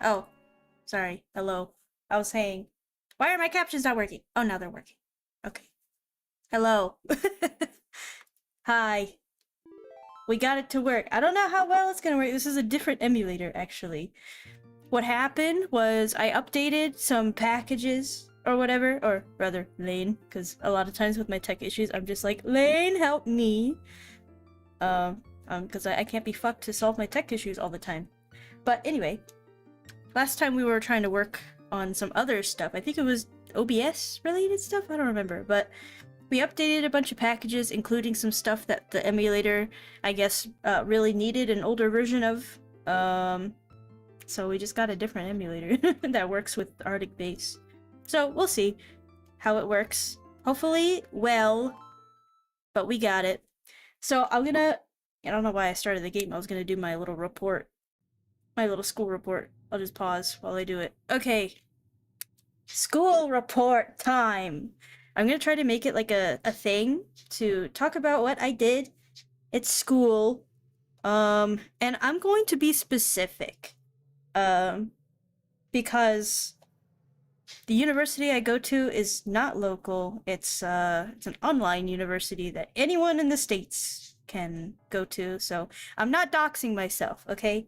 Oh, sorry. Hello. I was saying, why are my captions not working? Oh, now they're working. Okay. Hello. Hi. We got it to work. I don't know how well it's gonna work. This is a different emulator, actually. What happened was I updated some packages or whatever, or rather, Lane, because a lot of times with my tech issues, I'm just like, Lane, help me. Because I can't be fucked to solve my tech issues all the time. But anyway, last time we were trying to work on some other stuff. I think it was OBS related stuff? I don't remember. But we updated a bunch of packages, including some stuff that the emulator, I guess, really needed an older version of. So we just got a different emulator that works with Arctic Base. So we'll see how it works. Hopefully well, but we got it. So I don't know why I started the game. I was gonna do my little report. My little school report. I'll just pause while I do it. Okay. School report time! I'm gonna try to make it like a thing to talk about what I did at school. And I'm going to be specific. Because the university I go to is not local. It's an online university that anyone in the States can go to, so I'm not doxing myself, okay?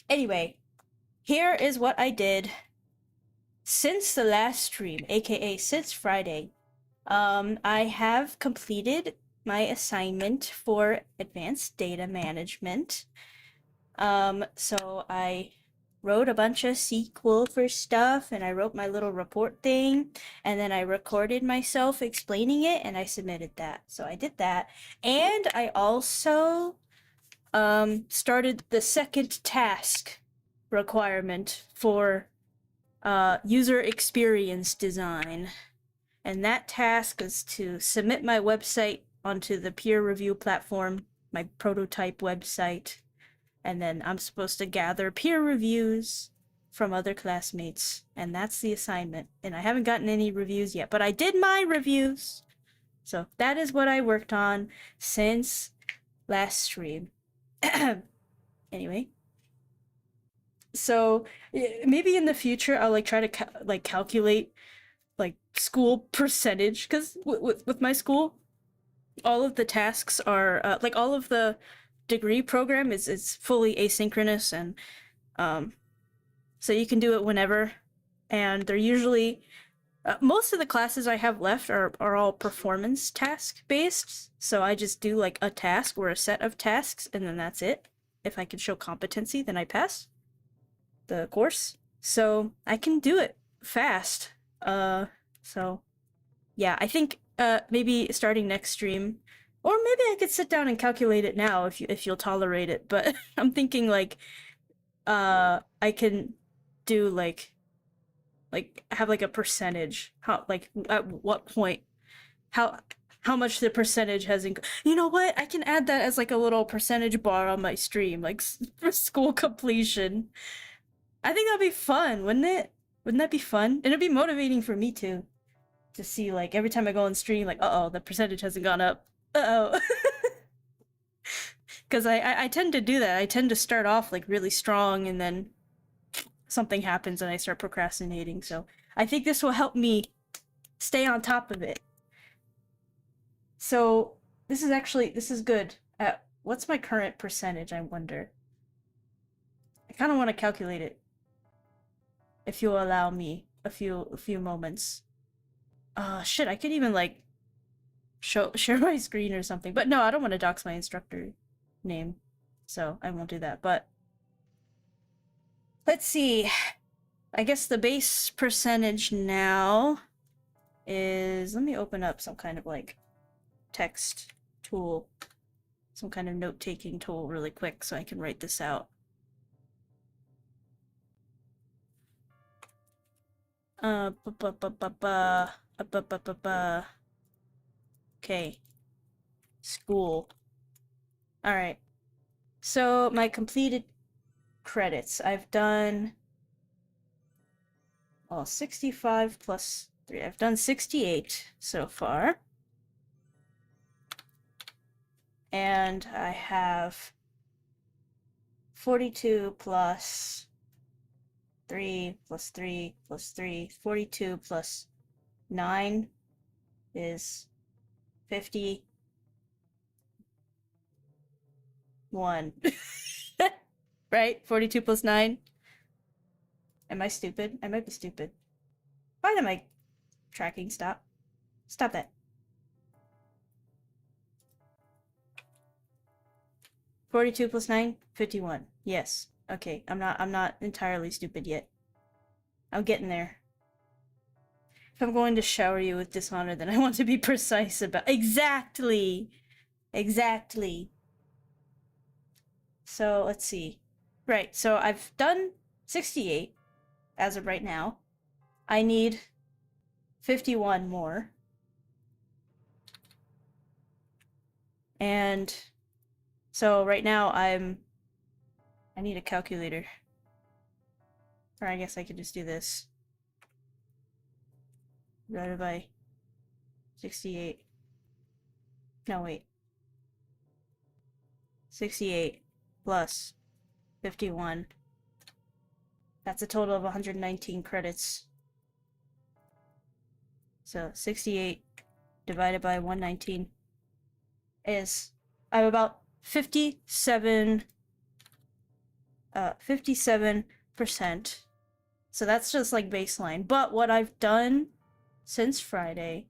Anyway, here is what I did since the last stream, aka since Friday. I have completed my assignment for advanced data management. So I wrote a bunch of SQL for stuff, and I wrote my little report thing, and then I recorded myself explaining it, and I submitted that. So I did that, and I also started the second task requirement for user experience design, and that task is to submit my website onto the peer review platform, my prototype website, and then I'm supposed to gather peer reviews from other classmates, and that's the assignment. And I haven't gotten any reviews yet, but I did my reviews. So that is what I worked on since last stream. Anyway, so maybe in the future I'll like try to like calculate like school percentage, because with my school, all of the tasks are like all of the degree program is fully asynchronous, and so you can do it whenever, and they're usually most of the classes I have left are all performance task based, so I just do like a task or a set of tasks, and then that's it. If I can show competency, then I pass the course, so I can do it fast. So yeah, I think maybe starting next stream, or maybe I could sit down and calculate it now if you'll tolerate it. But I'm thinking like I can do like have like a percentage, how like at what point, how how much the percentage has you know what, I can add that as like a little percentage bar on my stream, like for school completion. I think that'd be fun, wouldn't it? Wouldn't that be fun? And it'd be motivating for me too, to see like every time I go on stream, like, uh-oh, the percentage hasn't gone up. Uh-oh. Because I tend to do that. I tend to start off like really strong, and then something happens and I start procrastinating. So I think this will help me stay on top of it. So this is good. What's my current percentage, I wonder? I kind of want to calculate it, if you'll allow me a few moments. Shit, I could even like share my screen or something. But no, I don't want to dox my instructor name, so I won't do that. But let's see. I guess the base percentage now is, let me open up some kind of like text tool, some kind of note-taking tool really quick so I can write this out. Okay. School. Alright. So my completed credits. I've done 65 plus 3. I've done 68 so far. And I have 42 plus 3 plus 3 plus 3. 42 plus 9 is 51. Right? 42 plus 9. Am I stupid? I might be stupid. Why am I tracking? Stop. Stop that. 42 plus 9? 51. Yes. Okay, I'm not entirely stupid yet. I'm getting there. If I'm going to shower you with dishonor, then I want to be precise about— Exactly! Exactly. So, let's see. Right, so I've done 68 as of right now. I need 51 more. And so right now I need a calculator. Or I guess I could just do this. Divided by 68. No, wait. 68 plus 51. That's a total of 119 credits. So 68 divided by 119 is— I'm about 57%. So that's just like baseline. But what I've done since Friday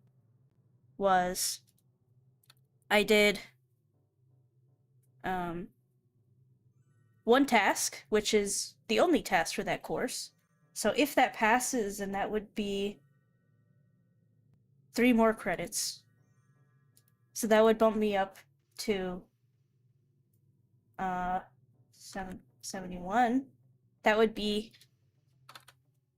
was I did one task, which is the only task for that course. So if that passes, then that would be 3 more credits. So that would bump me up to 71. That would be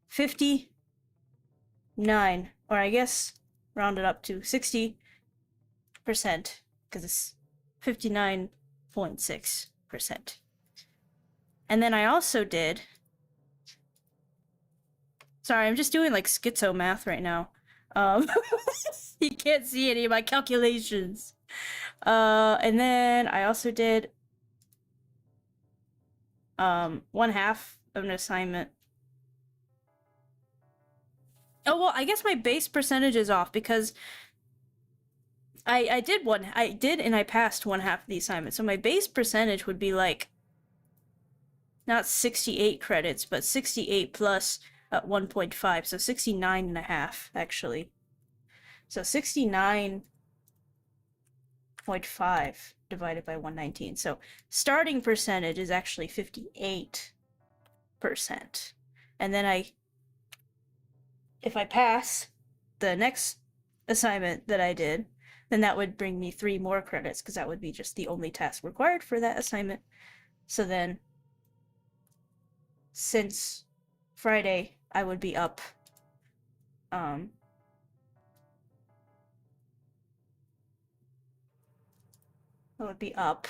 59, or I guess round it up to 60%, because it's 59.6%. And then I also did— sorry, I'm just doing like schizo math right now. You can't see any of my calculations. And then I also did 1/2 of an assignment. Oh, well, I guess my base percentage is off because I did and I passed 1/2 of the assignment. So my base percentage would be like not 68 credits, but 68 plus 1.5, so 69.5 actually. So 69.5 divided by 119. So starting percentage is actually 58%. And then if I pass the next assignment that I did, then that would bring me 3 more credits, because that would be just the only task required for that assignment. So then, since Friday, I would be up, I would be up,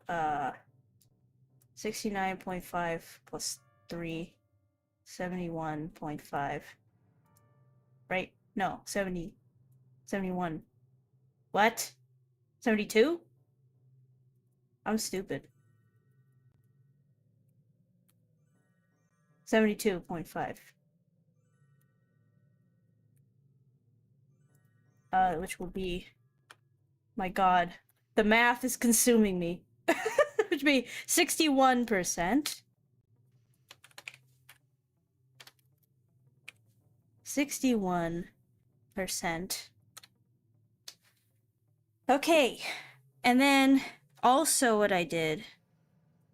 69.5 plus 3, 71.5. Right? No, 71. What? 72? I'm stupid. 72.5. Which will be— my god. The math is consuming me. Which would be 61%. 61%. Okay. And then also what I did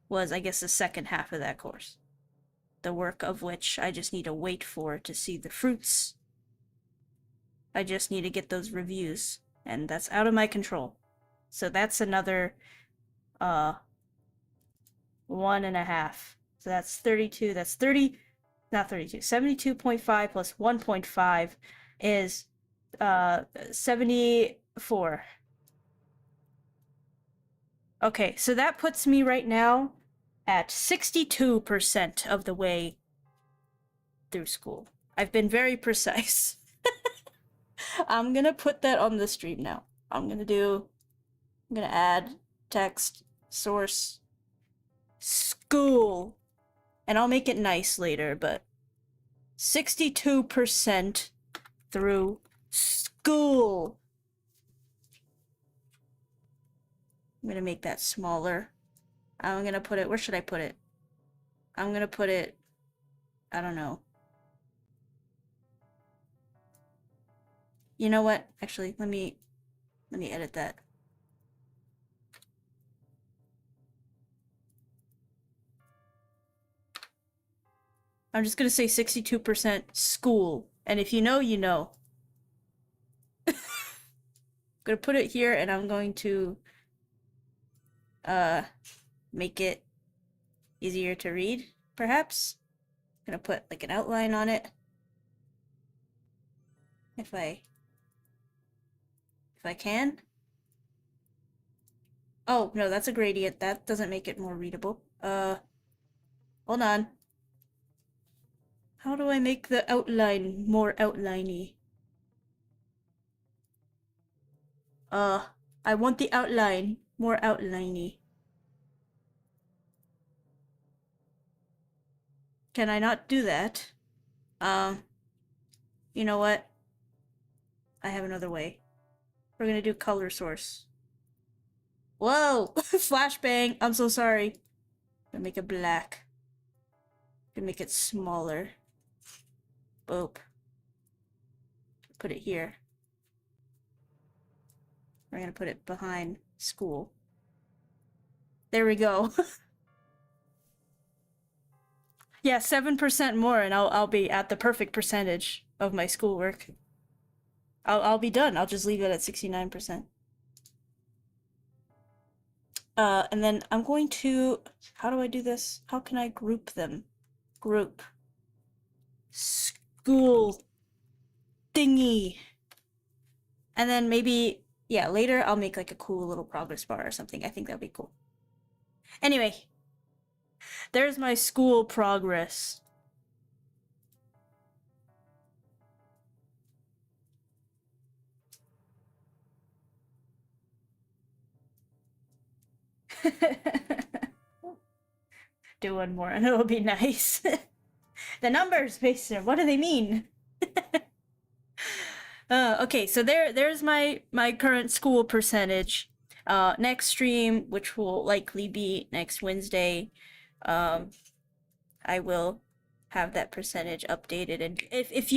was, I guess, the second half of that course. The work of which I just need to wait for to see the fruits. I just need to get those reviews, and that's out of my control. So that's another 1.5. So that's 32. That's 30. Not 32. 72.5 plus 1.5 is 74. Okay, so that puts me right now at 62% of the way through school. I've been very precise. I'm gonna put that on the stream now. I'm gonna add text, source, school, and I'll make it nice later, but 62% through school. I'm gonna make that smaller. I'm gonna put it, where should I put it? I'm gonna put it, I don't know. You know what? Actually, let me edit that. I'm just gonna say 62% school. And if you know, you know. I'm gonna put it here and I'm going to make it easier to read, perhaps. I'm gonna put like an outline on it. If I can. Oh, no, that's a gradient. That doesn't make it more readable. Hold on. How do I make the outline more outliney? I want the outline more outliney. Can I not do that? You know what? I have another way. We're gonna do color source. Whoa! Flashbang! I'm so sorry. I'm gonna make it black. I'm gonna make it smaller. Boop. Put it here. We're gonna put it behind school. There we go. Yeah, 7% more and I'll be at the perfect percentage of my schoolwork. I'll be done. I'll just leave it at 69%. And then I'm going to, how do I do this? How can I group them? Group. School thingy. And then maybe, yeah, later I'll make like a cool little progress bar or something. I think that'd be cool. Anyway, there's my school progress. Do one more and it'll be nice. The numbers, Mason, what do they mean? Okay, so there's my current school percentage. Next stream, which will likely be next Wednesday, I will have that percentage updated, and if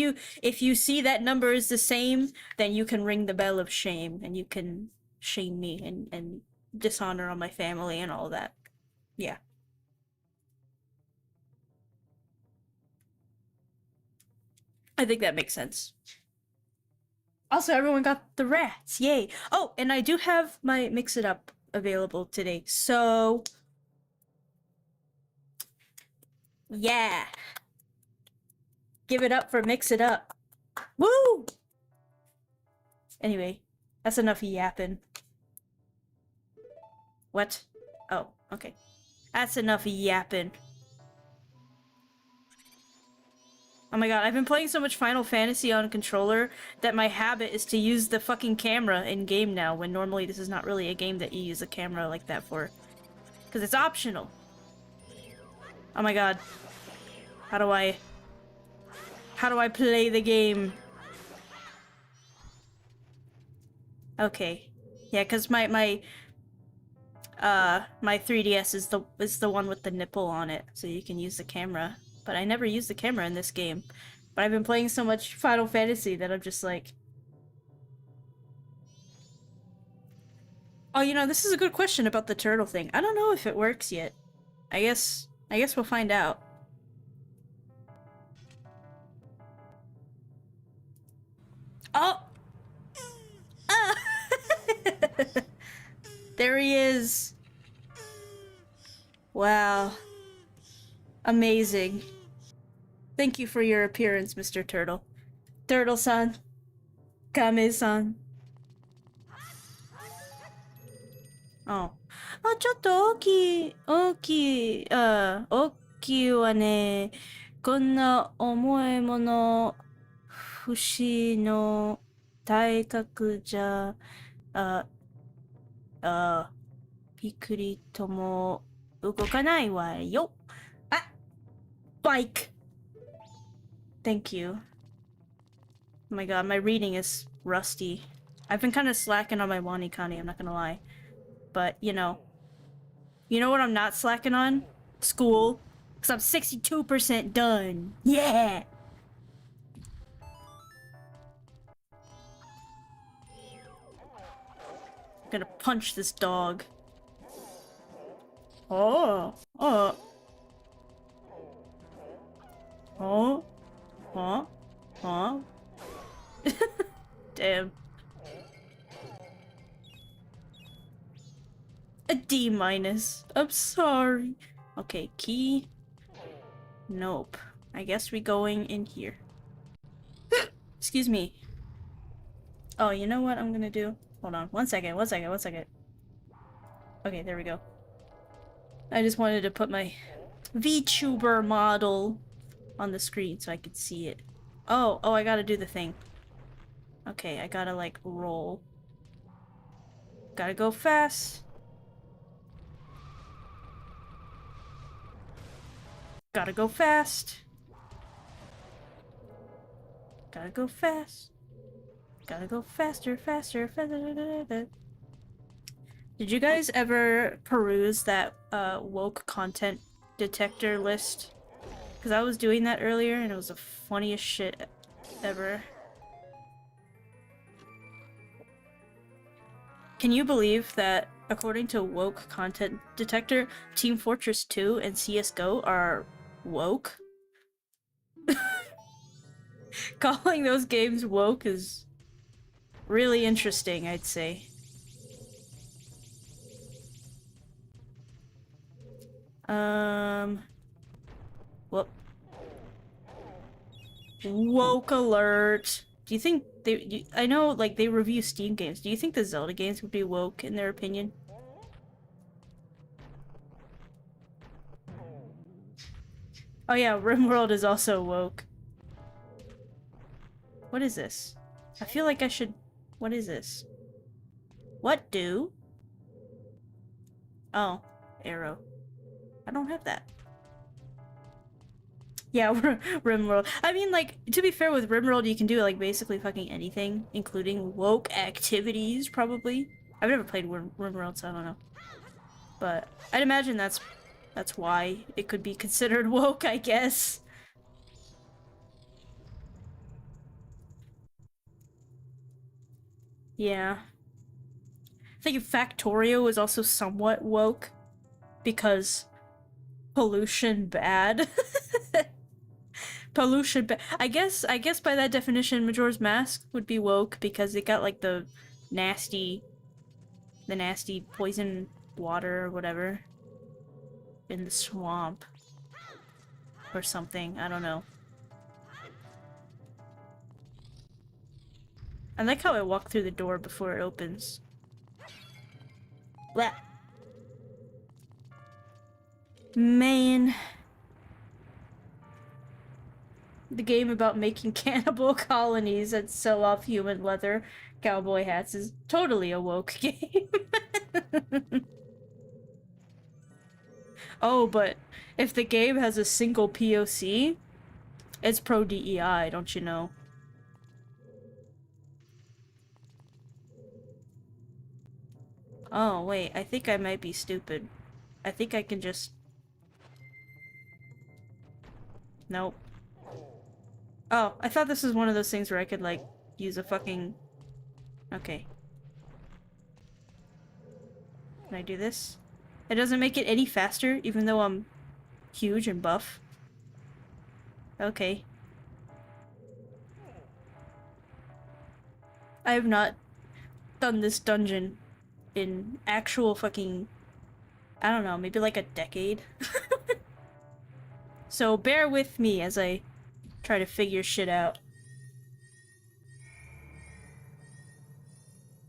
you see that number is the same, then you can ring the bell of shame and you can shame me and dishonor on my family and all that. Yeah. I think that makes sense. Also, everyone got the rats. Yay. Oh, and I do have my Mix It Up available today. So, yeah. Give it up for Mix It Up. Woo! Anyway, that's enough yapping. What? Oh, okay. That's enough yapping. Oh my god, I've been playing so much Final Fantasy on controller that my habit is to use the fucking camera in game now, when normally this is not really a game that you use a camera like that for. Because it's optional. Oh my god. How do I play the game? Okay. Yeah, because my 3DS is the one with the nipple on it, so you can use the camera. But I never use the camera in this game. But I've been playing so much Final Fantasy that I'm just like... Oh, you know, this is a good question about the turtle thing. I don't know if it works yet. I guess we'll find out. Oh! Ah! There he is. Wow. Amazing. Thank you for your appearance, Mr. Turtle. Turtle-san. Kame-san. Oh. あ、ちょっと大きいわね。こんな重いもの、節の体格じゃ、びっくりとも動かないわよ。あ、バイク。Thank you. Oh my god, my reading is rusty. I've been kind of slacking on my Wanikani, I'm not gonna lie. But, you know. You know what I'm not slacking on? School. Because I'm 62% done. Yeah! I'm gonna punch this dog. Oh! Oh! Oh! Huh? Huh? Damn. A D minus. I'm sorry. Okay, key. Nope. I guess we going in here. Excuse me. Oh, you know what I'm gonna do? Hold on. One second. Okay, there we go. I just wanted to put my VTuber model on the screen so I could see it. Oh, I gotta do the thing. Okay, I gotta, like, roll. Gotta go fast. Gotta go fast. Gotta go fast. Gotta go faster, faster, faster. Did you guys ever peruse that woke content detector list? Because I was doing that earlier and it was the funniest shit ever. Can you believe that according to woke content detector, Team Fortress 2 and CSGO are woke? Calling those games woke is really interesting, I'd say. Whoop. Woke alert. Do you think they... I know, like, they review Steam games. Do you think the Zelda games would be woke, in their opinion? Oh yeah, RimWorld is also woke. What is this? I feel like I should... What is this? What do? Oh, arrow. I don't have that. Yeah, RimWorld. I mean, like, to be fair with RimWorld, you can do, like, basically fucking anything, including woke activities, probably. I've never played RimWorld, so I don't know. But I'd imagine that's why it could be considered woke, I guess. Yeah. I think Factorio is also somewhat woke, because pollution bad. Pollution bad. I guess by that definition, Majora's Mask would be woke because it got like the nasty poison water or whatever in the swamp or something. I don't know. I like how I walk through the door before it opens. Blah. Man. The game about making cannibal colonies that sell off human leather cowboy hats is totally a woke game. Oh, but if the game has a single POC, it's pro DEI, don't you know? Oh, wait, I think I might be stupid. I think I can just... Nope. Oh, I thought this was one of those things where I could, like, use a fucking... Okay. Can I do this? It doesn't make it any faster, even though I'm huge and buff. Okay. I have not done this dungeon in actual fucking... I don't know, maybe like a decade? So bear with me as I try to figure shit out.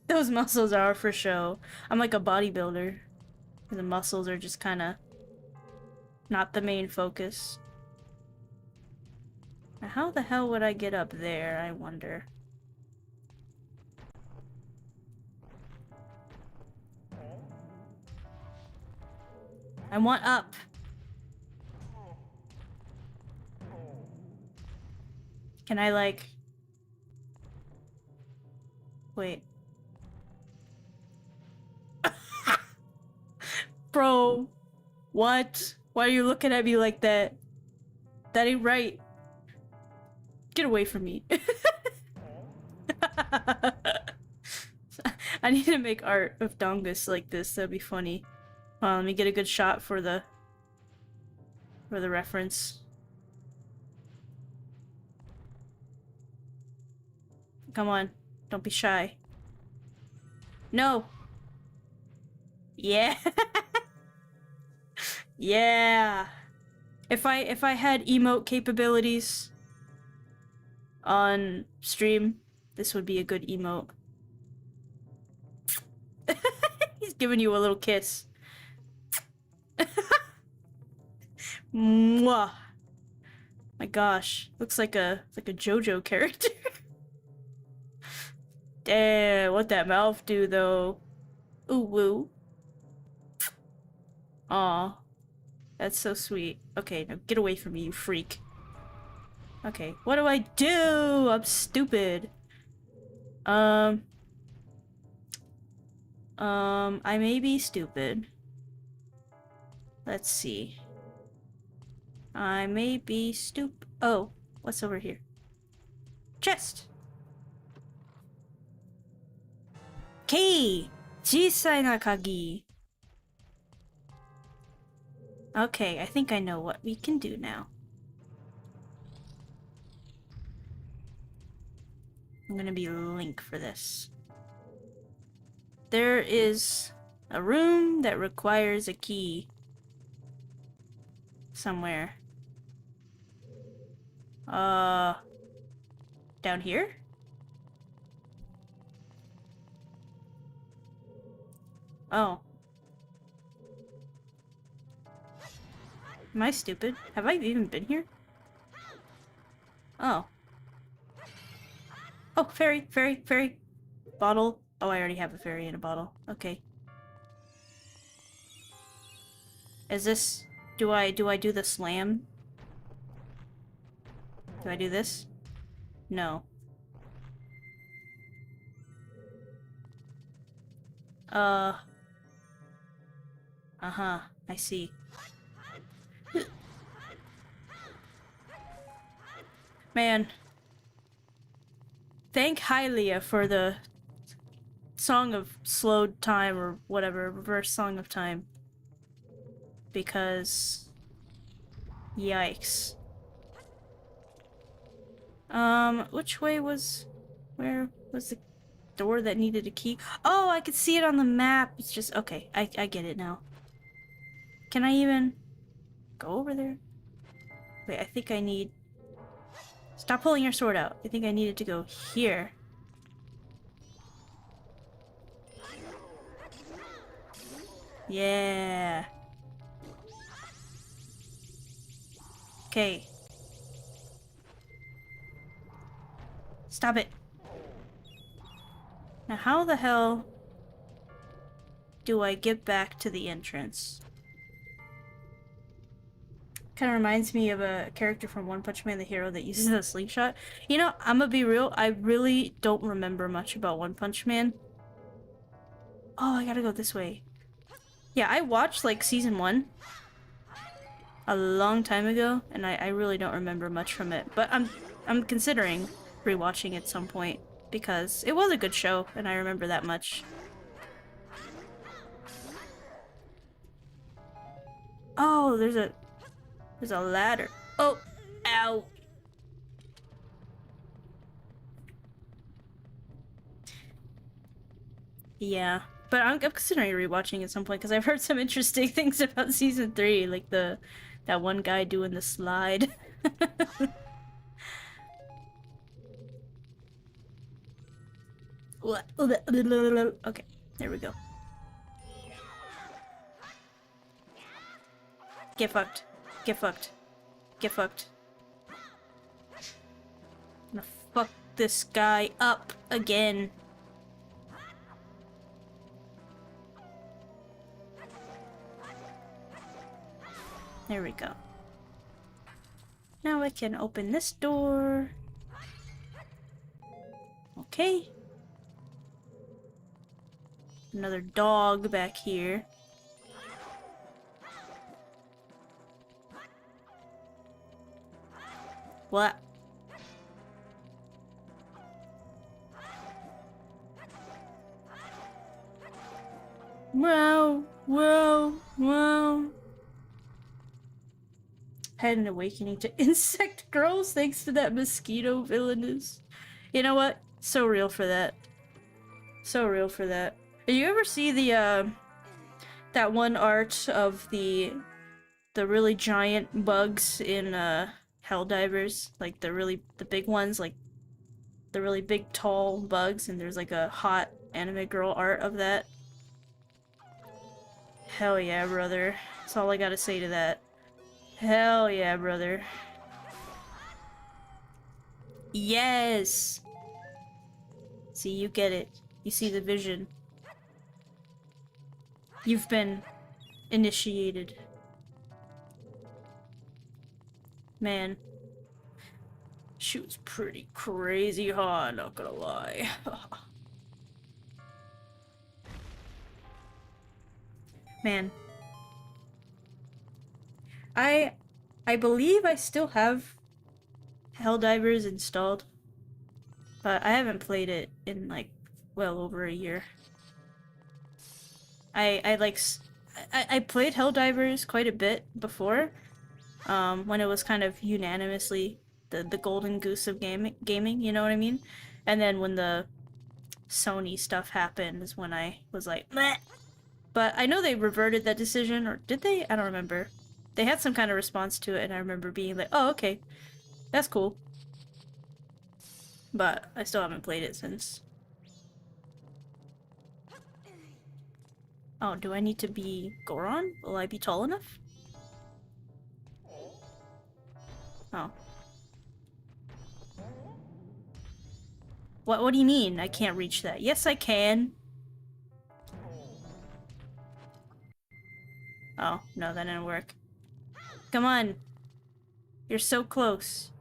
Those muscles are for show. I'm like a bodybuilder. The muscles are just kinda not the main focus. Now, how the hell would I get up there, I wonder? I want up. Can I, like... Wait. Bro. What? Why are you looking at me like that? That ain't right. Get away from me. I need to make art of Dongus like this. That'd be funny. Let me get a good shot for the reference. Come on, don't be shy. No. Yeah. Yeah. If I had emote capabilities on stream, this would be a good emote. He's giving you a little kiss. Mwah. My gosh, looks like a JoJo character. Damn, what that mouth do though? Ooh woo. Aw. That's so sweet. Okay, now get away from me, you freak. Okay, what do I do? I'm stupid. I may be stupid. Let's see. I may be Oh, what's over here? Chest! Key! Jisai na kagi. Okay, I think I know what we can do now. I'm gonna be Link for this. There is a room that requires a key. Somewhere. Down here? Oh. Am I stupid? Have I even been here? Oh. Oh, fairy, fairy, fairy. Bottle. Oh, I already have a fairy in a bottle. Okay. Is this... Do I do the slam? Do I do this? No. Uh-huh. I see. Man. Thank Hylia for the Song of Slowed Time or whatever, reverse Song of Time. Because... Yikes. Which way was... Where was the door that needed a key? Oh, I could see it on the map. It's just... Okay, I get it now. Can I even go over there? Wait, I think I need... Stop pulling your sword out. I think I needed to go here. Yeah. Okay. Stop it. Now how the hell do I get back to the entrance? Kind of reminds me of a character from One Punch Man, the hero that uses a slingshot. You know, I'm gonna be real, I really don't remember much about One Punch Man. Oh, I gotta go this way. Yeah, I watched, like, season 1 a long time ago, and I really don't remember much from it. But I'm considering rewatching it at some point, because it was a good show, and I remember that much. Oh, there's a ladder. Oh, ow. Yeah, but I'm considering rewatching at some point because I've heard some interesting things about season 3, like that one guy doing the slide. Okay, there we go. Get fucked. Get fucked. Get fucked. I'm gonna fuck this guy up again. There we go. Now I can open this door. Okay. Another dog back here. What? Wow, wow, wow. Had an awakening to insect girls thanks to that mosquito villainous. You know what? So real for that. So real for that. Did you ever see the that one art of the really giant bugs in Helldivers? Like the big ones, like the really big tall bugs, and there's like a hot anime girl art of that. Hell yeah, brother. That's all I gotta say to that. Hell yeah, brother. Yes! See, you get it. You see the vision. You've been initiated. Man. She was pretty crazy hot, not gonna lie. Man. I believe I still have Helldivers installed, but I haven't played it in like well over a year. I played Helldivers quite a bit before, when it was kind of unanimously the golden goose of gaming, you know what I mean? And then when the Sony stuff happened is when I was like, meh. But I know they reverted that decision, or did they? I don't remember. They had some kind of response to it, and I remember being like, oh, okay, that's cool. But I still haven't played it since. Oh, do I need to be Goron? Will I be tall enough? Oh. What do you mean I can't reach that? Yes, I can. Oh, no, that didn't work. Come on. You're so close.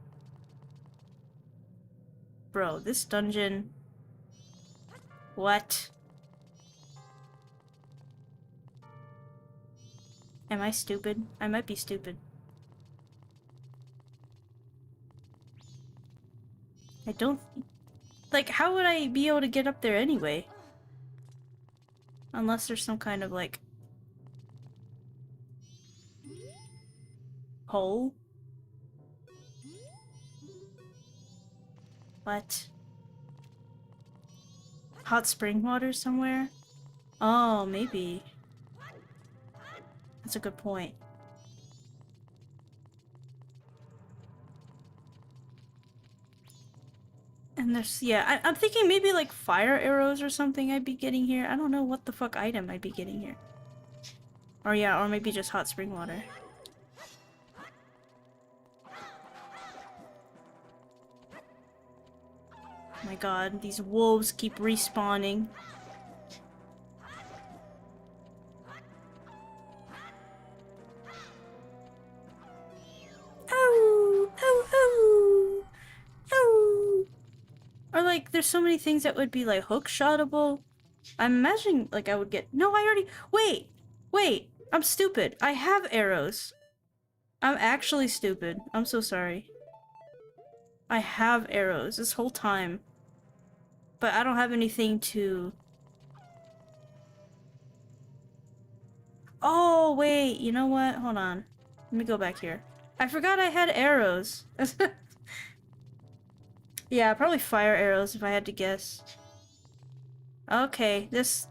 Bro, this dungeon... What? Am I stupid? I might be stupid. I don't... Like, how would I be able to get up there anyway? Unless there's some kind of, like... hole? What? Hot spring water somewhere? Oh, maybe. That's a good point. And there's, yeah, I'm thinking maybe like fire arrows or something I'd be getting here. I don't know what the fuck item I'd be getting here. Or yeah, or maybe just hot spring water. Oh my god, these wolves keep respawning. Oh, oh, oh, oh. Or like, there's so many things that would be like hook shotable. I'm imagining like I would get. No, I already. Wait. I'm stupid. I have arrows. I'm actually stupid. I'm so sorry. I have arrows this whole time. But I don't have anything to... Oh, wait. You know what? Hold on. Let me go back here. I forgot I had arrows. Yeah, probably fire arrows if I had to guess. Okay, this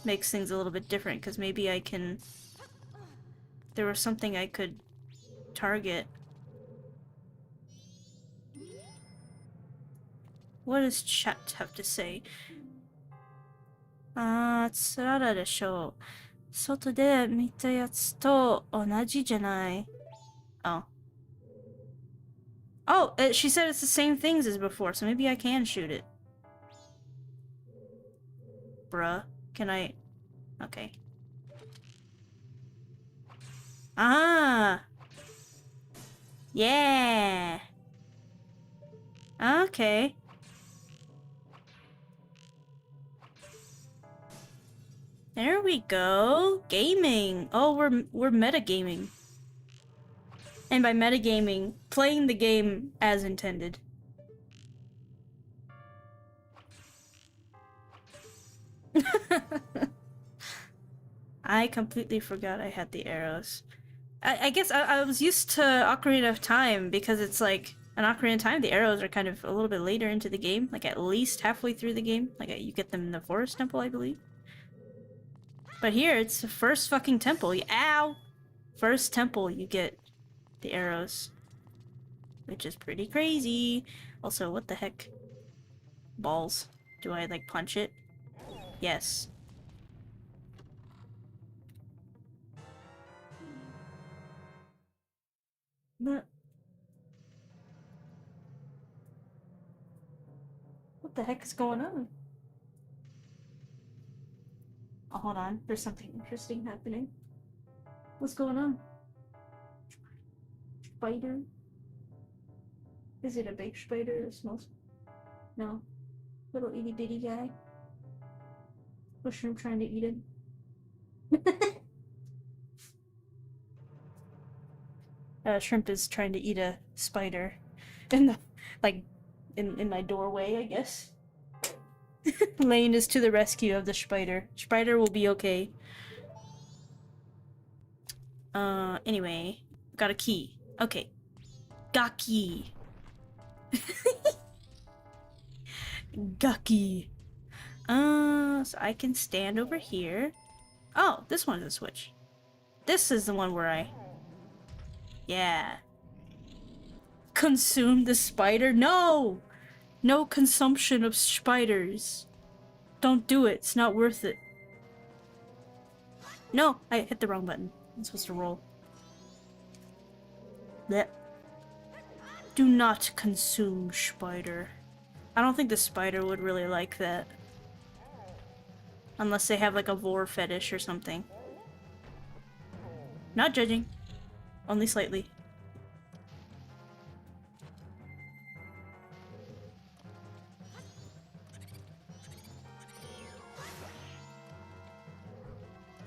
makes things a little bit different because maybe I can... There was something I could target. What does chat have to say? つららでしょう。外で見たやつと同じじゃない。Oh. Oh, she said it's the same things as before, so maybe I can shoot it. Bruh. Can I... Okay. Ah! Yeah! Okay. There we go. Gaming. Oh, we're metagaming. And by metagaming, playing the game as intended. I completely forgot I had the arrows. I guess I was used to Ocarina of Time because it's like an Ocarina of Time, the arrows are kind of a little bit later into the game, like at least halfway through the game. Like you get them in the forest temple, I believe. But here, it's the first fucking temple. Ow! First temple, you get the arrows. Which is pretty crazy. Also, what the heck? Balls. Do I, like, punch it? Yes. What the heck is going on? Oh, hold on. There's something interesting happening. What's going on? Spider? Is it a big spider or smells? No. Little itty bitty guy. Mushroom trying to eat it. Shrimp is trying to eat a spider. In the, like, in my doorway, I guess. Lane is to the rescue of the spider. Spider will be okay. Anyway. Got a key. Okay. Got key. Gucky. So I can stand over here. Oh, this one's a switch. This is the one where I... Yeah. Consume the spider? No! No consumption of spiders. Don't do it. It's not worth it. No! I hit the wrong button. I'm supposed to roll. Blech. Do not consume spider. I don't think the spider would really like that. Unless they have like a vor fetish or something. Not judging. Only slightly.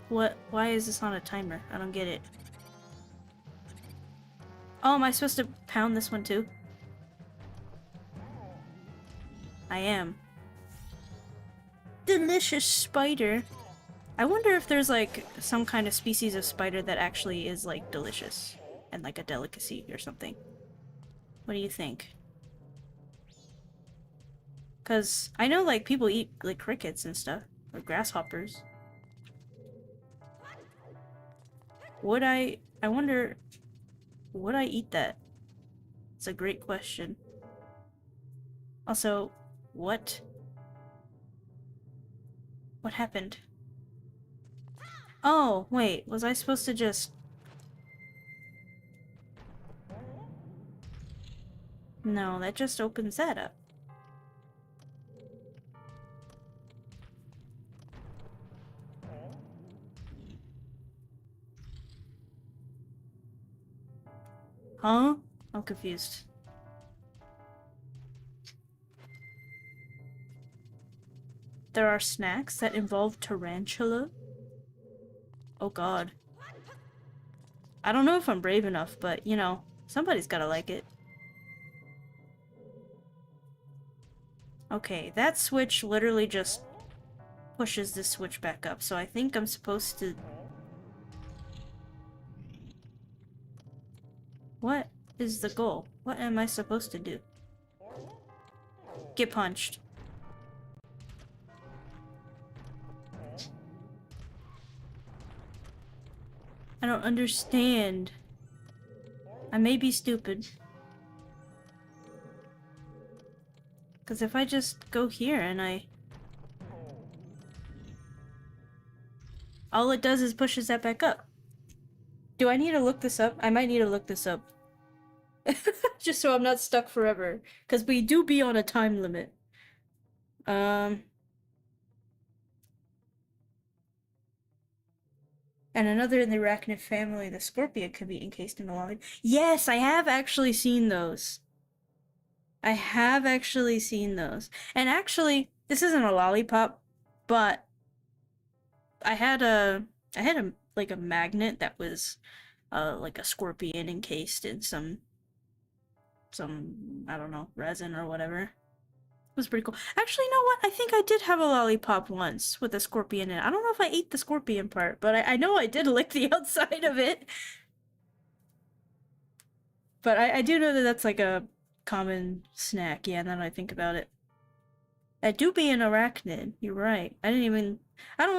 What? Why is this on a timer? I don't get it. Oh, am I supposed to pound this one too? I am. Delicious spider. I wonder if there's like some kind of species of spider that actually is like delicious and like a delicacy or something. What do you think? Cause I know like people eat like crickets and stuff, or grasshoppers. I wonder, would I eat that? It's a great question. Also, what happened? Oh, wait, was I supposed to just... No, that just opens that up. Huh? I'm confused. There are snacks that involve tarantula? Oh god. I don't know if I'm brave enough, but, you know, somebody's gotta like it. Okay, that switch literally just pushes this switch back up, so I think I'm supposed to... What is the goal? What am I supposed to do? Get punched. I don't understand. I may be stupid. Because if I just go here and I... All it does is pushes that back up. Do I need to look this up? I might need to look this up. Just so I'm not stuck forever. Because we do be on a time limit. And another in the arachnid family, the scorpion, could be encased in a lollipop. Yes, I have actually seen those. I have actually seen those. And actually, this isn't a lollipop, but I had a like a magnet that was like a scorpion encased in some I don't know, resin or whatever. It was pretty cool. Actually, you know what? I think I did have a lollipop once with a scorpion in it. I don't know if I ate the scorpion part, but I know I did lick the outside of it. But I do know that that's like a common snack, yeah, now that I think about it. That do be an arachnid, you're right. I don't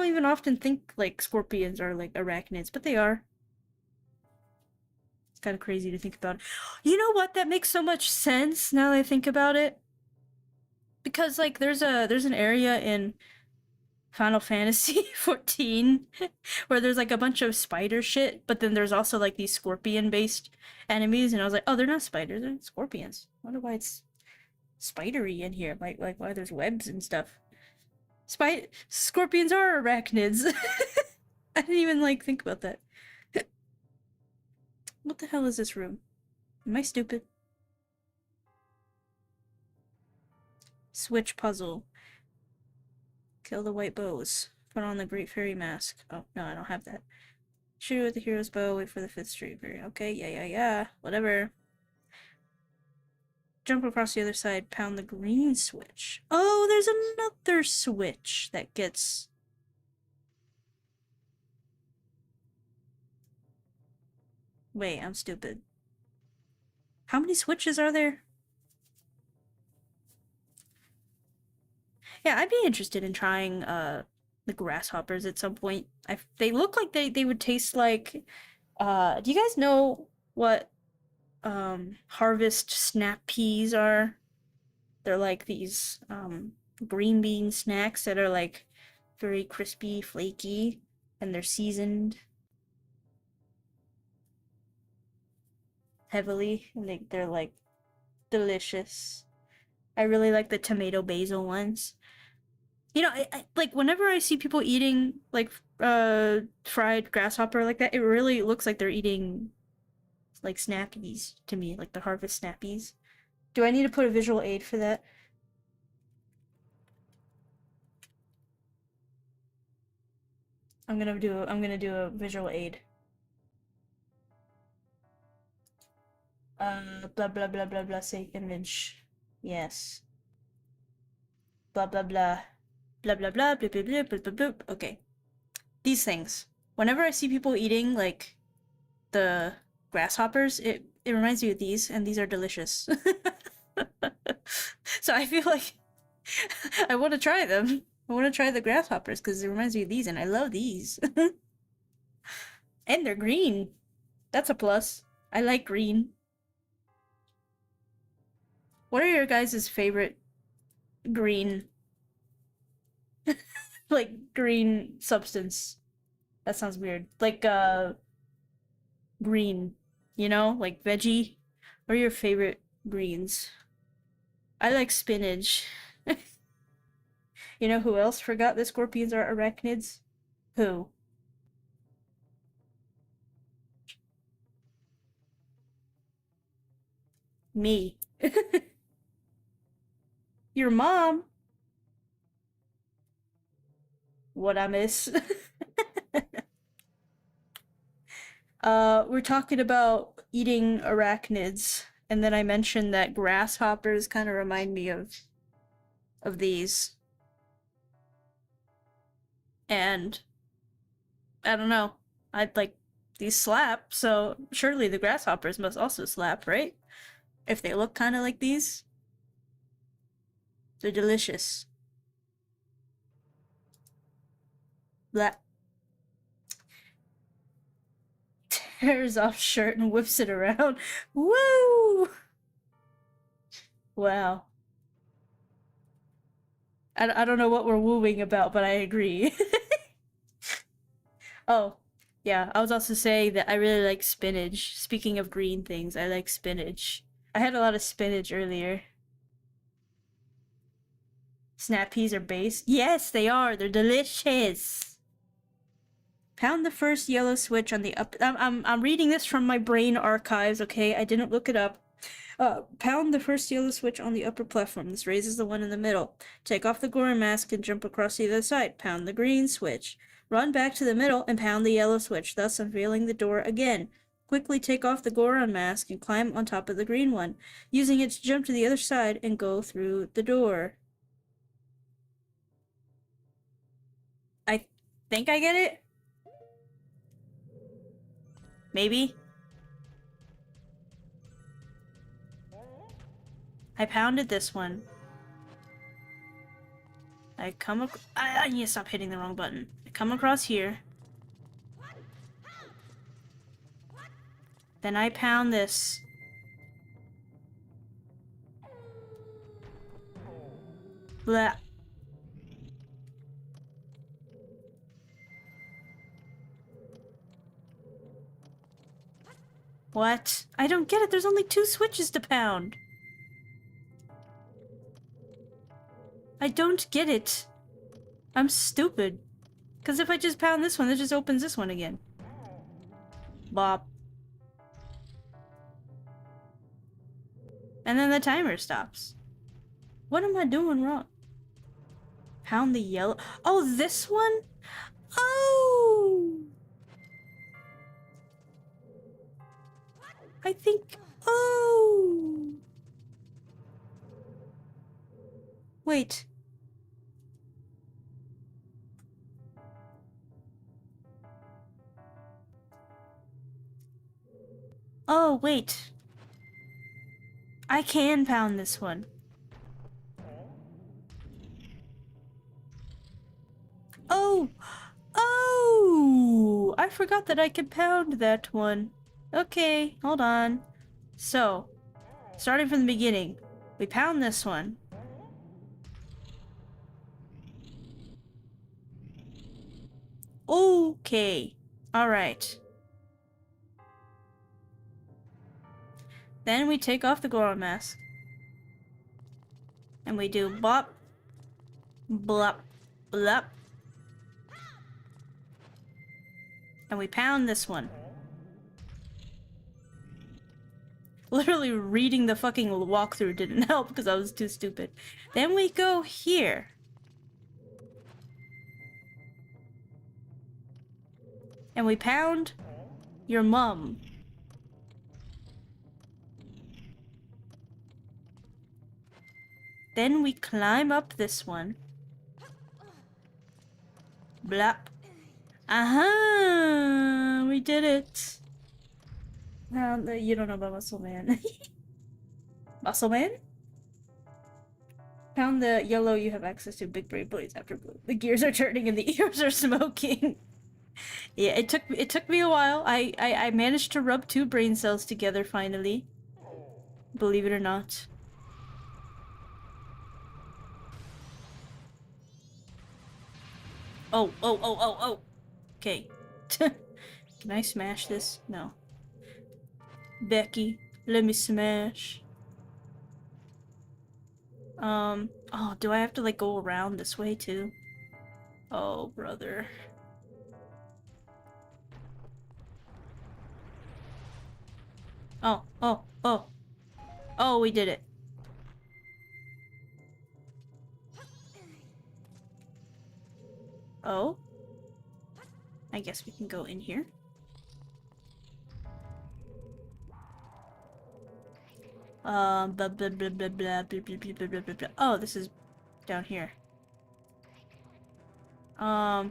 even often think like scorpions are like arachnids, but they are. It's kind of crazy to think about. You know what? That makes so much sense now that I think about it. Because like there's an area in Final Fantasy 14 where there's like a bunch of spider shit, but then there's also like these scorpion based enemies, and I was like, oh, they're not spiders, they're scorpions. I wonder why it's spidery in here, like why there's webs and stuff. Scorpions are arachnids. I didn't even like think about that. What the hell is this room? Am I stupid? Switch puzzle. Kill the white bows. Put on the Great Fairy mask. Oh, no, I don't have that. Shoot with the hero's bow, wait for the 5th street fairy. Okay, yeah. Whatever. Jump across the other side, pound the green switch. Oh, there's another switch that gets... Wait, I'm stupid. How many switches are there? Yeah, I'd be interested in trying the grasshoppers at some point. They look like they would taste like do you guys know what harvest snap peas are? They're like these green bean snacks that are like very crispy, flaky, and they're seasoned heavily, and they're like delicious. I really like the tomato basil ones. You know, like whenever I see people eating like fried grasshopper like that, it really looks like they're eating like snappies to me, like the harvest snappies. Do I need to put a visual aid for that? I'm gonna do a visual aid. Blah blah blah blah blah. Save image. Yes. Blah blah blah. Blah blah blah blah blah blah blah blah blah. Okay. These things. Whenever I see people eating like the grasshoppers, it reminds me of these, and these are delicious. So I feel like I want to try them. I want to try the grasshoppers because it reminds me of these, and I love these. And they're green. That's a plus. I like green. What are your guys' favorite green, like green substance? That sounds weird. Like green, you know, like veggie. What are your favorite greens? I like spinach. You know who else forgot that scorpions are arachnids? Who? Me. Your mom. What I miss. We're talking about eating arachnids, and then I mentioned that grasshoppers kind of remind me of these. And I don't know. I'd like these slap, so surely the grasshoppers must also slap, right? If they look kind of like these. They're delicious. That tears off shirt and whips it around. Woo! Wow. I don't know what we're wooing about, but I agree. Oh, yeah, I was also saying that I really like spinach. Speaking of green things, I like spinach. I had a lot of spinach earlier. Snap peas are base? Yes, they are. They're delicious. Pound the first yellow switch on the up. I'm reading this from my brain archives. Okay, I didn't look it up. Pound the first yellow switch on the upper platform. This raises the one in the middle. Take off the Goron mask and jump across the other side. Pound the green switch. Run back to the middle and pound the yellow switch, thus unveiling the door again. Quickly take off the Goron mask and climb on top of the green one, using it to jump to the other side and go through the door. I think I get it? Maybe? I pounded this one. I need to stop hitting the wrong button. I come across here. Then I pound this. Blah. What? I don't get it. There's only 2 switches to pound. I don't get it. I'm stupid. Because if I just pound this one, it just opens this one again. Bop. And then the timer stops. What am I doing wrong? Pound the yellow... Oh, this one? Oh! I think... Oh! Wait. Oh, wait. I can pound this one. Oh! Oh! I forgot that I could pound that one. Okay, hold on. So, starting from the beginning, we pound this one. Okay. Alright. Then we take off the Goron mask. And we do bop, blop, blop. And we pound this one. Literally reading the fucking walkthrough didn't help because I was too stupid. Then we go here. And we pound your mum. Then we climb up this one. Blap. Aha! We did it. You don't know about Muscle Man. Muscle Man? Pound the yellow, you have access to big brave blades after blue. The gears are turning and the ears are smoking. Yeah, it took me a while. I managed to rub 2 brain cells together finally. Believe it or not. Oh, oh, oh, oh, oh. Okay. Can I smash this? No. Becky, let me smash. Oh, do I have to like go around this way too? Oh, brother. Oh, oh, oh. Oh, we did it. Oh. I guess we can go in here. Blah, blah, blah, blah, blah, blah, blah, blah, blah, blah, blah, blah. Oh, this is down here. I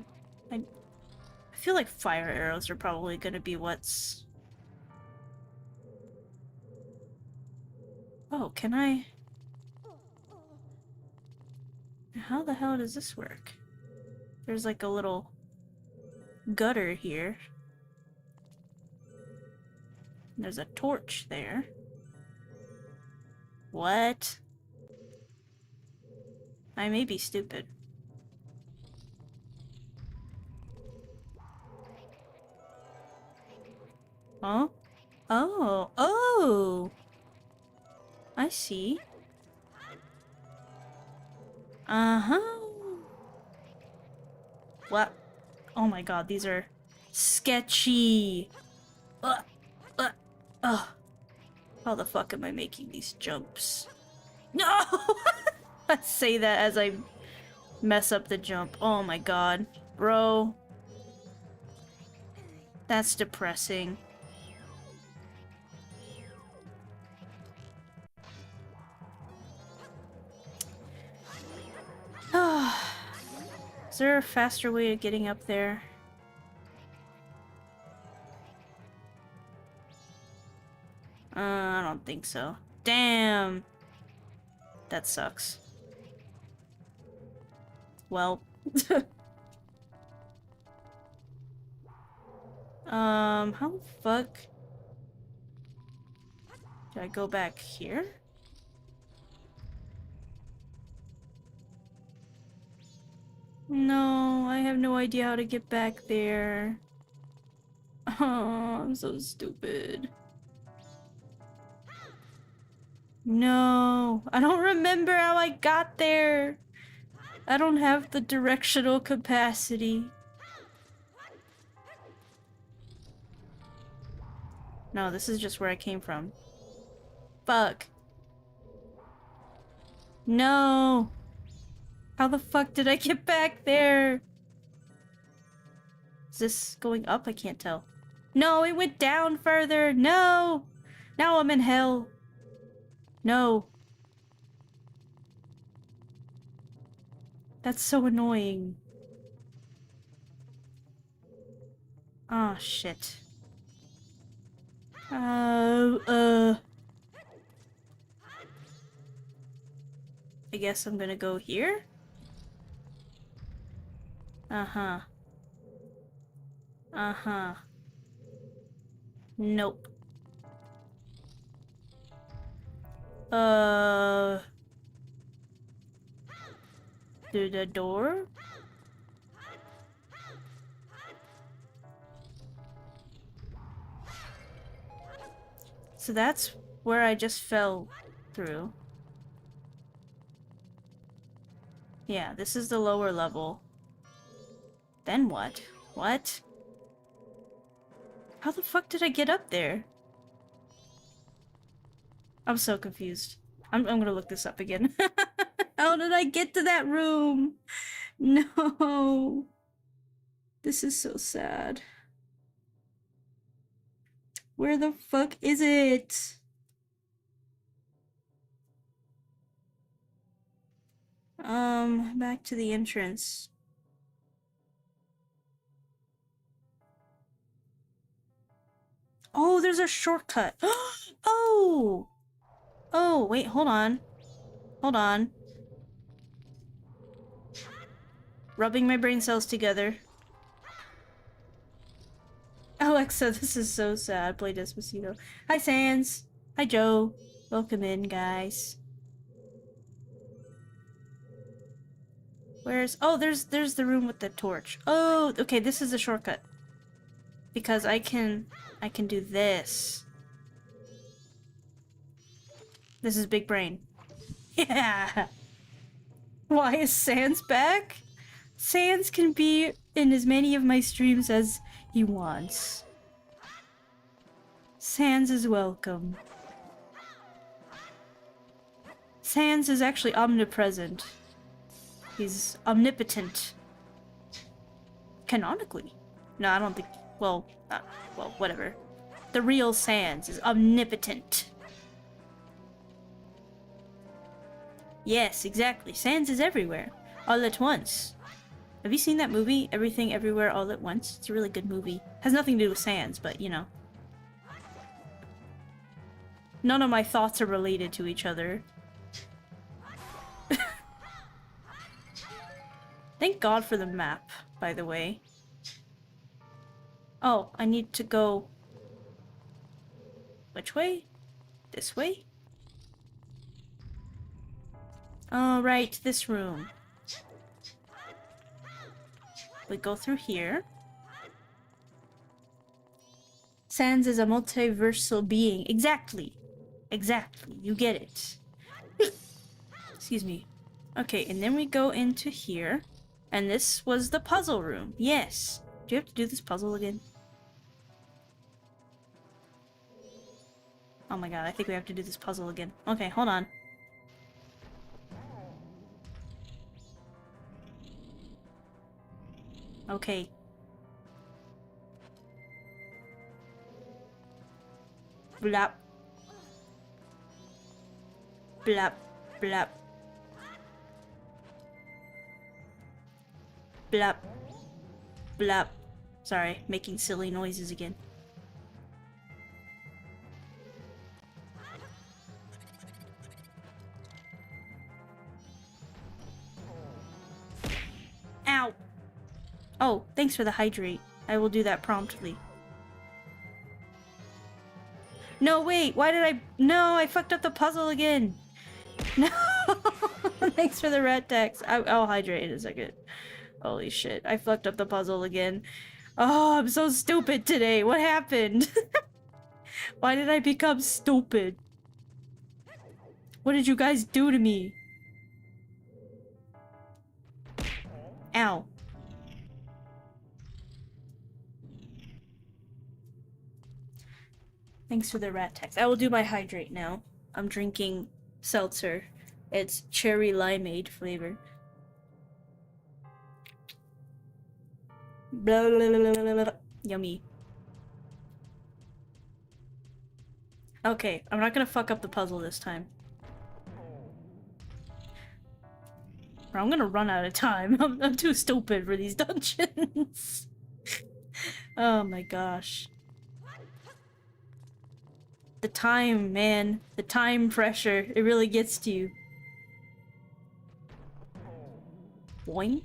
feel like fire arrows are probably gonna be what's... Oh, can I... How the hell does this work? There's like a little gutter here. There's a torch there. What? I may be stupid. Huh? Oh, oh! I see. Uh-huh. What? Oh my god, these are sketchy. Ugh. How the fuck am I making these jumps? No! Let's say that as I mess up the jump. Oh my god. Bro. That's depressing. Is there a faster way of getting up there? I don't think so. Damn! That sucks. Well. How the fuck? Do I go back here? No, I have no idea how to get back there. Oh, I'm so stupid. No, I don't remember how I got there. I don't have the directional capacity. No, this is just where I came from. Fuck. No. How the fuck did I get back there? Is this going up? I can't tell. No, it went down further. No. Now I'm in hell. No. That's so annoying. Oh, shit. I guess I'm gonna go here? Uh-huh. Uh-huh. Nope. Through the door? So that's where I just fell through. Yeah, this is the lower level. Then what? What? How the fuck did I get up there? I'm so confused. I'm gonna look this up again. How did I get to that room? No. This is so sad. Where the fuck is it? Back to the entrance. Oh, there's a shortcut. Oh! Oh, wait, hold on. Hold on. Rubbing my brain cells together. Alexa, this is so sad. Play Despacito. Hi, Sans. Hi, Joe. Welcome in, guys. Where's... Oh, there's the room with the torch. Oh, okay, this is a shortcut. Because I can do this. This is big brain. Yeah! Why is Sans back? Sans can be in as many of my streams as he wants. Sans is welcome. Sans is actually omnipresent. He's omnipotent. Canonically. No, I don't think... Well, whatever. The real Sans is omnipotent. Yes, exactly. Sans is everywhere. All at once. Have you seen that movie, Everything Everywhere All at Once? It's a really good movie. Has nothing to do with Sans, but you know. None of my thoughts are related to each other. Thank God for the map, by the way. Oh, I need to go... Which way? This way? Oh, right, this room. We go through here. Sans is a multiversal being. Exactly. Exactly. You get it. Excuse me. Okay, and then we go into here. And this was the puzzle room. Yes. Do you have to do this puzzle again? Oh my god, I think we have to do this puzzle again. Okay, hold on. Okay. Blap. Blap. Blap. Blap. Blap. Sorry, making silly noises again. Ow! Oh, thanks for the hydrate. I will do that promptly. No, wait, why did I... No, I fucked up the puzzle again! No! Thanks for the red text. I'll hydrate in a second. Holy shit, I fucked up the puzzle again. Oh, I'm so stupid today. What happened? Why did I become stupid? What did you guys do to me? Ow. Thanks for the rat text. I will do my hydrate now. I'm drinking seltzer. It's cherry limeade flavor. Blah, blah, blah, blah, blah, blah. Yummy. Okay, I'm not gonna fuck up the puzzle this time. Or I'm gonna run out of time. I'm too stupid for these dungeons. Oh my gosh. The time, man. The time pressure. It really gets to you. Boing.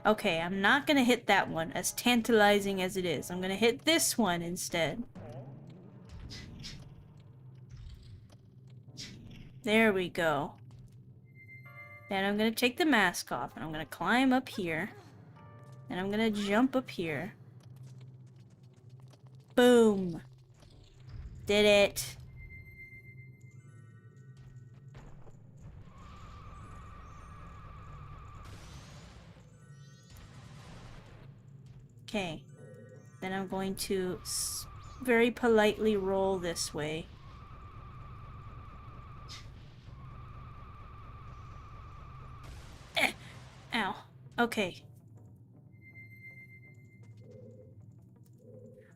Okay, I'm not gonna hit that one, as tantalizing as it is. I'm gonna hit this one instead. There we go. Then I'm gonna take the mask off, and I'm gonna climb up here. And I'm gonna jump up here. Boom! Did it! Okay. Then I'm going to very politely roll this way. Ow. Okay.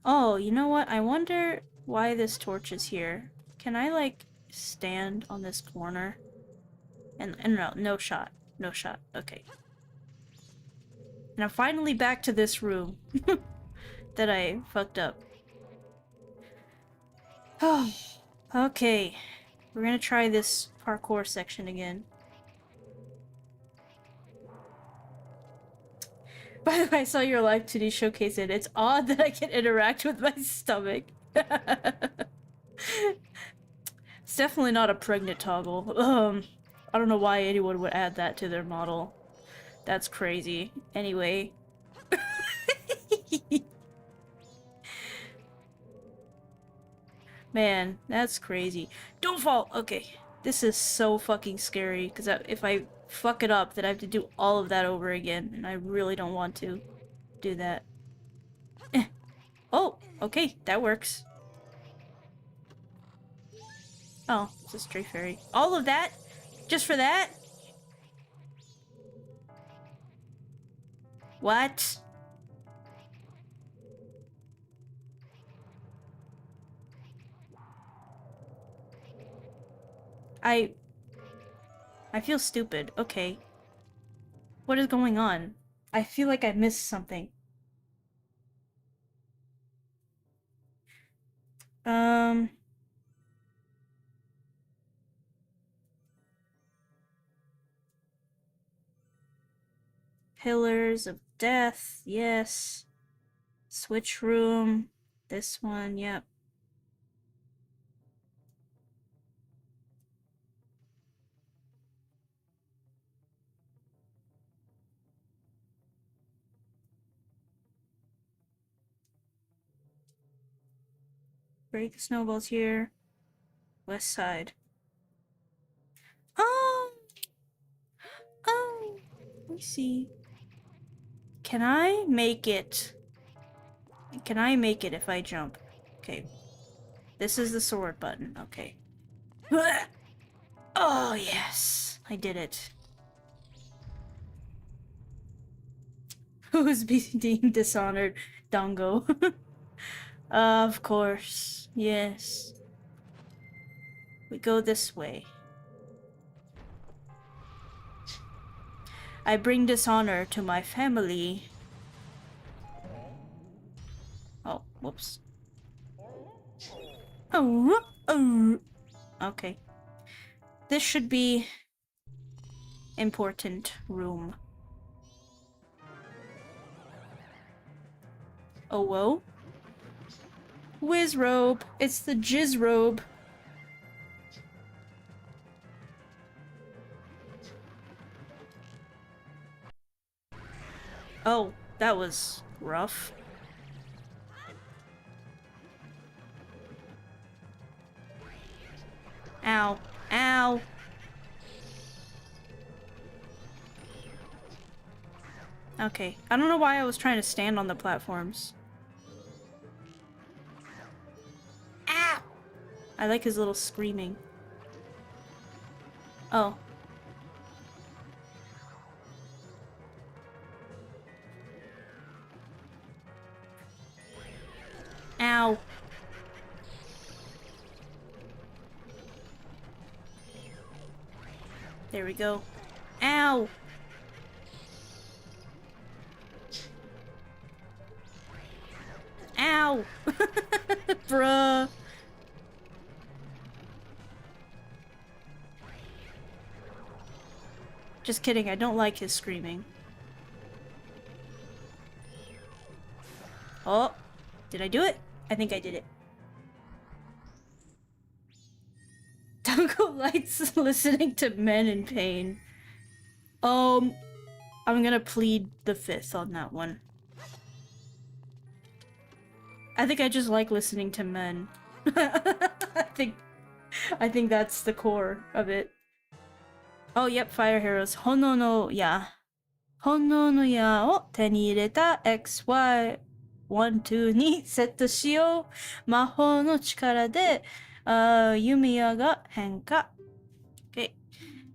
Oh, you know what? I wonder why this torch is here. Can I, like, stand on this corner? And no shot. No shot. Okay. And I'm finally back to this room that I fucked up. Oh, okay. We're gonna try this parkour section again. By the way, I saw your live 2D showcase it. It's odd that I can interact with my stomach. It's definitely not a pregnant toggle. I don't know why anyone would add that to their model. That's crazy. Anyway. Man, that's crazy. Don't fall! Okay. This is so fucking scary, because if I fuck it up, then I have to do all of that over again, and I really don't want to do that. Oh, okay, that works. Oh, it's a stray fairy. All of that? Just for that? What? I feel stupid. Okay. What is going on? I feel like I missed something. Pillars of Death, yes. Switch room. This one, yep. Break the snowballs here. West side. Oh! Oh! Let me see. Can I make it? Can I make it if I jump? Okay. This is the sword button. Okay. Oh, yes. I did it. Who's being dishonored? Dango. Of course. Yes. We go this way. I bring dishonor to my family. Oh, whoops. Oh. Okay. This should be important room. Oh, whoa. Whiz robe. It's the jizz robe. Oh, that was rough. Ow. Ow. Okay. I don't know why I was trying to stand on the platforms. Ow! I like his little screaming. Oh. Ow. There we go. Ow! Ow! Bruh. Just kidding, I don't like his screaming. Oh! Did I do it? I think I did it. Dango likes listening to men in pain. I'm gonna plead the fifth on that one. I think I just like listening to men. I think that's the core of it. Oh, yep, fire heroes. Hono no ya. Hono no ya o 手に入れた XY 1,2 にセットしよう。魔法の力で、弓矢が変化。Okay.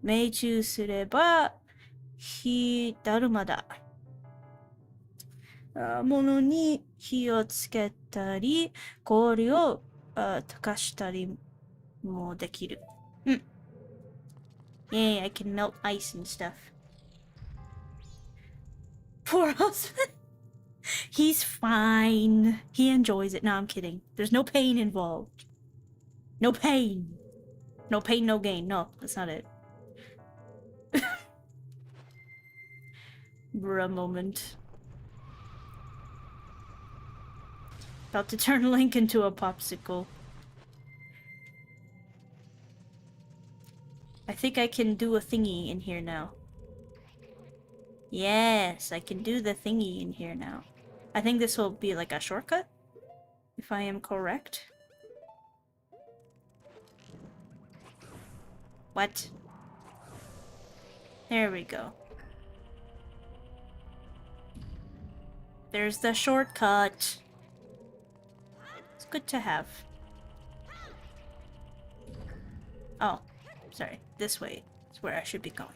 命中すれば、火だるまだ。物に火をつけたり、氷を溶かしたりもできる。うん。Yay, I can melt ice and stuff. Poor husband. He's fine. He enjoys it. No, I'm kidding. There's no pain involved. No pain. No pain, no gain. No, that's not it. Bruh moment. About to turn Link into a popsicle. I think I can do a thingy in here now. Yes, I can do the thingy in here now. I think this will be like a shortcut, if I am correct. What? There we go. There's the shortcut. It's good to have. Oh, sorry. This way is where I should be going.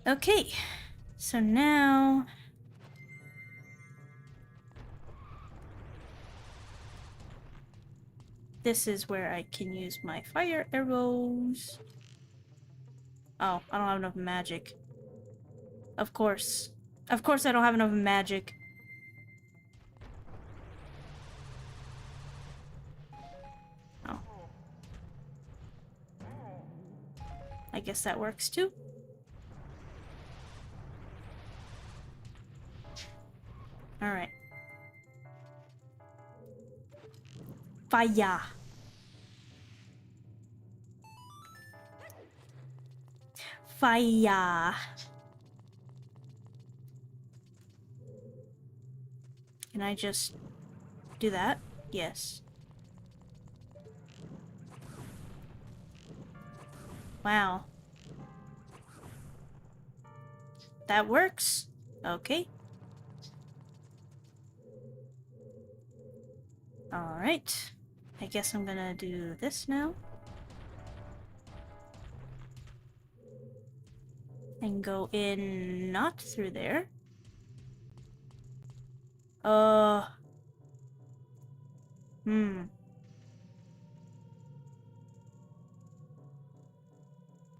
Okay, so now... this is where I can use my fire arrows. Oh, I don't have enough magic. Of course. Of course I don't have enough magic. Oh. I guess that works too. Alright. Fire. Fire. Can I just do that? Yes. Wow. That works? Okay. Alright. I guess I'm gonna do this now. And go in not through there. Hmm.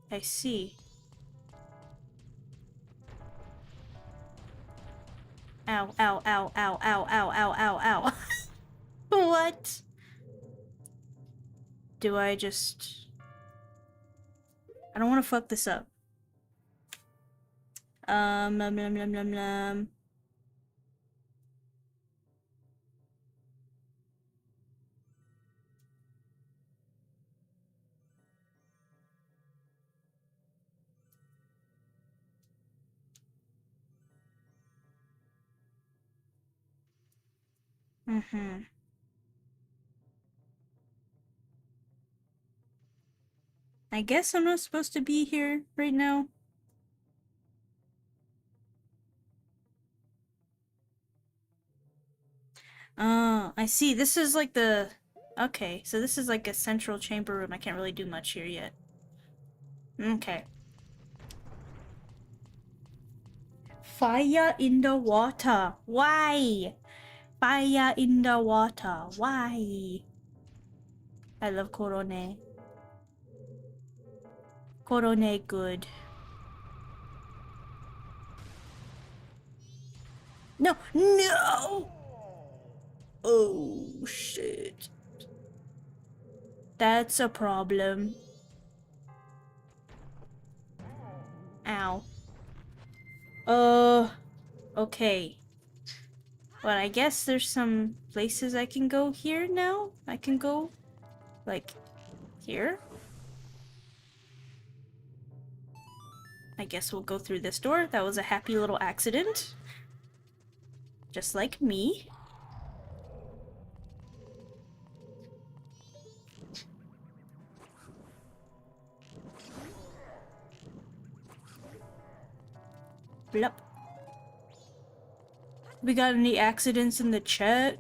I see. Ow, ow, ow, ow, ow, ow, ow, ow, ow. What? Do I just... I don't want to fuck this up. Nom nom nom nom nom. Mm-hmm. I guess I'm not supposed to be here right now. Oh, I see. This is like the... Okay, so this is like a central chamber room. I can't really do much here yet. Okay. Fire in the water. Why? Fire in the water. Why? I love Korone. Korone good. No! No! Oh, shit. That's a problem. Ow. Okay. Well, I guess there's some places I can go here now. I can go, like, here. I guess we'll go through this door. That was a happy little accident. Just like me. Blup. We got any accidents in the chat?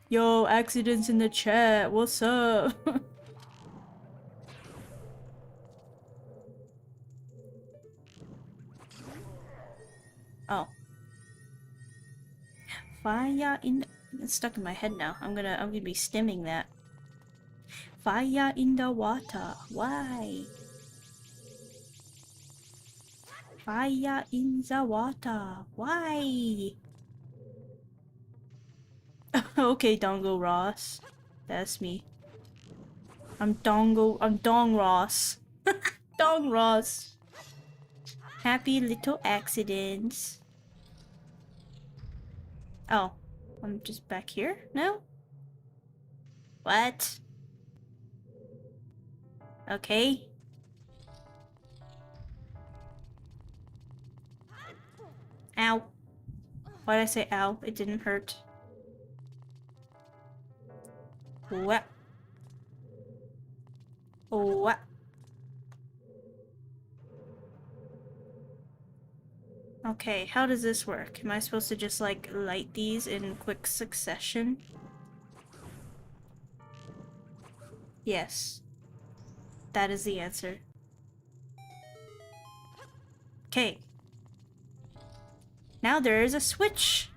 Yo, accidents in the chat. What's up? Oh. Fire in the... It's stuck in my head now. I'm gonna be stimming that. Fire in the water. Why? Fire in the water. Why? Okay, Dongo Ross. That's me. I'm Dong Ross. Dong Ross. Happy little accidents. Oh, I'm just back here now? What? Okay. Ow. Why'd I say ow? It didn't hurt. What? What? Okay, how does this work? Am I supposed to just, like, light these in quick succession? Yes. That is the answer. Okay. Now there is a switch!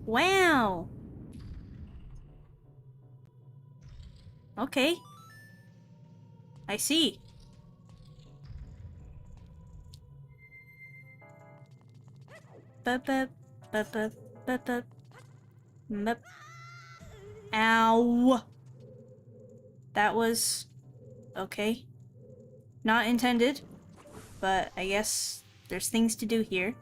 Wow! Okay. I see. Bup. Ow! That was... okay. Not intended, but I guess there's things to do here.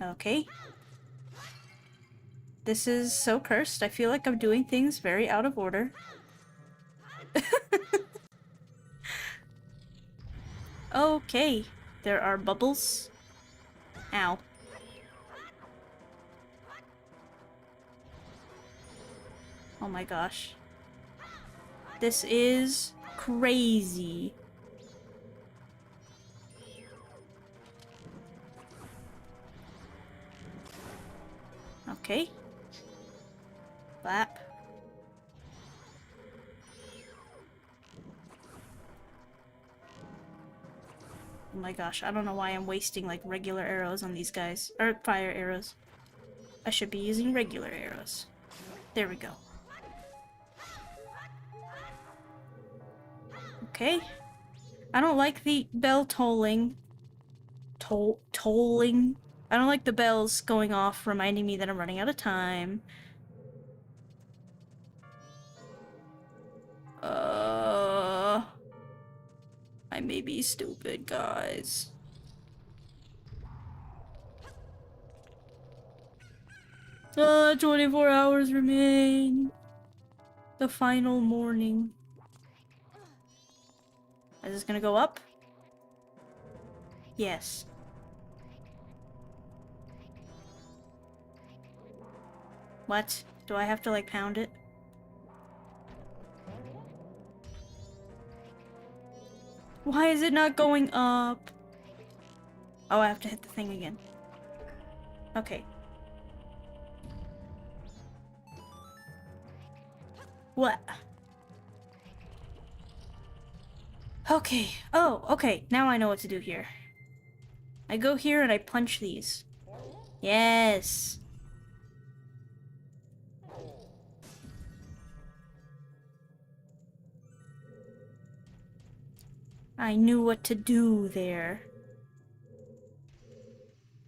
Okay. This is so cursed. I feel like I'm doing things very out of order. Okay. There are bubbles. Ow. Oh my gosh. This is crazy. Okay. Flap. Oh my gosh, I don't know why I'm wasting like regular arrows on these guys. Or fire arrows. I should be using regular arrows. There we go. Okay. I don't like the bell tolling. Tolling? I don't like the bells going off reminding me that I'm running out of time. I may be stupid, guys. 24 hours remain. The final morning. Is this gonna go up? Yes. What? Do I have to, like, pound it? Why is it not going up? Oh, I have to hit the thing again. Okay. What? Okay. Oh, okay. Now I know what to do here. I go here and I punch these. Yes. I knew what to do there.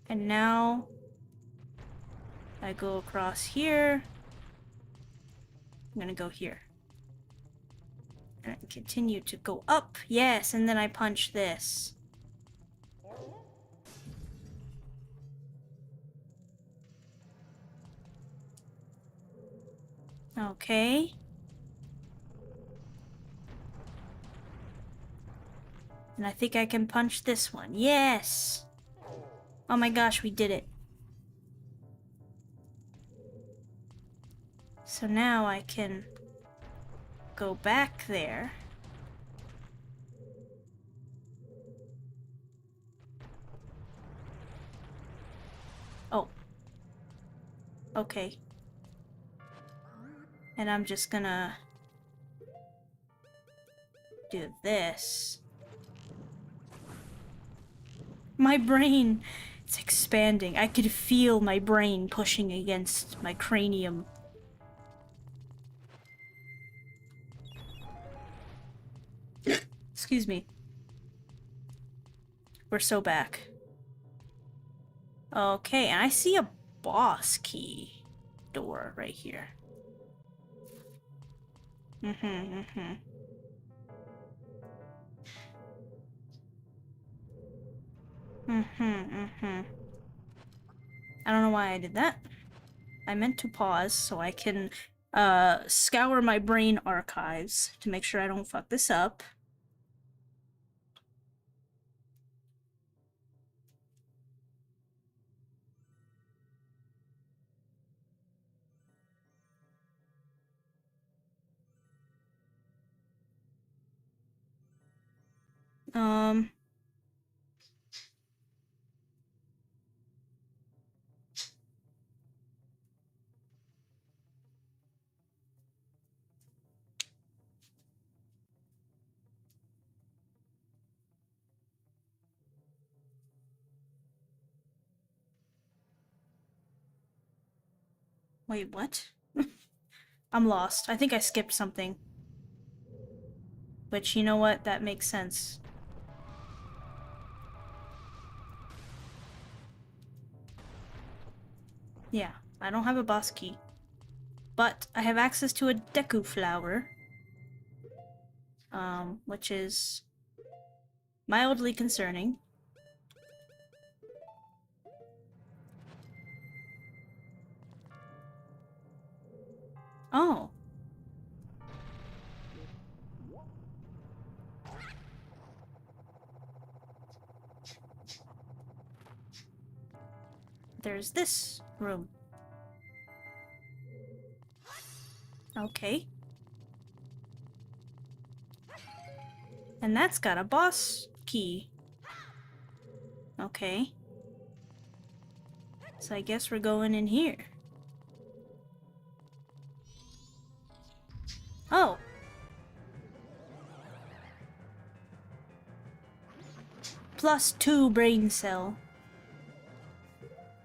And now I go across here. I'm gonna go here. And I continue to go up. Yes, and then I punch this. Okay. And I think I can punch this one. Yes! Oh my gosh, we did it. So now I can go back there. Oh. Okay. And I'm just gonna do this. My brain, it's expanding. I could feel my brain pushing against my cranium. Excuse me. We're so back. Okay, and I see a boss key door right here. I don't know why I did that. I meant to pause so I can scour my brain archives to make sure I don't fuck this up. Wait, what? I'm lost. I think I skipped something. But you know what? That makes sense. Yeah, I don't have a boss key. But I have access to a Deku flower. Which is mildly concerning. Oh. There's this room. Okay. And that's got a boss key. Okay. So I guess we're going in here. Oh. +2 brain cell.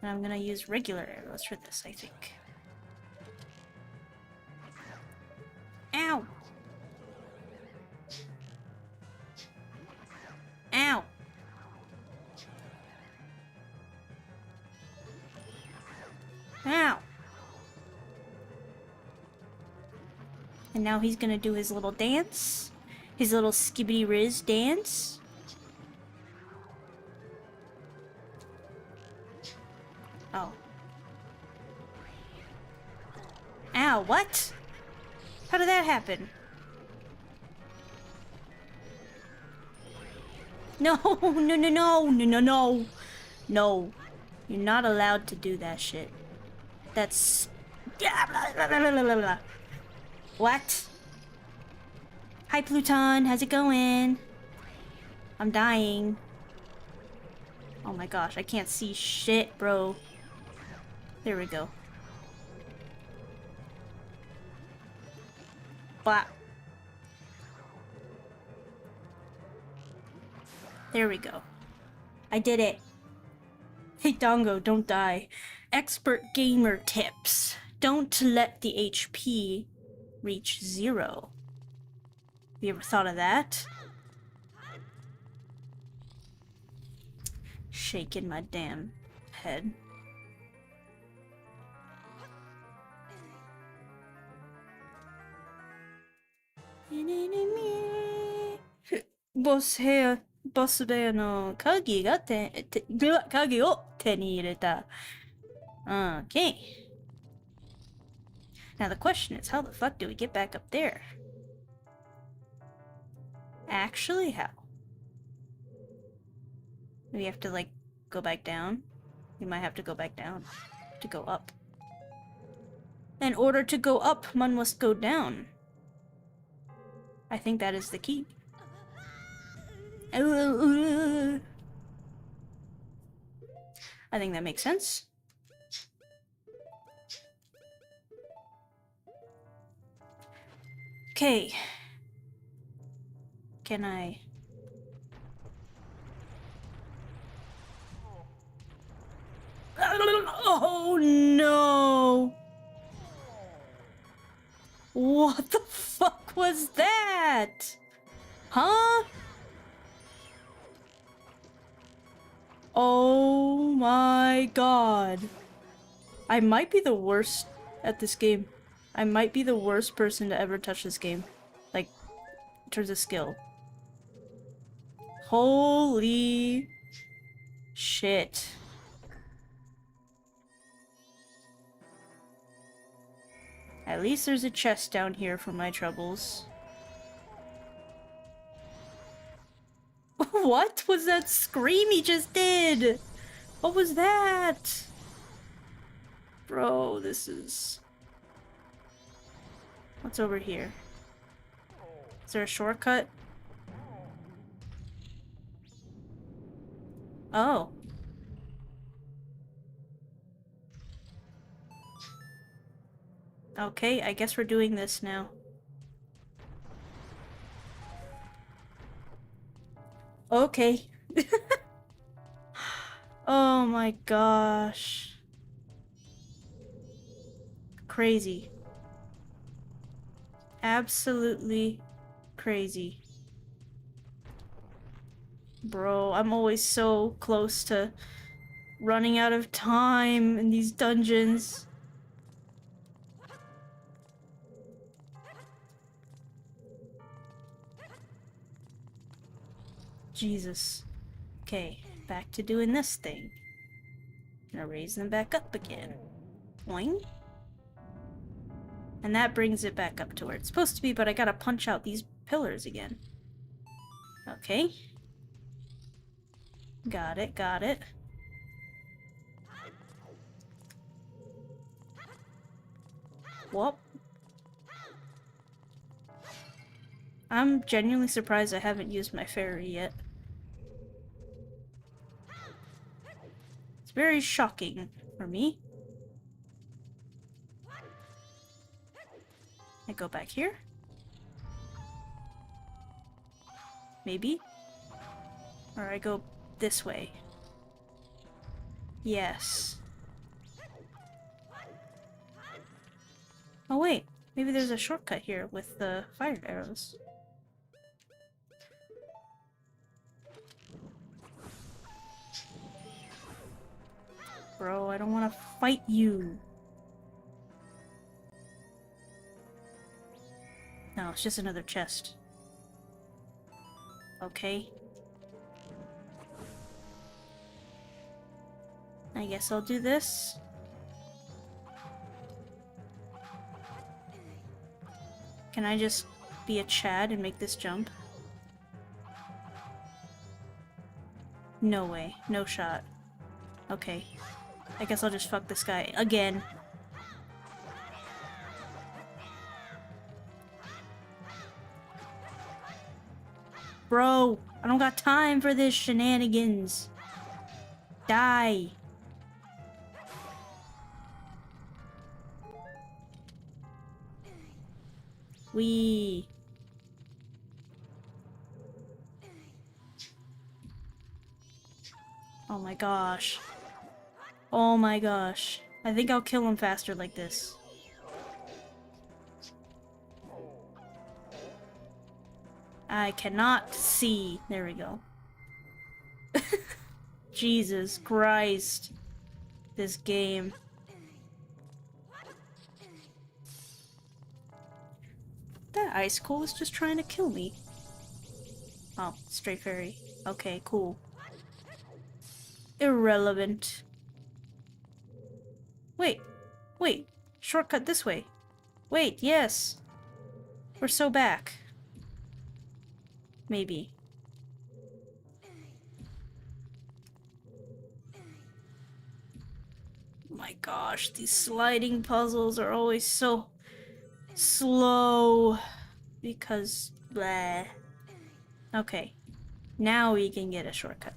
And I'm gonna use regular arrows for this, I think. Ow! Ow! Ow! And now he's gonna do his little dance. His little skibbity riz dance. Oh. Ow, what? How did that happen? No, no, no, no, no, no, no. No. You're not allowed to do that shit. That's... What? Hi, Pluton. How's it going? I'm dying. Oh my gosh, I can't see shit, bro. There we go. Blah. There we go. I did it. Hey, Dango, don't die. Expert gamer tips. Don't let the HP reach 0. Have you ever thought of that? Shaking my damn head. Boss bear no kagi ga kagi o te ni ireta. Okay. Now the question is, how the fuck do we get back up there? Actually, how? We have to, like, go back down? We might have to go back down to go up. In order to go up, one must go down. I think that is the key. I think that makes sense. Okay. Can I... Oh no! What the fuck was that? Huh? Oh my god. I might be the worst at this game. I might be the worst person to ever touch this game. Like, in terms of skill. Holy shit. At least there's a chest down here for my troubles. What was that scream he just did? What was that? Bro, this is... What's over here? Is there a shortcut? Oh. Okay, I guess we're doing this now. Okay. Oh my gosh. Crazy. Absolutely crazy. Bro, I'm always so close to running out of time in these dungeons. Jesus. Okay, back to doing this thing. Gonna raise them back up again. Boing. And that brings it back up to where it's supposed to be, but I gotta punch out these pillars again. Okay. Got it, got it. Whoop. I'm genuinely surprised I haven't used my fairy yet. It's very shocking for me. I go back here? Maybe? Or I go this way? Yes. Oh wait, maybe there's a shortcut here with the fire arrows. Bro, I don't want to fight you. No, it's just another chest. Okay. I guess I'll do this. Can I just be a Chad and make this jump? No way. No shot. Okay. I guess I'll just fuck this guy again. Bro, I don't got time for this shenanigans. Die. Wee. Oh my gosh. Oh my gosh. I think I'll kill him faster like this. I cannot see. There we go. Jesus Christ. This game. That icicle was just trying to kill me. Oh, stray fairy. Okay, cool. Irrelevant. Wait. Wait. Shortcut this way. Wait, yes. We're so back. Maybe. My gosh, these sliding puzzles are always so slow. Because blah. Okay. Now we can get a shortcut.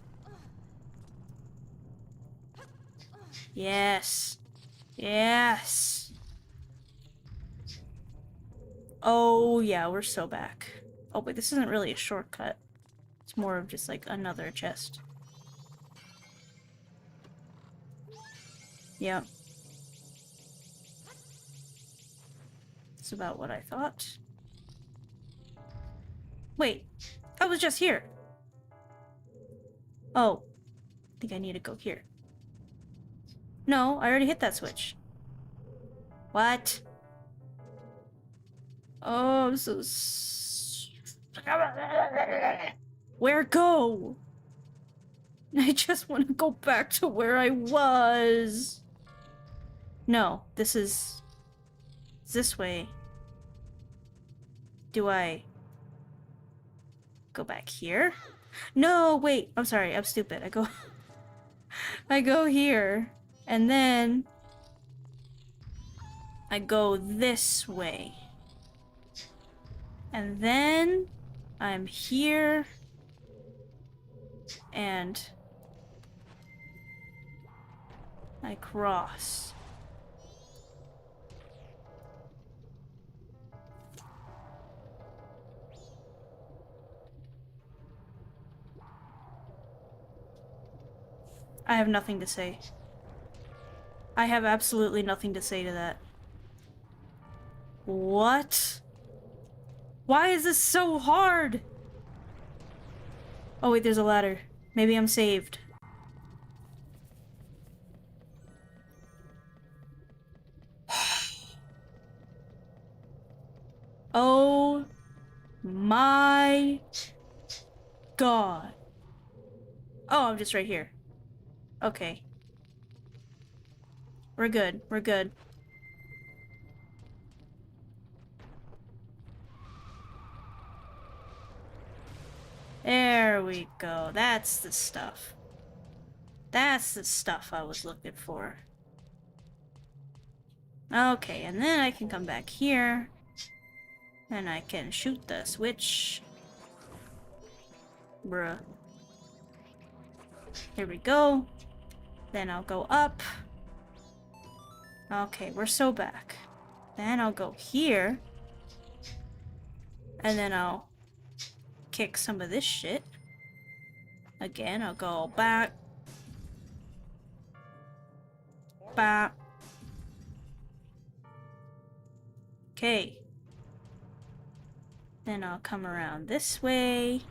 Yes. Yes. Oh yeah, we're so back. Oh wait, this isn't really a shortcut. It's more of just like another chest. Yeah. That's about what I thought. Wait, I was just here. Oh, I think I need to go here. No, I already hit that switch. What? Oh, I'm so... Where go? I just want to go back to where I was. No, this is... this way. Do I... go back here? No, wait. I'm sorry, I'm stupid. I go... I go here. And then... I go this way. And then... I'm here. And... I cross. I have nothing to say. I have absolutely nothing to say to that. What? Why is this so hard? Oh wait, there's a ladder. Maybe I'm saved. Oh my god. Oh, I'm just right here. Okay. We're good. We're good. There we go. That's the stuff. That's the stuff I was looking for. Okay, and then I can come back here. And I can shoot the switch. Bruh. Here we go. Then I'll go up. Okay, we're so back. Then I'll go here. And then I'll kick some of this shit. Again, I'll go back. Back. Okay. Then I'll come around this way.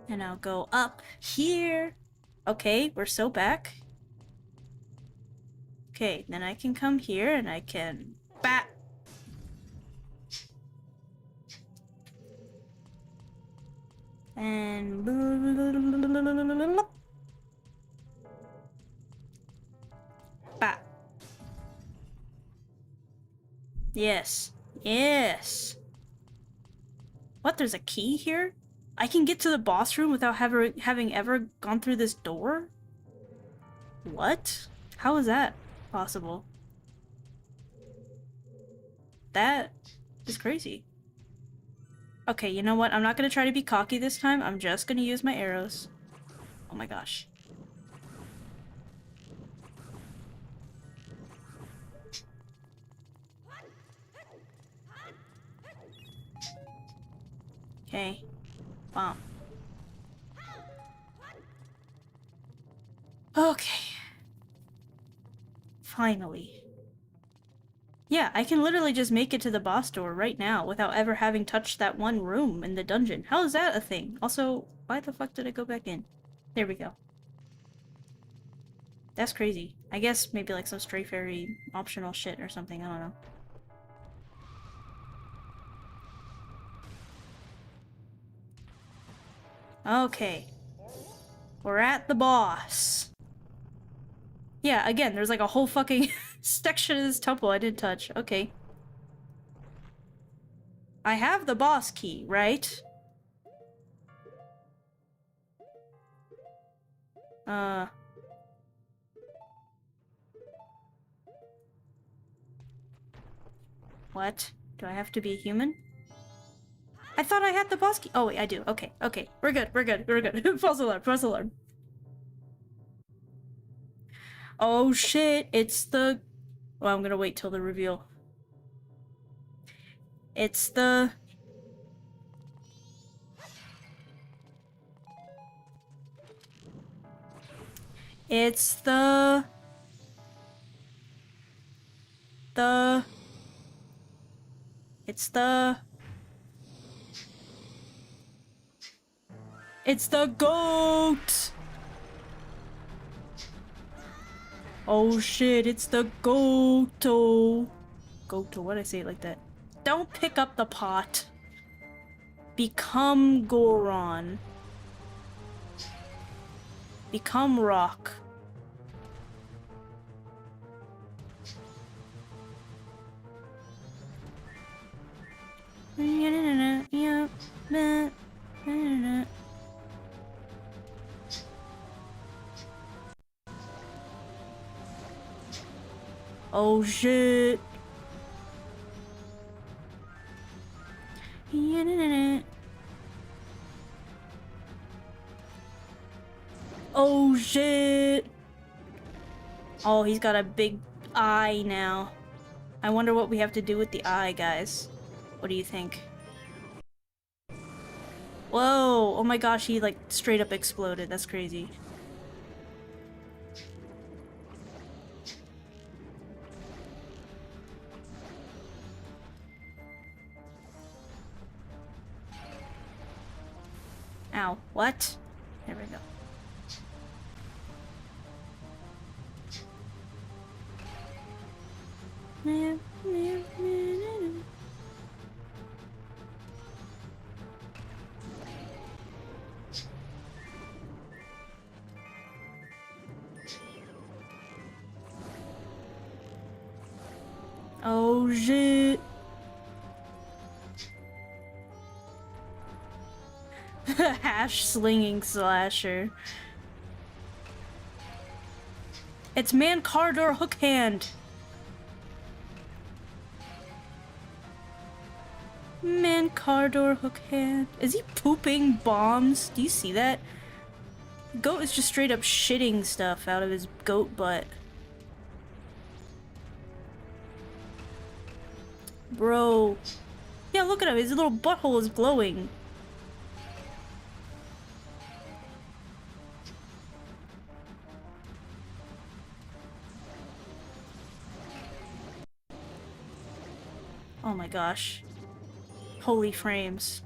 And I'll go up here. Okay, we're so back. Okay, then I can come here and I can bat. And bat. Yes. Yes. What, there's a key here? I can get to the boss room without having ever gone through this door? What? How is that possible? That is crazy. Okay, you know what? I'm not gonna try to be cocky this time. I'm just gonna use my arrows. Oh my gosh. Okay. Bomb. Okay. Finally. Yeah, I can literally just make it to the boss door right now without ever having touched that one room in the dungeon. How is that a thing? Also, why the fuck did I go back in? There we go. That's crazy. I guess maybe like some stray fairy optional shit or something, I don't know. Okay. We're at the boss. Yeah, again, there's like a whole fucking section of this temple I didn't touch. Okay. I have the boss key, right? What? Do I have to be a human? I thought I had the boss key. Oh wait, I do. Okay, okay. We're good, we're good, we're good. False alarm, false alarm. Oh shit, it's the... Well, I'm gonna wait till the reveal. It's the... It's the... It's the... It's the goat! Oh shit, it's the goto. Goto, why'd I say it like that? Don't pick up the pot. Become Goron. Become rock. Oh shit. Oh shit. Oh, he's got a big eye now. I wonder what we have to do with the eye, guys. What do you think? Whoa! Oh my gosh, he like straight up exploded. That's crazy. Ow. What? There we go. Oh shit. Hash slinging slasher. It's man card or hook hand. Man, car door hook hand. Is he pooping bombs? Do you see that? Goat is just straight up shitting stuff out of his goat butt. Bro. Yeah, look at him. His little butthole is glowing. Oh my gosh. Holy frames.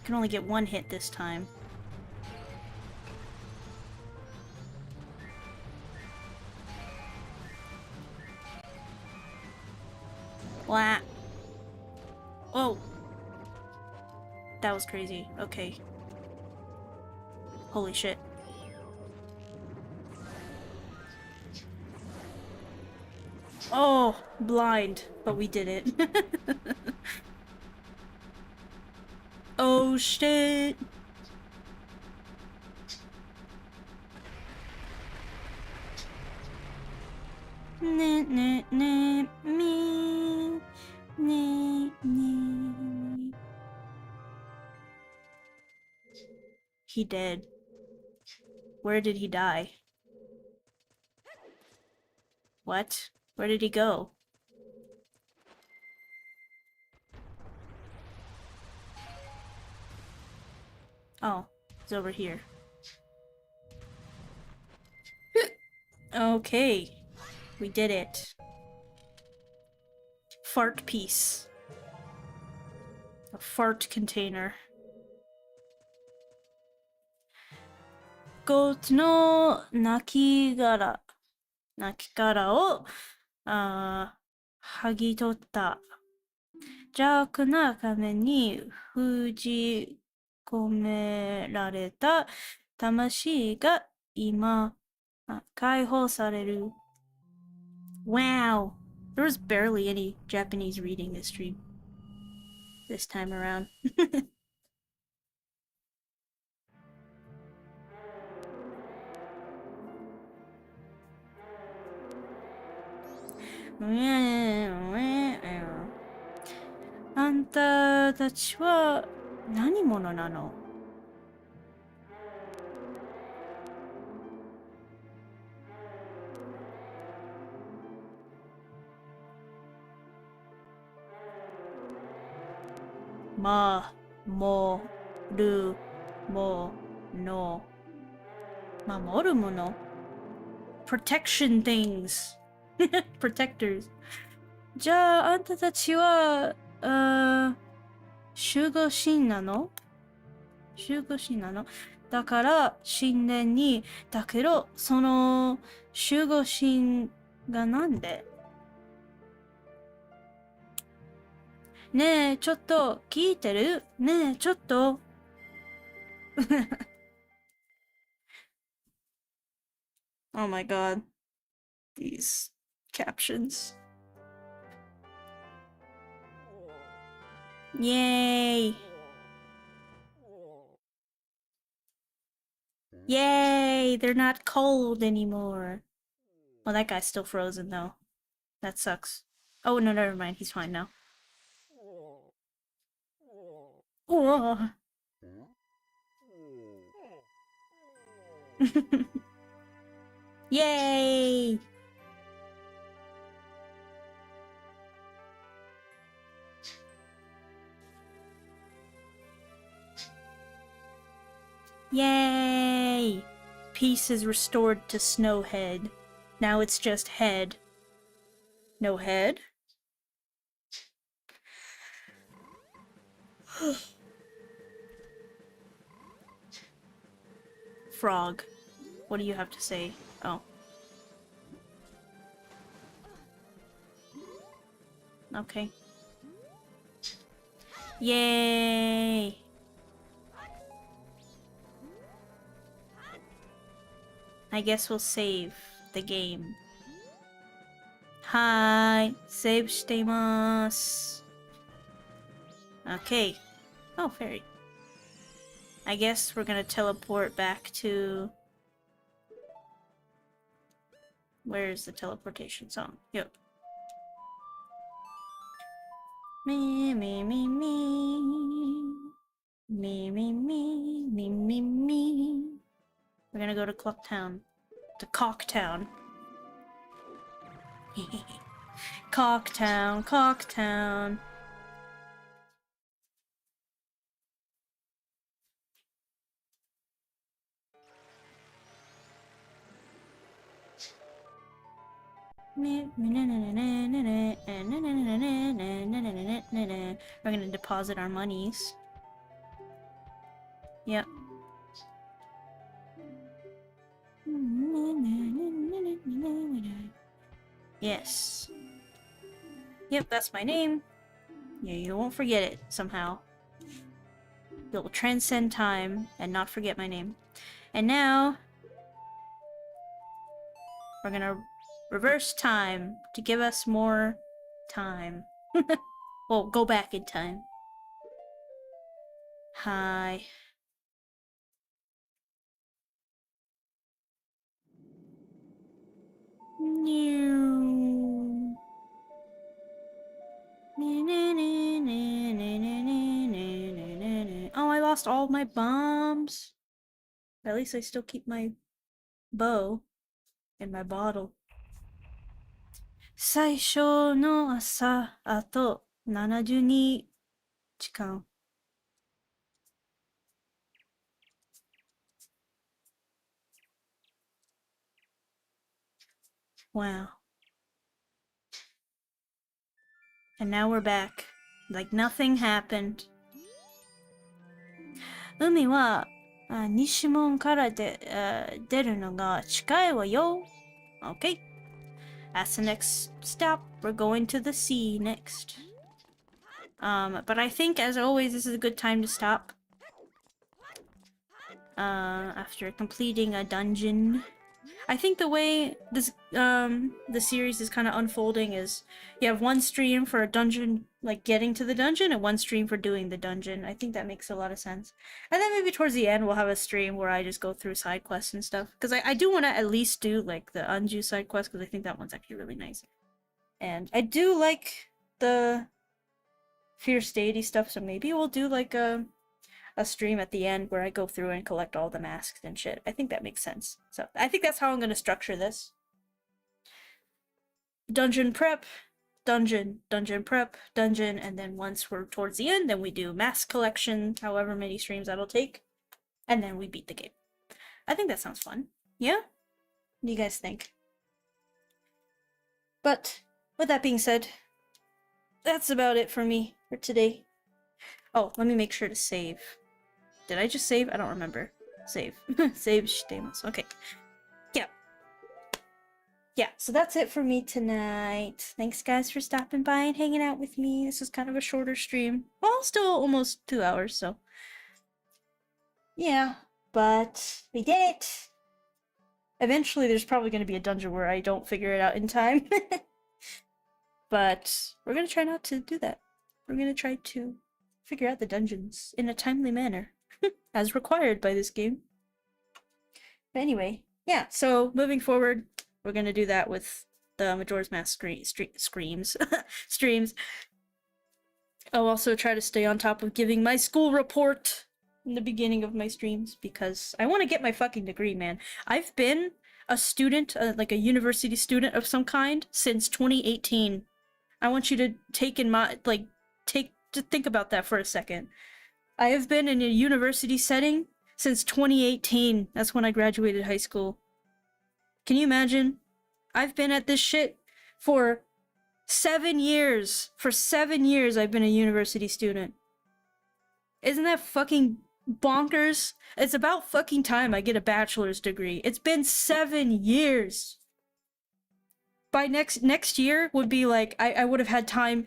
Can only get one hit this time. Blah. Oh. That was crazy. Okay. Holy shit. Oh, blind. But we did it. Oh shit. Nah, nah, nah, me. Nah, nah. He dead. Where did he die? What? Where did he go? Oh, it's over here. Okay. We did it. Fart piece. A fart container. Goat no nakigara. Nakigaraを、剥ぎ取った。邪悪な亀に封じ込められた魂が今、解放される。Wow! There was barely any Japanese reading this stream. This time around.あんたたちは何者なの？ま、も、る、も、の。守るもの？ Protection things. Protectors. じゃあ、あんたたちは、守護神なの？守護神なの？だから、神殿に、だけど、その、守護神がなんで？ねえ、ちょっと、聞いてる？ねえ、ちょっと。Oh my god. These captions. Yay! Yay! They're not cold anymore. Well, that guy's still frozen though. That sucks. Oh, no, never mind. He's fine now. Oh. Yay! Yay! Peace is restored to Snowhead. Now it's just head. No head? Frog. What do you have to say? Oh. Okay. Yay! I guess we'll save the game. Hi, save しています. Okay. Oh, fairy. I guess we're gonna teleport back to... Where's the teleportation song? Yep. Me, me, me, me. Me, me, me, me, me, me. We're gonna go to Clocktown. To Cocktown. Cocktown, Cocktown. We're gonna deposit our monies. Yep. Yes. Yep, that's my name. Yeah, you won't forget it somehow. You'll transcend time and not forget my name. And now we're gonna reverse time to give us more time. Well, go back in time. Hi. Oh, I lost all my bombs. At least I still keep my bow in my bottle. 最初の朝、あと72時間。Wow. And now we're back. Like nothing happened. 海は西門から出るのが近いわよ。Okay. That's the next stop. We're going to the sea next. But I think, as always, this is a good time to stop. After completing a dungeon. I think the way this the series is kind of unfolding is you have one stream for a dungeon, like getting to the dungeon, and one stream for doing the dungeon. I think that makes a lot of sense. And then maybe towards the end we'll have a stream where I just go through side quests and stuff, because I do want to at least do like the Anju side quest, because I think that one's actually really nice. And I do like the Fierce Deity stuff, so maybe we'll do like a stream at the end where I go through and collect all the masks and shit. I think that makes sense. So I think that's how I'm going to structure this. Dungeon prep, dungeon, dungeon prep, dungeon, and then once we're towards the end, then we do mask collection, however many streams that'll take, and then we beat the game. I think that sounds fun. Yeah? What do you guys think? But with that being said, that's about it for me for today. Oh, let me make sure to save. Did I just save? I don't remember. Save. Save Stamos. Okay. Yeah. Yeah, so that's it for me tonight. Thanks, guys, for stopping by and hanging out with me. This is kind of a shorter stream. Well, still almost 2 hours, so. Yeah, but we did it. Eventually, there's probably going to be a dungeon where I don't figure it out in time. But we're going to try not to do that. We're going to try to figure out the dungeons in a timely manner. As required by this game. But anyway, yeah, so moving forward, we're gonna do that with the Majora's Mask streams. I'll also try to stay on top of giving my school report in the beginning of my streams, because I want to get my fucking degree, man. I've been a student, like a university student of some kind, since 2018. I want you to think about that for a second. I have been in a university setting since 2018. That's when I graduated high school. Can you imagine? I've been at this shit for 7 years. For 7 years I've been a university student. Isn't that fucking bonkers? It's about fucking time I get a bachelor's degree. It's been 7 years. By next year would be like, I would have had time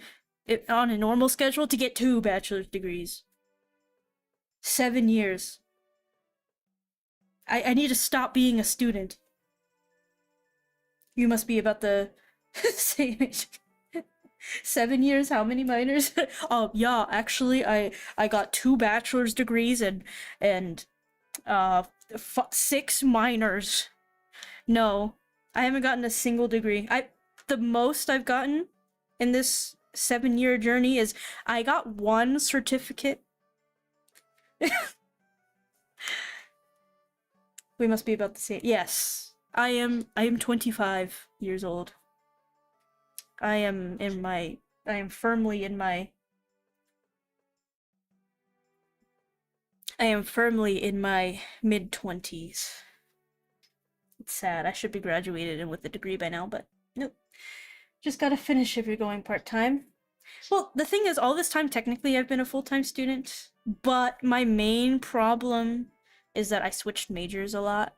on a normal schedule to get 2 bachelor's degrees. 7 years. I need to stop being a student. You must be about the same age. 7 years? How many minors? Oh yeah, actually, I got 2 bachelor's degrees and 6 minors. No, I haven't gotten a single degree. The most I've gotten in this 7-year journey is I got one certificate. We must be about the same. Yes. I am 25 years old. I am firmly in my mid-20s. It's sad. I should be graduated and with a degree by now, but nope. Just gotta finish if you're going part-time. Well, the thing is, all this time, technically, I've been a full-time student, but my main problem is that I switched majors a lot.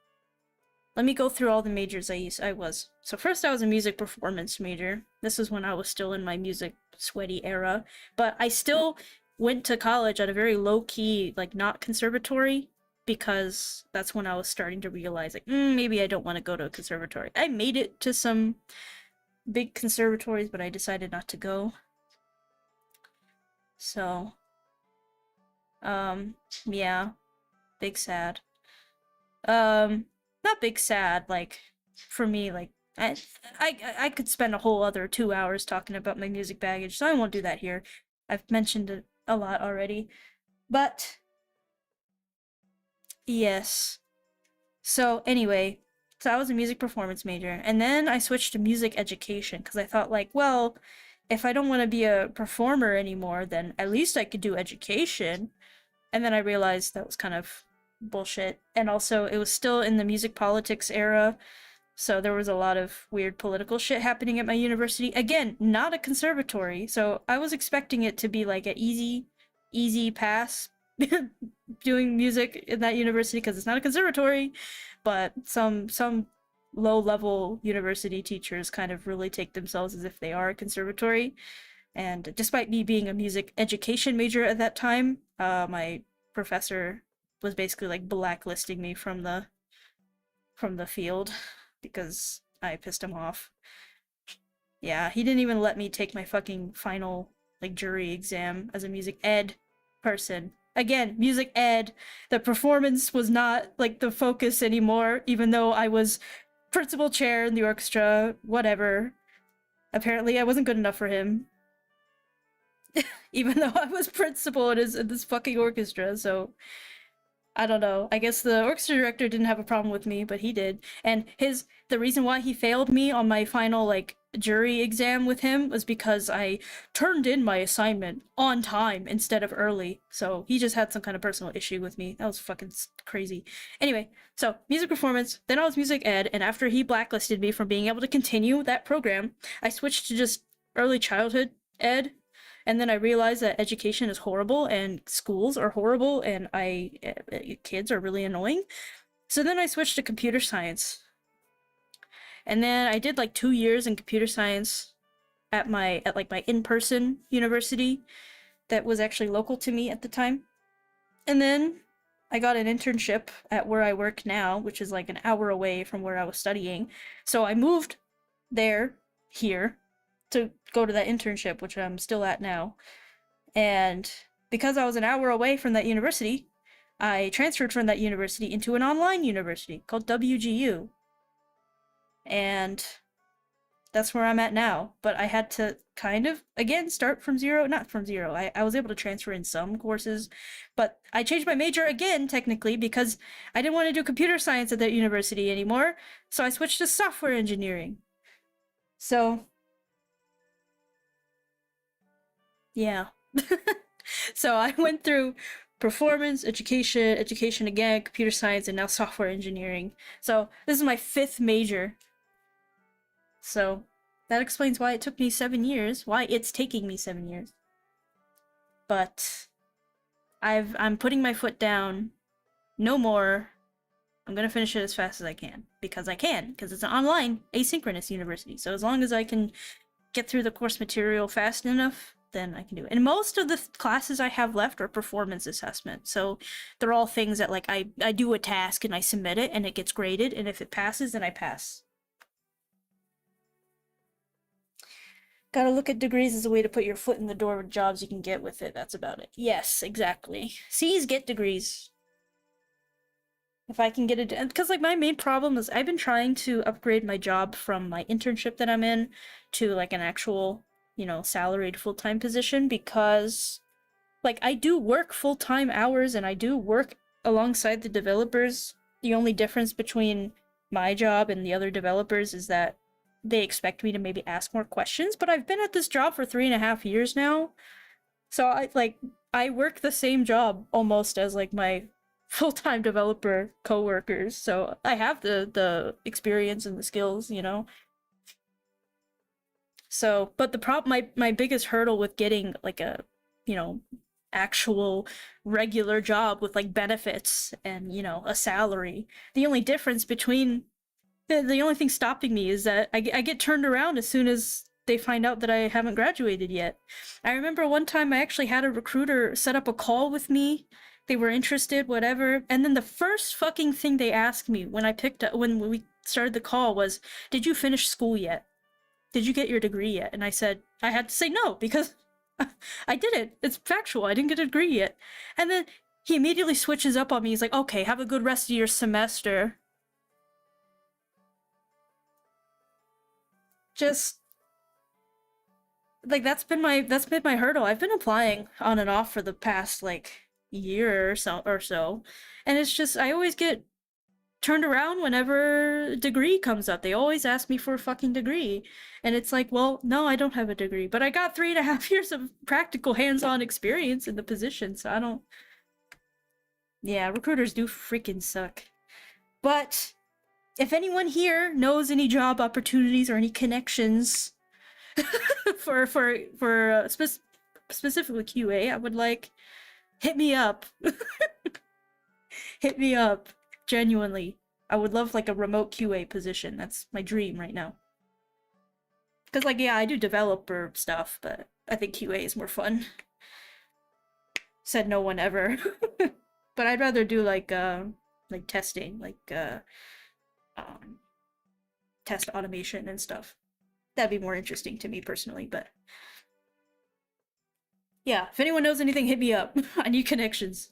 Let me go through all the majors I was. So first I was a music performance major. This is when I was still in my music sweaty era, but I still went to college at a very low-key, like, not conservatory, because that's when I was starting to realize, like, maybe I don't want to go to a conservatory. I made it to some big conservatories, but I decided not to go. So, yeah, big sad. Not big sad, like, for me, like, I could spend a whole other 2 hours talking about my music baggage, so I won't do that here. I've mentioned it a lot already. But, yes. So, anyway, so I was a music performance major, and then I switched to music education, because I thought, like, well, if I don't want to be a performer anymore, then at least I could do education. And then I realized that was kind of bullshit. And also, it was still in the music politics era, so there was a lot of weird political shit happening at my university. Again, not a conservatory, so I was expecting it to be like an easy pass doing music in that university because it's not a conservatory, but some low-level university teachers kind of really take themselves as if they are a conservatory. And despite me being a music education major at that time, my professor was basically like blacklisting me from the field because I pissed him off. Yeah, he didn't even let me take my fucking final like jury exam as a music ed person. Again, music ed. The performance was not like the focus anymore, even though I was principal chair in the orchestra, whatever. Apparently I wasn't good enough for him. Even though I was principal in this fucking orchestra, so I don't know. I guess the orchestra director didn't have a problem with me, but he did. And the reason why he failed me on my final like jury exam with him was because I turned in my assignment on time instead of early. So he just had some kind of personal issue with me. That was fucking crazy. Anyway, so music performance, then I was music ed, and after he blacklisted me from being able to continue that program, I switched to just early childhood ed. And then I realized that education is horrible and schools are horrible and kids are really annoying. So then I switched to computer science. And then I did like 2 years in computer science at my in-person university that was actually local to me at the time. And then I got an internship at where I work now, which is like an hour away from where I was studying. So I moved here to go to that internship, which I'm still at now. And because I was an hour away from that university, I transferred from that university into an online university called WGU. And that's where I'm at now. But I had to kind of, again, start from zero. Not from zero. I was able to transfer in some courses, but I changed my major again, technically, because I didn't want to do computer science at that university anymore. So I switched to software engineering. So yeah. So I went through performance, education again, computer science, and now software engineering. So this is my 5th major. So that explains why it took me 7 years, why it's taking me 7 years. But I'm putting my foot down. No more. I'm gonna finish it as fast as I can. Because it's an online, asynchronous university. So as long as I can get through the course material fast enough, then I can do it. And most of the classes I have left are performance assessment. So they're all things that like I do a task and I submit it and it gets graded, and if it passes, then I pass. Gotta look at degrees as a way to put your foot in the door with jobs you can get with it. That's about it. Yes, exactly. C's get degrees. If I can get it, because like my main problem is I've been trying to upgrade my job from my internship that I'm in to like an actual salaried full-time position, because like I do work full-time hours and I do work alongside the developers. The only difference between my job and the other developers is that they expect me to maybe ask more questions, but I've been at this job for 3.5 years now. So I work the same job almost as like my full-time developer coworkers. So I have the experience and the skills. So, but the problem, my biggest hurdle with getting like a, you know, actual regular job with like benefits and, a salary. The only difference between the only thing stopping me is that I get turned around as soon as they find out that I haven't graduated yet. I remember one time I actually had a recruiter set up a call with me. They were interested, whatever. And then the first fucking thing they asked me when we started the call was, "Did you finish school yet? Did you get your degree yet?" And I said, I had to say no because I didn't. It's factual. I didn't get a degree yet. And then he immediately switches up on me. He's like, "Okay, have a good rest of your semester." Just like that's been my hurdle. I've been applying on and off for the past like year or so, and it's just I always get turned around whenever a degree comes up. They always ask me for a fucking degree, and it's like, well, no, I don't have a degree, but I got 3.5 years of practical hands-on experience in the position, so I don't. Yeah, recruiters do freaking suck. But if anyone here knows any job opportunities or any connections for specifically QA, I would like hit me up. Hit me up. Genuinely. I would love like a remote QA position. That's my dream right now. Cause like yeah, I do developer stuff, but I think QA is more fun. Said no one ever. But I'd rather do like testing, um test automation and stuff. That'd be more interesting to me personally, but yeah, if anyone knows anything, hit me up. I need connections.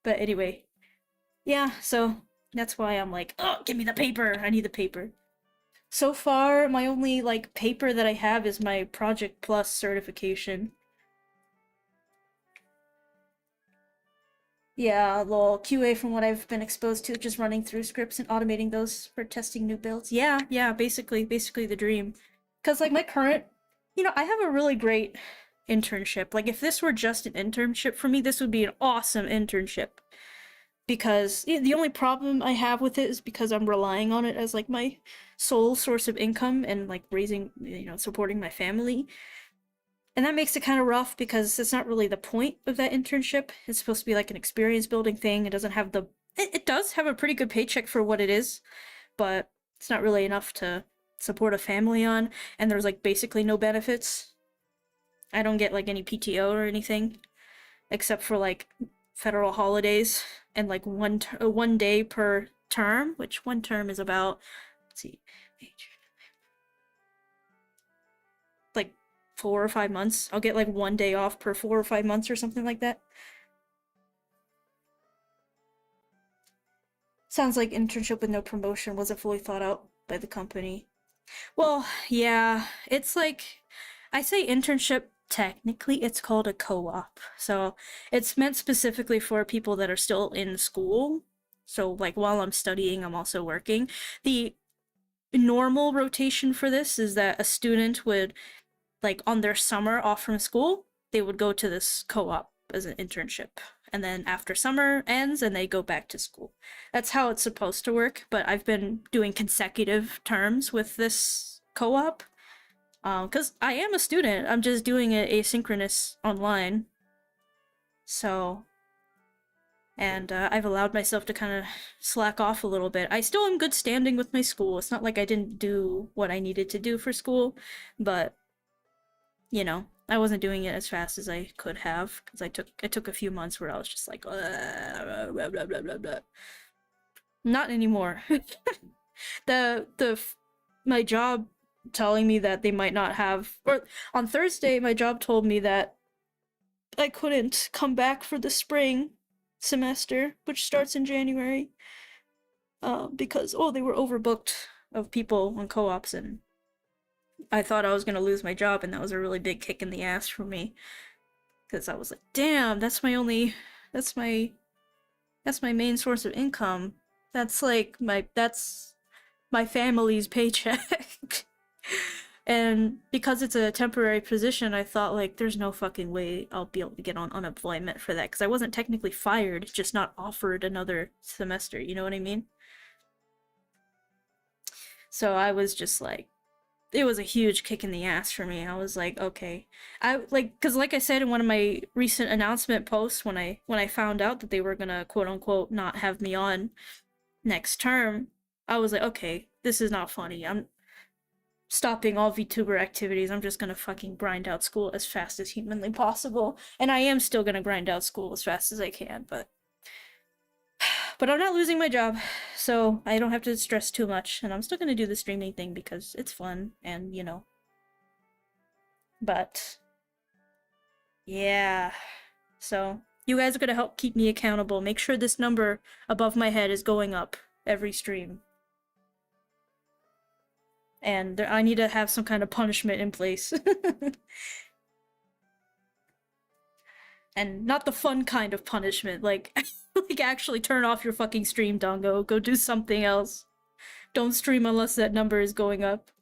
But anyway, yeah, so that's why I'm like, oh, give me the paper. I need the paper. So far, my only like paper that I have is my Project Plus certification. Yeah, little QA from what I've been exposed to, just running through scripts and automating those for testing new builds. Yeah, basically the dream. Cause like my current, I have a really great internship. Like if this were just an internship for me, this would be an awesome internship. Because the only problem I have with it is because I'm relying on it as like my sole source of income and like raising, supporting my family. And that makes it kind of rough because it's not really the point of that internship. It's supposed to be like an experience building thing. It doesn't have it does have a pretty good paycheck for what it is, but it's not really enough to support a family on. And there's like basically no benefits. I don't get like any PTO or anything, except for like federal holidays and like one day per term, which one term is about, let's see, like 4 or 5 months. I'll get like one day off per 4 or 5 months or something like that. Sounds like internship with no promotion wasn't fully thought out by the company. Well, yeah, it's like I say internship. Technically, it's called a co-op. So it's meant specifically for people that are still in school. So like while I'm studying, I'm also working. The normal rotation for this is that a student would, like on their summer off from school, they would go to this co-op as an internship. And then after summer ends and they go back to school. That's how it's supposed to work, but I've been doing consecutive terms with this co-op. Because I am a student, I'm just doing it asynchronous online. So, and I've allowed myself to kind of slack off a little bit. I still am good standing with my school. It's not like I didn't do what I needed to do for school, but I wasn't doing it as fast as I could have because I took a few months where I was just like, blah, blah, blah, blah, blah. Not anymore. My job telling me that they might not have, or on Thursday my job told me that I couldn't come back for the spring semester, which starts in January, because they were overbooked of people on co-ops, and I thought I was gonna lose my job, and that was a really big kick in the ass for me. Because I was like, damn, that's my that's my main source of income. That's my family's paycheck. And because it's a temporary position, I thought like there's no fucking way I'll be able to get on unemployment for that because I wasn't technically fired, just not offered another semester, you know what I mean? So I was just like it was a huge kick in the ass for me. I was like, okay. I like cuz like I said in one of my recent announcement posts when I found out that they were going to quote unquote not have me on next term, I was like, okay, this is not funny. I'm stopping all VTuber activities. I'm just gonna fucking grind out school as fast as humanly possible. And I am still gonna grind out school as fast as I can, but I'm not losing my job, so I don't have to stress too much. And I'm still gonna do the streaming thing because it's fun and you know. But yeah. So you guys are gonna help keep me accountable. Make sure this number above my head is going up every stream. And I need to have some kind of punishment in place. And not the fun kind of punishment, like like actually turn off your fucking stream, Dango. Go do something else. Don't stream unless that number is going up.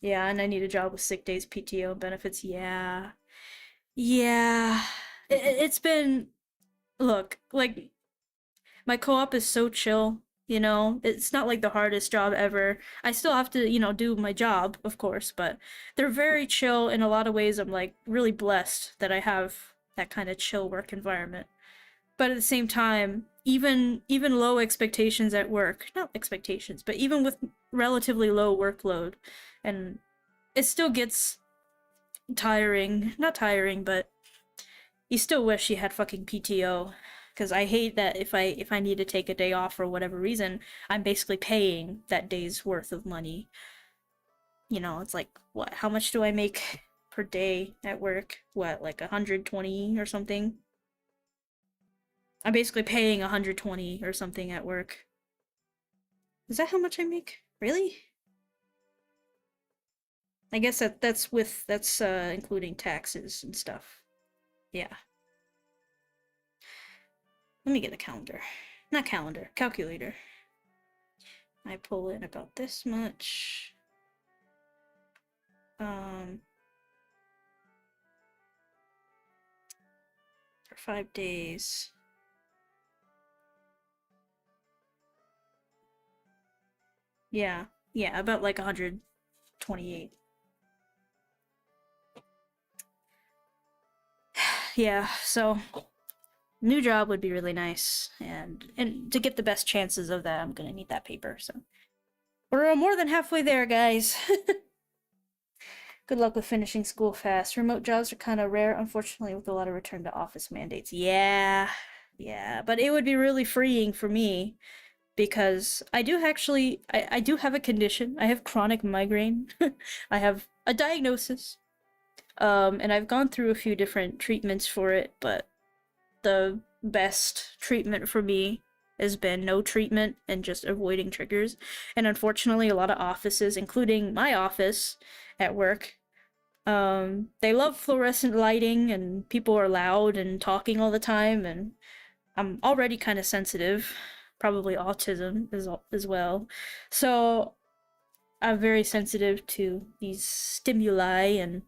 Yeah, and I need a job with sick days, PTO, benefits. Yeah. Yeah. It's been look, like my co-op is so chill, you know? It's not like the hardest job ever. I still have to, you know, do my job, of course, but they're very chill in a lot of ways. I'm like really blessed that I have that kind of chill work environment. But at the same time, even low expectations at work, not expectations, but even with relatively low workload, and it still gets tiring. Not tiring, but you still wish you had fucking PTO. Because I hate that if I need to take a day off for whatever reason, I'm basically paying that day's worth of money. You know, it's like what? How much do I make per day at work? What, like 120 or something? I'm basically paying 120 or something at work. Is that how much I make? Really? I guess that's including taxes and stuff. Yeah. Let me get a calendar. Not calendar, calculator. I pull in about this much. For 5 days. Yeah, yeah, about like 128. Yeah, so new job would be really nice, and to get the best chances of that, I'm gonna need that paper. So we're more than halfway there, guys. Good luck with finishing school fast. Remote jobs are kind of rare, unfortunately, with a lot of return to office mandates. Yeah, yeah, but it would be really freeing for me because I do have a condition. I have chronic migraine. I have a diagnosis. And I've gone through a few different treatments for it, but the best treatment for me has been no treatment and just avoiding triggers. And unfortunately, a lot of offices, including my office at work, they love fluorescent lighting and people are loud and talking all the time, and I'm already kind of sensitive, probably autism as well. So I'm very sensitive to these stimuli, and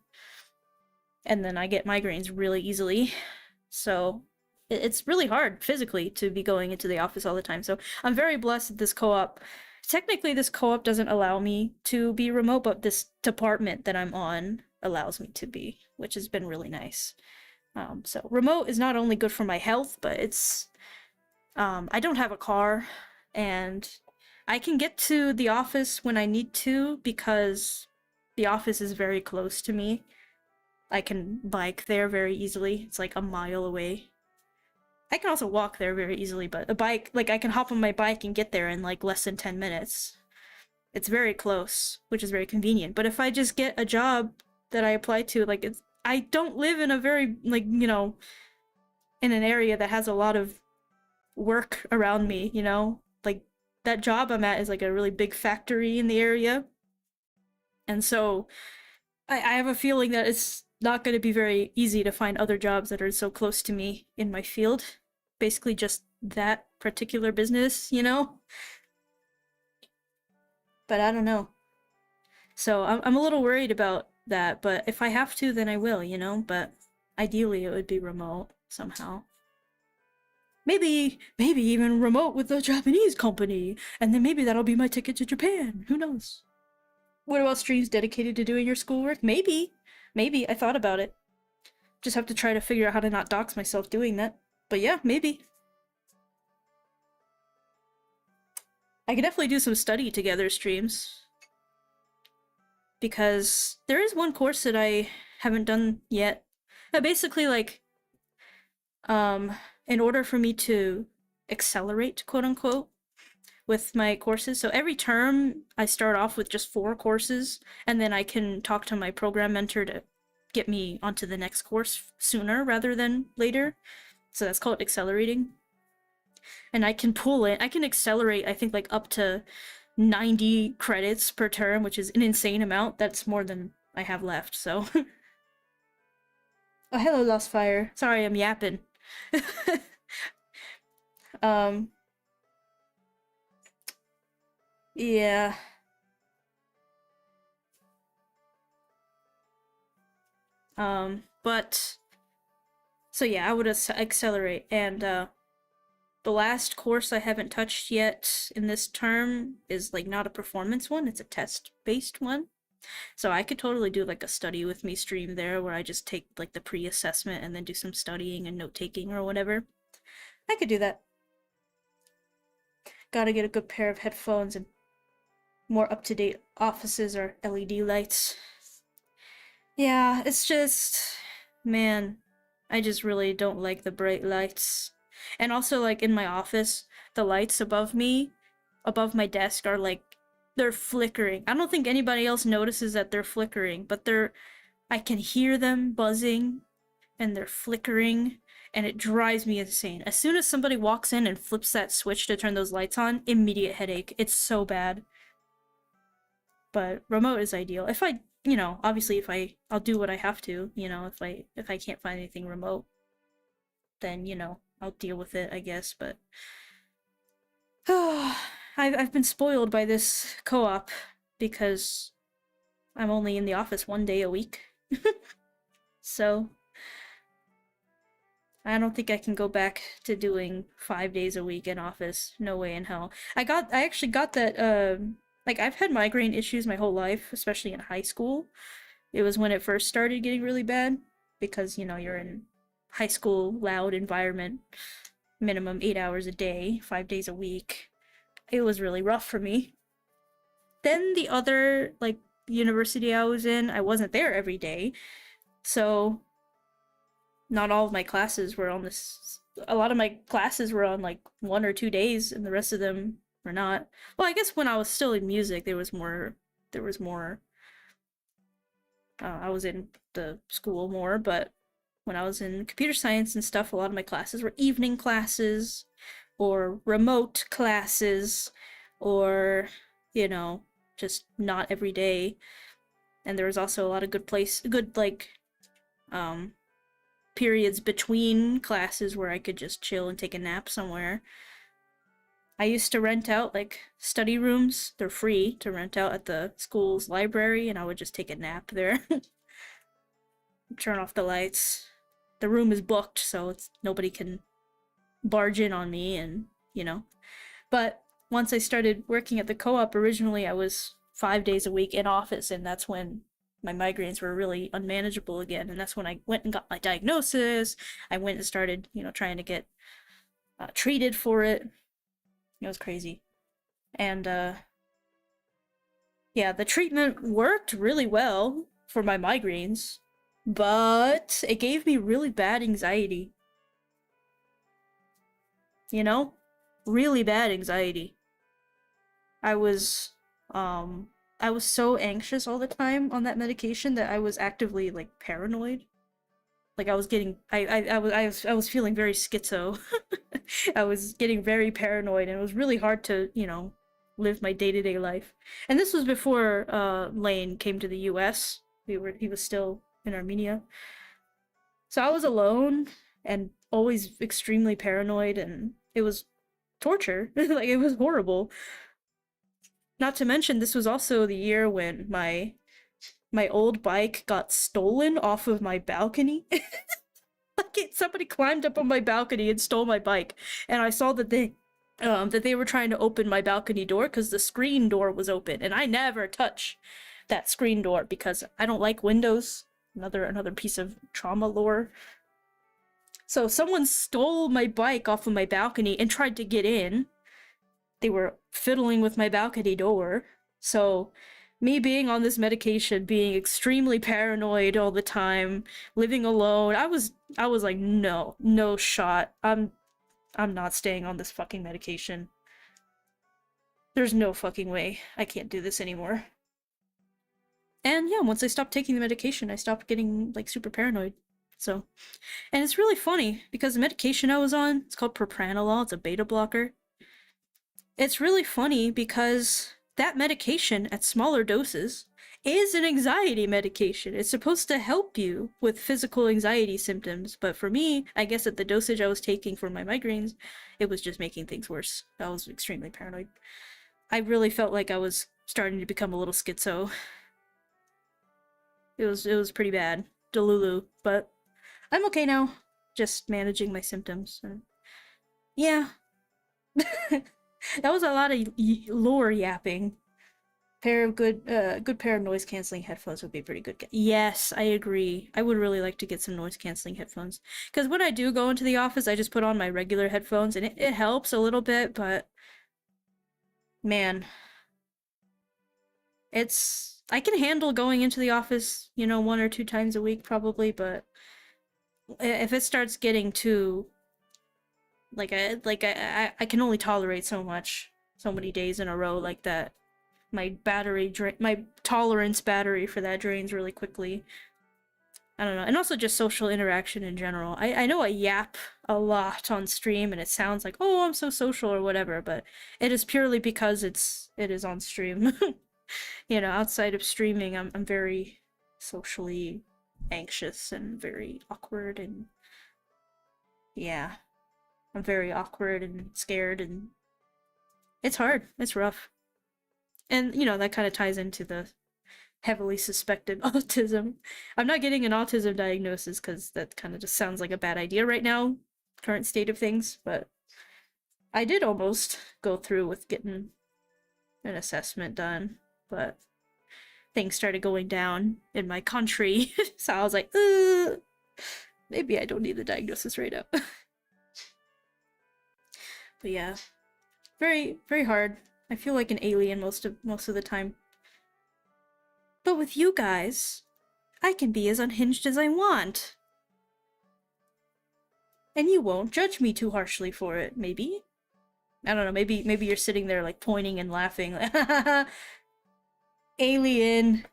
then I get migraines really easily. So it's really hard physically to be going into the office all the time. So I'm very blessed that this co-op, technically this co-op doesn't allow me to be remote, but this department that I'm on allows me to be, which has been really nice. So remote is not only good for my health, but it's, I don't have a car, and I can get to the office when I need to because the office is very close to me. I can bike there very easily. It's like a mile away. I can also walk there very easily, but a bike, like I can hop on my bike and get there in like less than 10 minutes. It's very close, which is very convenient. But if I just get a job that I apply to, like I don't live in a very, like, you know, in an area that has a lot of work around me, you know? Like that job I'm at is like a really big factory in the area. And so I have a feeling that it's not going to be very easy to find other jobs that are so close to me in my field. Basically, just that particular business, you know? But I don't know. So I'm a little worried about that, but if I have to, then I will, you know? But ideally, it would be remote somehow. Maybe even remote with a Japanese company, and then maybe that'll be my ticket to Japan. Who knows? What about streams dedicated to doing your schoolwork? Maybe. Maybe. I thought about it. Just have to try to figure out how to not dox myself doing that. But yeah, maybe. I could definitely do some study together streams. Because there is one course that I haven't done yet. Basically, like, in order for me to accelerate, quote unquote, with my courses. So every term I start off with just 4 courses, and then I can talk to my program mentor to get me onto the next course sooner rather than later. So that's called accelerating. And I can accelerate, I think, like up to 90 credits per term, which is an insane amount. That's more than I have left, so. Oh, hello, Lost Fire. Sorry, I'm yapping. Yeah. But so yeah, I would accelerate, and the last course I haven't touched yet in this term is like not a performance one, it's a test-based one. So I could totally do like a study with me stream there where I just take like the pre-assessment and then do some studying and note-taking or whatever. I could do that. Gotta get a good pair of headphones and more up-to-date offices or LED lights. Yeah, it's just, man, I just really don't like the bright lights. And also, like, in my office, the lights above me, above my desk, are like, they're flickering. I don't think anybody else notices that they're flickering, but I can hear them buzzing, and they're flickering, and it drives me insane. As soon as somebody walks in and flips that switch to turn those lights on, immediate headache. It's so bad. But remote is ideal. If I, you know, obviously if I'll do what I have to, you know, if I can't find anything remote, then, you know, I'll deal with it, I guess, but I've been spoiled by this co-op because I'm only in the office 1 day a week. So I don't think I can go back to doing 5 days a week in office. No way in hell. I actually got that like I've had migraine issues my whole life, especially in high school. It was when it first started getting really bad because, you know, you're in high school, loud environment, minimum 8 hours a day, 5 days a week. It was really rough for me. Then the other, like, university I was in, I wasn't there every day. So not all of my classes were on this. A lot of my classes were on like 1 or 2 days, and the rest of them were not. Well, I guess when I was still in music, there was more. I was in the school more, but when I was in computer science and stuff, a lot of my classes were evening classes, or remote classes, or, you know, just not every day. And there was also a lot of good like, periods between classes where I could just chill and take a nap somewhere. I used to rent out like study rooms. They're free to rent out at the school's library, and I would just take a nap there. Turn off the lights. The room is booked, so nobody can barge in on me, and, you know. But once I started working at the co-op, originally I was 5 days a week in office, and that's when my migraines were really unmanageable again, and that's when I went and got my diagnosis. I went and started, you know, trying to get treated for it. It was crazy. And yeah, the treatment worked really well for my migraines, but it gave me really bad anxiety. You know? Really bad anxiety. I was so anxious all the time on that medication that I was actively like paranoid. Like I was getting I was feeling very schizo. I was getting very paranoid, and it was really hard to, you know, live my day-to-day life. And this was before Lane came to the US. He was still in Armenia. So I was alone and always extremely paranoid, and it was torture. Like, it was horrible. Not to mention, this was also the year when my old bike got stolen off of my balcony. Like, somebody climbed up on my balcony and stole my bike, and I saw that they were trying to open my balcony door because the screen door was open, and I never touch that screen door because I don't like windows. Another piece of trauma lore. So someone stole my bike off of my balcony and tried to get in. They were fiddling with my balcony door. So me being on this medication, being extremely paranoid all the time, living alone, I was like, no shot. I'm not staying on this fucking medication. There's no fucking way. I can't do this anymore. And yeah, once I stopped taking the medication, I stopped getting, like, super paranoid. So, and it's really funny, because the medication I was on, it's called propranolol, it's a beta blocker. It's really funny because that medication at smaller doses is an anxiety medication. It's supposed to help you with physical anxiety symptoms, but for me, I guess at the dosage I was taking for my migraines, it was just making things worse. I was extremely paranoid. I really felt like I was starting to become a little schizo. It was pretty bad. Delulu, but I'm okay now. Just managing my symptoms. And yeah. That was a lot of lore yapping. Good pair of noise canceling headphones would be pretty good. Yes, I agree. I would really like to get some noise canceling headphones. Because when I do go into the office, I just put on my regular headphones, and it helps a little bit, but man, I can handle going into the office, 1 or 2 times a week probably, but if it starts getting too, I can only tolerate so much, so many days in a row like that. My tolerance battery for that drains really quickly. I don't know, and also just social interaction in general. I know I yap a lot on stream, and it sounds like, oh, I'm so social or whatever, but it is purely because it is on stream. Outside of streaming, I'm very socially anxious and very awkward, and yeah, I'm very awkward and scared, and it's hard. It's rough. And, that kind of ties into the heavily suspected autism. I'm not getting an autism diagnosis because that kind of just sounds like a bad idea right now, current state of things, but I did almost go through with getting an assessment done, but things started going down in my country, so I was like, maybe I don't need the diagnosis right now. But yeah, very, very hard. I feel like an alien most of the time. But with you guys, I can be as unhinged as I want. And you won't judge me too harshly for it, maybe? I don't know, maybe you're sitting there, like, pointing and laughing, like, alien.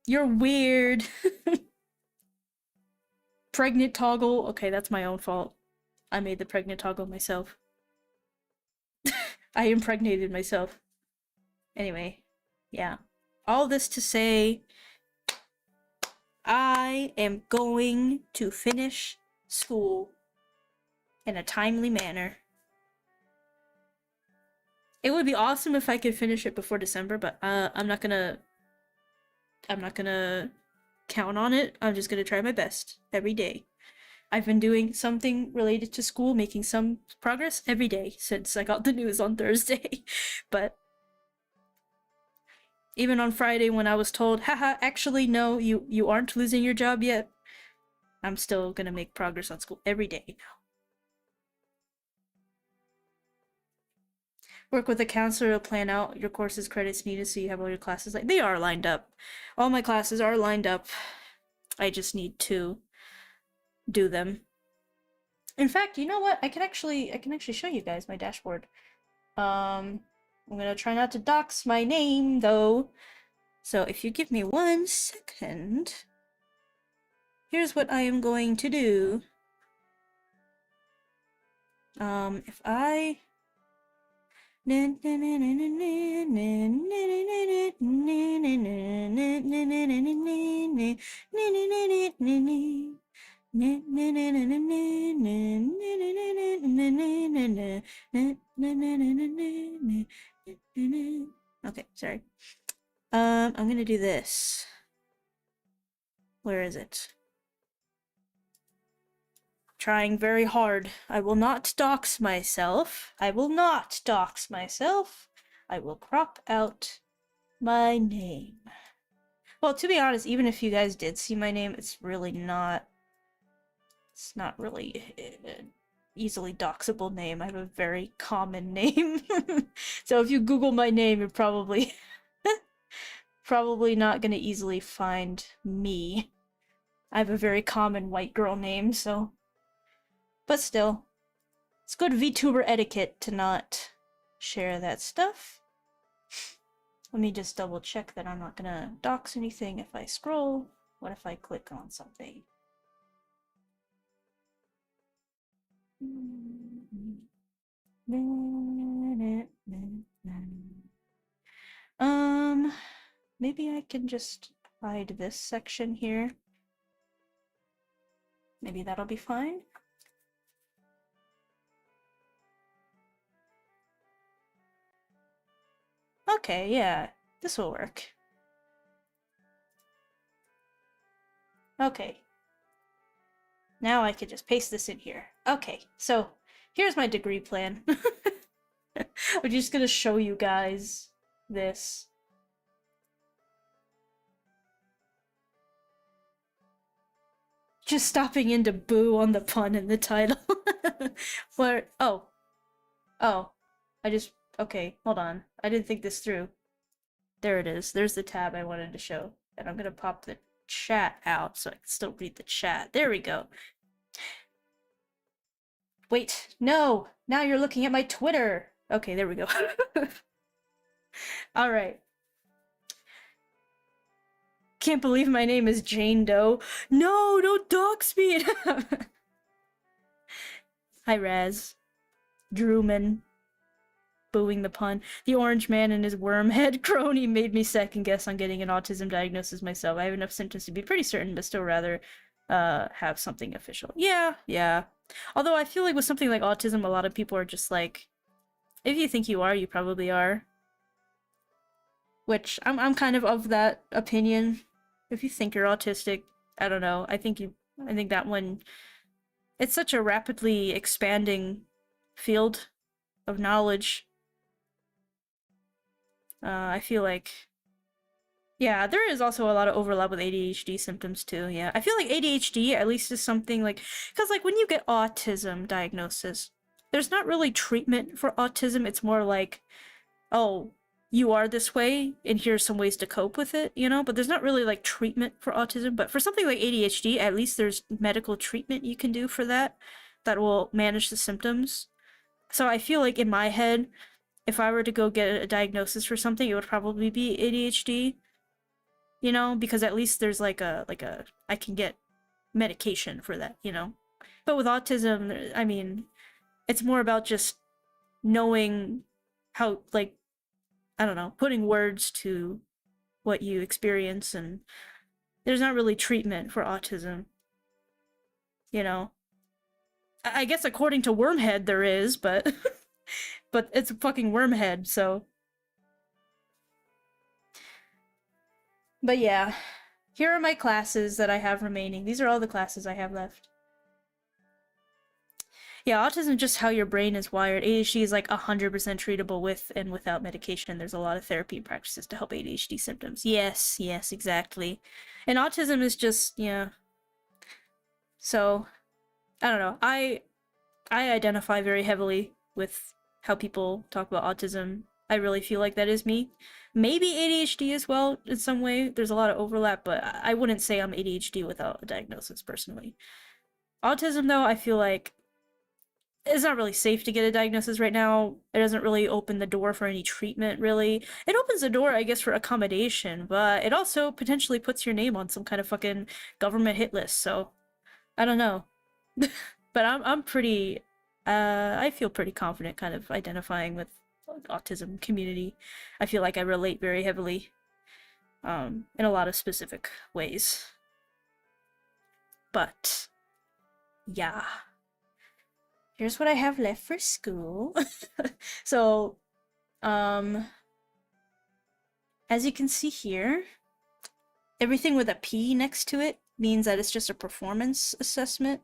You're weird. Pregnant toggle. Okay, that's my own fault. I made the pregnant toggle myself. I impregnated myself. Anyway, yeah. All this to say, I am going to finish school in a timely manner. It would be awesome if I could finish it before December, but I'm not gonna count on it. I'm just gonna try my best every day. I've been doing something related to school, making some progress every day since I got the news on Thursday. But even on Friday when I was told, haha, actually no, you aren't losing your job yet, I'm still gonna make progress on school every day now. Work with a counselor to plan out your courses credits needed so you have all your classes. Like, they are lined up. All my classes are lined up. I just need to do them. In fact, you know what? I can actually show you guys my dashboard. I'm gonna try not to dox my name though. So if you give me 1 second, here's what I am going to do. If I Okay, sorry. I'm gonna do this. Where is it? Trying very hard. I will not dox myself. I will not dox myself. I will crop out my name. Well, to be honest, even if you guys did see my name, it's really not... It's not really an easily doxable name. I have a very common name. So if you Google my name, you're probably... probably not gonna easily find me. I have a very common white girl name, so... But still, it's good VTuber etiquette to not share that stuff. Let me just double check that I'm not gonna dox anything if I scroll. What if I click on something? Maybe I can just hide this section here. Maybe that'll be fine. Okay, yeah, this will work. Okay. Now I can just paste this in here. Okay, so here's my degree plan. I'm just gonna show you guys this. Just stopping in to boo on the pun in the title. Where? Oh. Okay, hold on. I didn't think this through. There it is. There's the tab I wanted to show. And I'm gonna pop the chat out so I can still read the chat. There we go. Wait, no! Now you're looking at my Twitter! Okay, there we go. Alright. Can't believe my name is Jane Doe. No, don't dox me! Hi, Raz. Drewman. Booing the pun. The orange man and his worm head crony made me second guess on getting an autism diagnosis myself. I have enough symptoms to be pretty certain, but still rather have something official. Yeah. Although I feel like with something like autism, a lot of people are just like, if you think you are, you probably are. Which I'm kind of that opinion. If you think you're autistic, I don't know. I think that one, it's such a rapidly expanding field of knowledge. I feel like, yeah, there is also a lot of overlap with ADHD symptoms too. Yeah, I feel like ADHD at least is something like, because like when you get autism diagnosis, there's not really treatment for autism. It's more like, oh, you are this way, and here's some ways to cope with it, you know? But there's not really like treatment for autism. But for something like ADHD, at least there's medical treatment you can do for that will manage the symptoms. So I feel like in my head, if I were to go get a diagnosis for something, it would probably be ADHD. You know, because at least there's like a I can get medication for that, you know. But with autism, I mean, it's more about just knowing how, like, I don't know, putting words to what you experience, and there's not really treatment for autism. You know, I guess according to Wormhead there is, but but it's a fucking Wormhead, so. But yeah, here are my classes that I have remaining. These are all the classes I have left. Yeah, autism is just how your brain is wired. ADHD is like 100% treatable with and without medication. There's a lot of therapy practices to help ADHD symptoms. Yes, exactly. And autism is just, yeah. So, I don't know. I identify very heavily with how people talk about autism. I really feel like that is me. Maybe ADHD as well in some way. There's a lot of overlap, but I wouldn't say I'm ADHD without a diagnosis personally. Autism, though, I feel like it's not really safe to get a diagnosis right now. It doesn't really open the door for any treatment, really. It opens the door, I guess, for accommodation, but it also potentially puts your name on some kind of fucking government hit list, so I don't know. But I'm pretty I feel pretty confident kind of identifying with autism community. I feel like I relate very heavily in a lot of specific ways. But yeah, here's what I have left for school. So, as you can see here, everything with a P next to it means that it's just a performance assessment.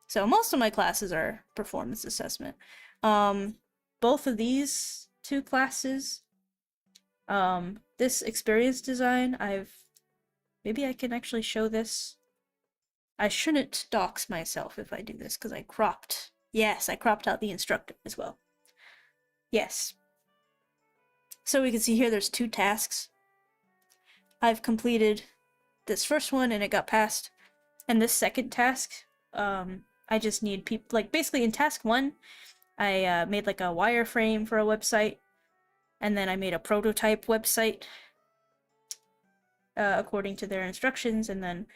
So most of my classes are performance assessment. Both of these two classes, this experience design, maybe I can actually show this. I shouldn't dox myself if I do this because I cropped. Yes, I cropped out the instructor as well. Yes. So we can see here there's 2 tasks. I've completed this first one and it got passed. And this second task, I just need people, like basically in task 1, I made like a wireframe for a website, and then I made a prototype website according to their instructions, and then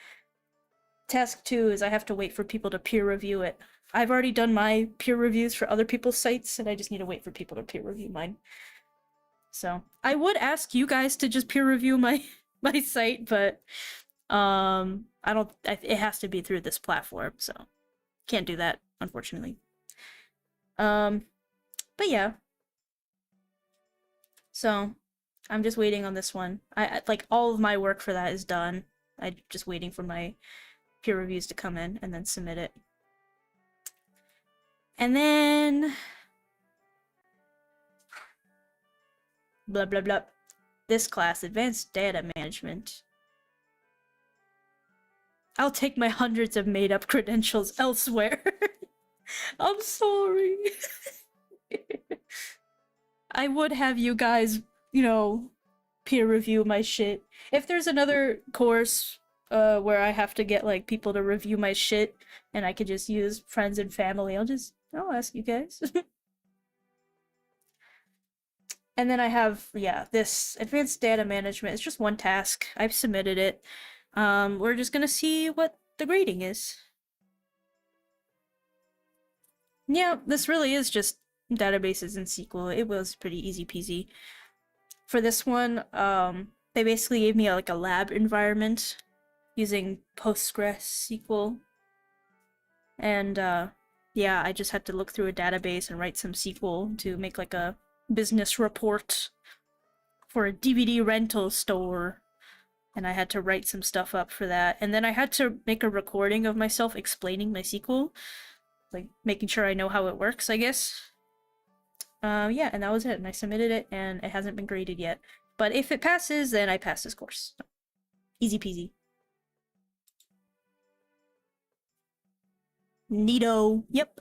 task 2 is I have to wait for people to peer review it. I've already done my peer reviews for other people's sites, and I just need to wait for people to peer review mine. So I would ask you guys to just peer review my site, but I don't. It has to be through this platform, so can't do that, unfortunately. But yeah. So I'm just waiting on this one. I like all of my work for that is done. I'm just waiting for my peer reviews to come in and then submit it. And then blah blah blah. This class, Advanced Data Management. I'll take my hundreds of made-up credentials elsewhere. I'm sorry. I would have you guys, you know, peer review my shit. If there's another course where I have to get like people to review my shit and I could just use friends and family, I'll ask you guys. And then I have, yeah, this Advanced Data Management. It's just one task. I've submitted it. We're just gonna see what the grading is. Yeah, this really is just databases in SQL. It was pretty easy peasy. For this one, they basically gave me like a lab environment using PostgreSQL. And yeah, I just had to look through a database and write some SQL to make like a business report for a DVD rental store. And I had to write some stuff up for that. And then I had to make a recording of myself explaining my SQL, like making sure I know how it works, I guess. Yeah, and that was it. And I submitted it, and it hasn't been graded yet. But if it passes, then I pass this course. Easy peasy. Neato. Yep.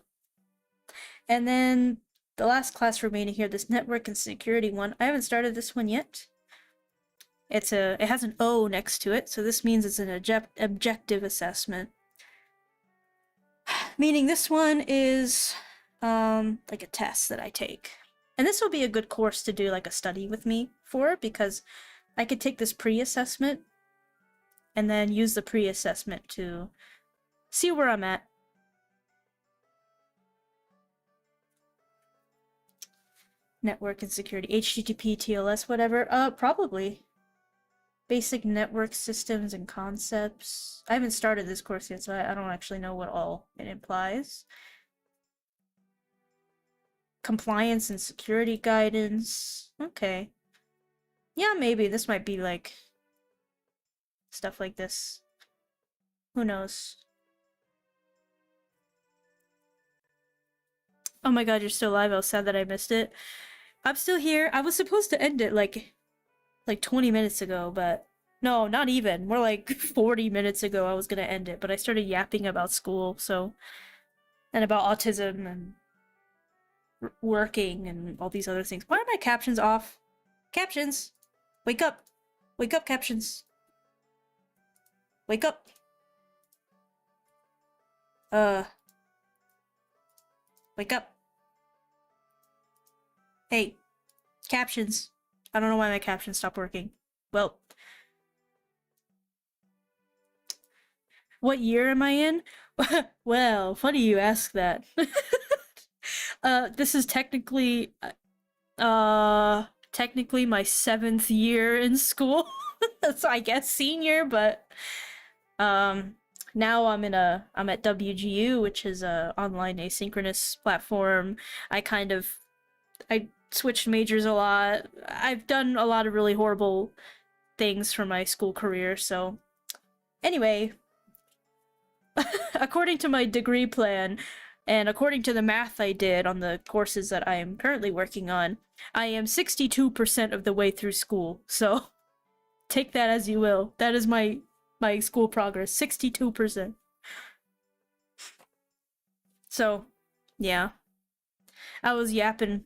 And then the last class remaining here, this network and security one. I haven't started this one yet. It has an O next to it, so this means it's an objective assessment. Meaning this one is like a test that I take. And this will be a good course to do like a study with me for, because I could take this pre-assessment and then use the pre-assessment to see where I'm at. Network and security, HTTP, TLS, whatever. Probably. Basic network systems and concepts. I haven't started this course yet, so I don't actually know what all it implies. Compliance and security guidance. Okay. Yeah, maybe this might be like stuff like this. Who knows? Oh my god, you're still alive. I was sad that I missed it. I'm still here. I was supposed to end it like 20 minutes ago, but no, not even. More like 40 minutes ago I was gonna end it, but I started yapping about school, so, and about autism and working and all these other things. Why are my captions off? Captions! Wake up! Wake up, captions! Wake up! Wake up! Hey, captions! I don't know why my captions stopped working. Well, what year am I in? Well, funny you ask that. This is technically my 7th year in school. So I guess senior, but now I'm at WGU, which is a online asynchronous platform. I switched majors a lot. I've done a lot of really horrible things for my school career, so anyway, according to my degree plan, and according to the math I did on the courses that I am currently working on, I am 62% of the way through school. So take that as you will. That is my school progress, 62%. So, yeah. I was yapping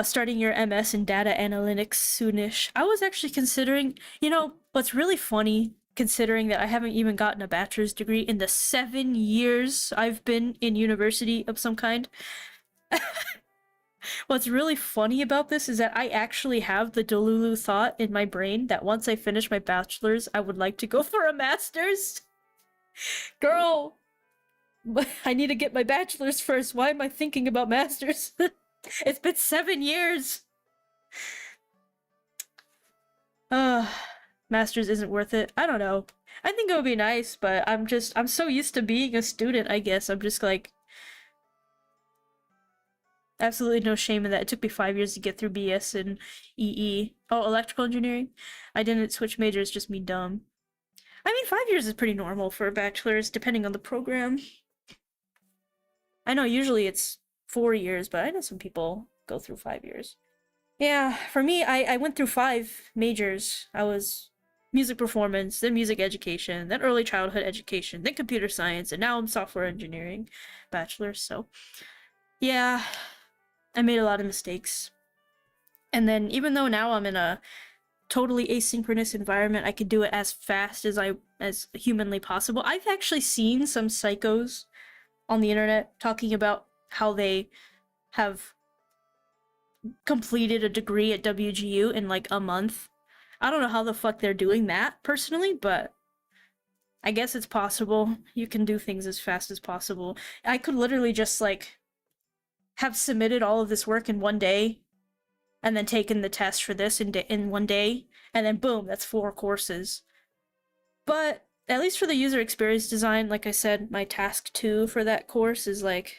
starting your MS in data analytics soonish. I was actually considering, what's really funny, considering that I haven't even gotten a bachelor's degree in the 7 years I've been in university of some kind. What's really funny about this is that I actually have the Delulu thought in my brain that once I finish my bachelor's, I would like to go for a master's. Girl, I need to get my bachelor's first. Why am I thinking about master's? It's been 7 years. Master's isn't worth it. I don't know. I think it would be nice, but I'm so used to being a student, I guess. I'm just like, absolutely no shame in that. It took me 5 years to get through BS and EE. Oh, electrical engineering? I didn't switch majors, just me dumb. I mean, 5 years is pretty normal for a bachelor's, depending on the program. I know usually it's 4 years, but I know some people go through 5 years. Yeah, for me, I went through 5 majors. I was music performance, then music education, then early childhood education, then computer science, and now I'm software engineering bachelor's, so yeah, I made a lot of mistakes. And then even though now I'm in a totally asynchronous environment, I could do it as fast as humanly possible. I've actually seen some psychos on the internet talking about how they have completed a degree at WGU in like a month. I don't know how the fuck they're doing that personally, but I guess it's possible. You can do things as fast as possible. I could literally just like have submitted all of this work in one day and then taken the test for this in one day, and then boom, that's 4 courses. But at least for the user experience design, like I said, my task 2 for that course is like,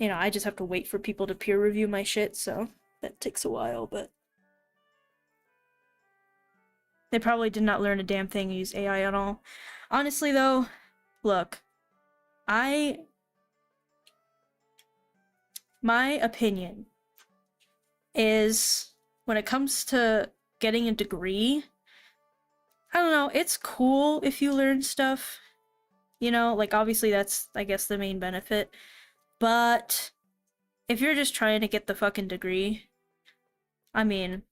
I just have to wait for people to peer review my shit, so that takes a while, but they probably did not learn a damn thing and use AI at all. Honestly, though, look, my opinion is when it comes to getting a degree, I don't know, it's cool if you learn stuff, like obviously that's, I guess, the main benefit, but if you're just trying to get the fucking degree, I mean,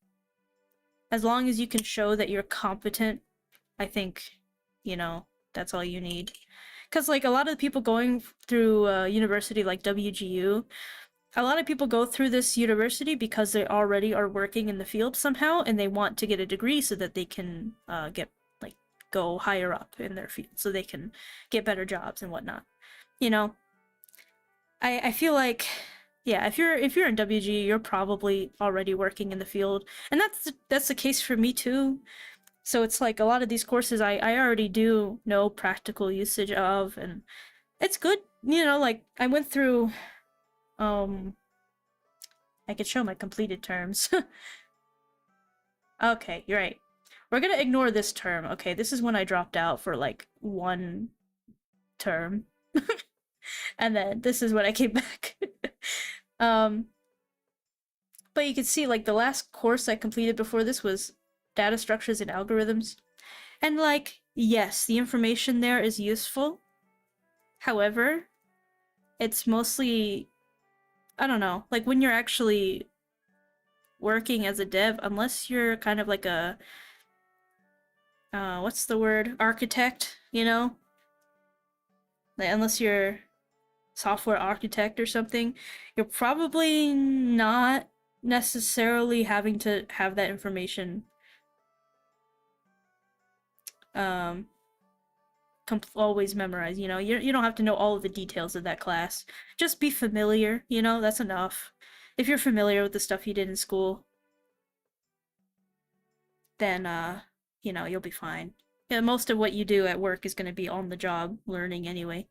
as long as you can show that you're competent, I think, that's all you need. Because, like, a lot of the people going through university like WGU, a lot of people go through this university because they already are working in the field somehow, and they want to get a degree so that they can go higher up in their field, so they can get better jobs and whatnot. I feel like, yeah, if you're in WG, you're probably already working in the field, and that's the case for me too. So it's like a lot of these courses I already do know practical usage of, and it's good. Like I went through, I could show my completed terms. Okay, you're right. We're gonna ignore this term. Okay, this is when I dropped out for like 1 term. And then this is when I came back. But you can see, like, the last course I completed before this was data structures and algorithms. And, like, yes, the information there is useful. However, it's mostly, I don't know, like, when you're actually working as a dev, unless you're kind of like a, what's the word? Architect, Like, unless you're software architect or something, you're probably not necessarily having to have that information always memorize, you know? You don't have to know all of the details of that class. Just be familiar, you know? That's enough. If you're familiar with the stuff you did in school, then, you know, you'll be fine. Yeah, most of what you do at work is going to be on the job learning anyway.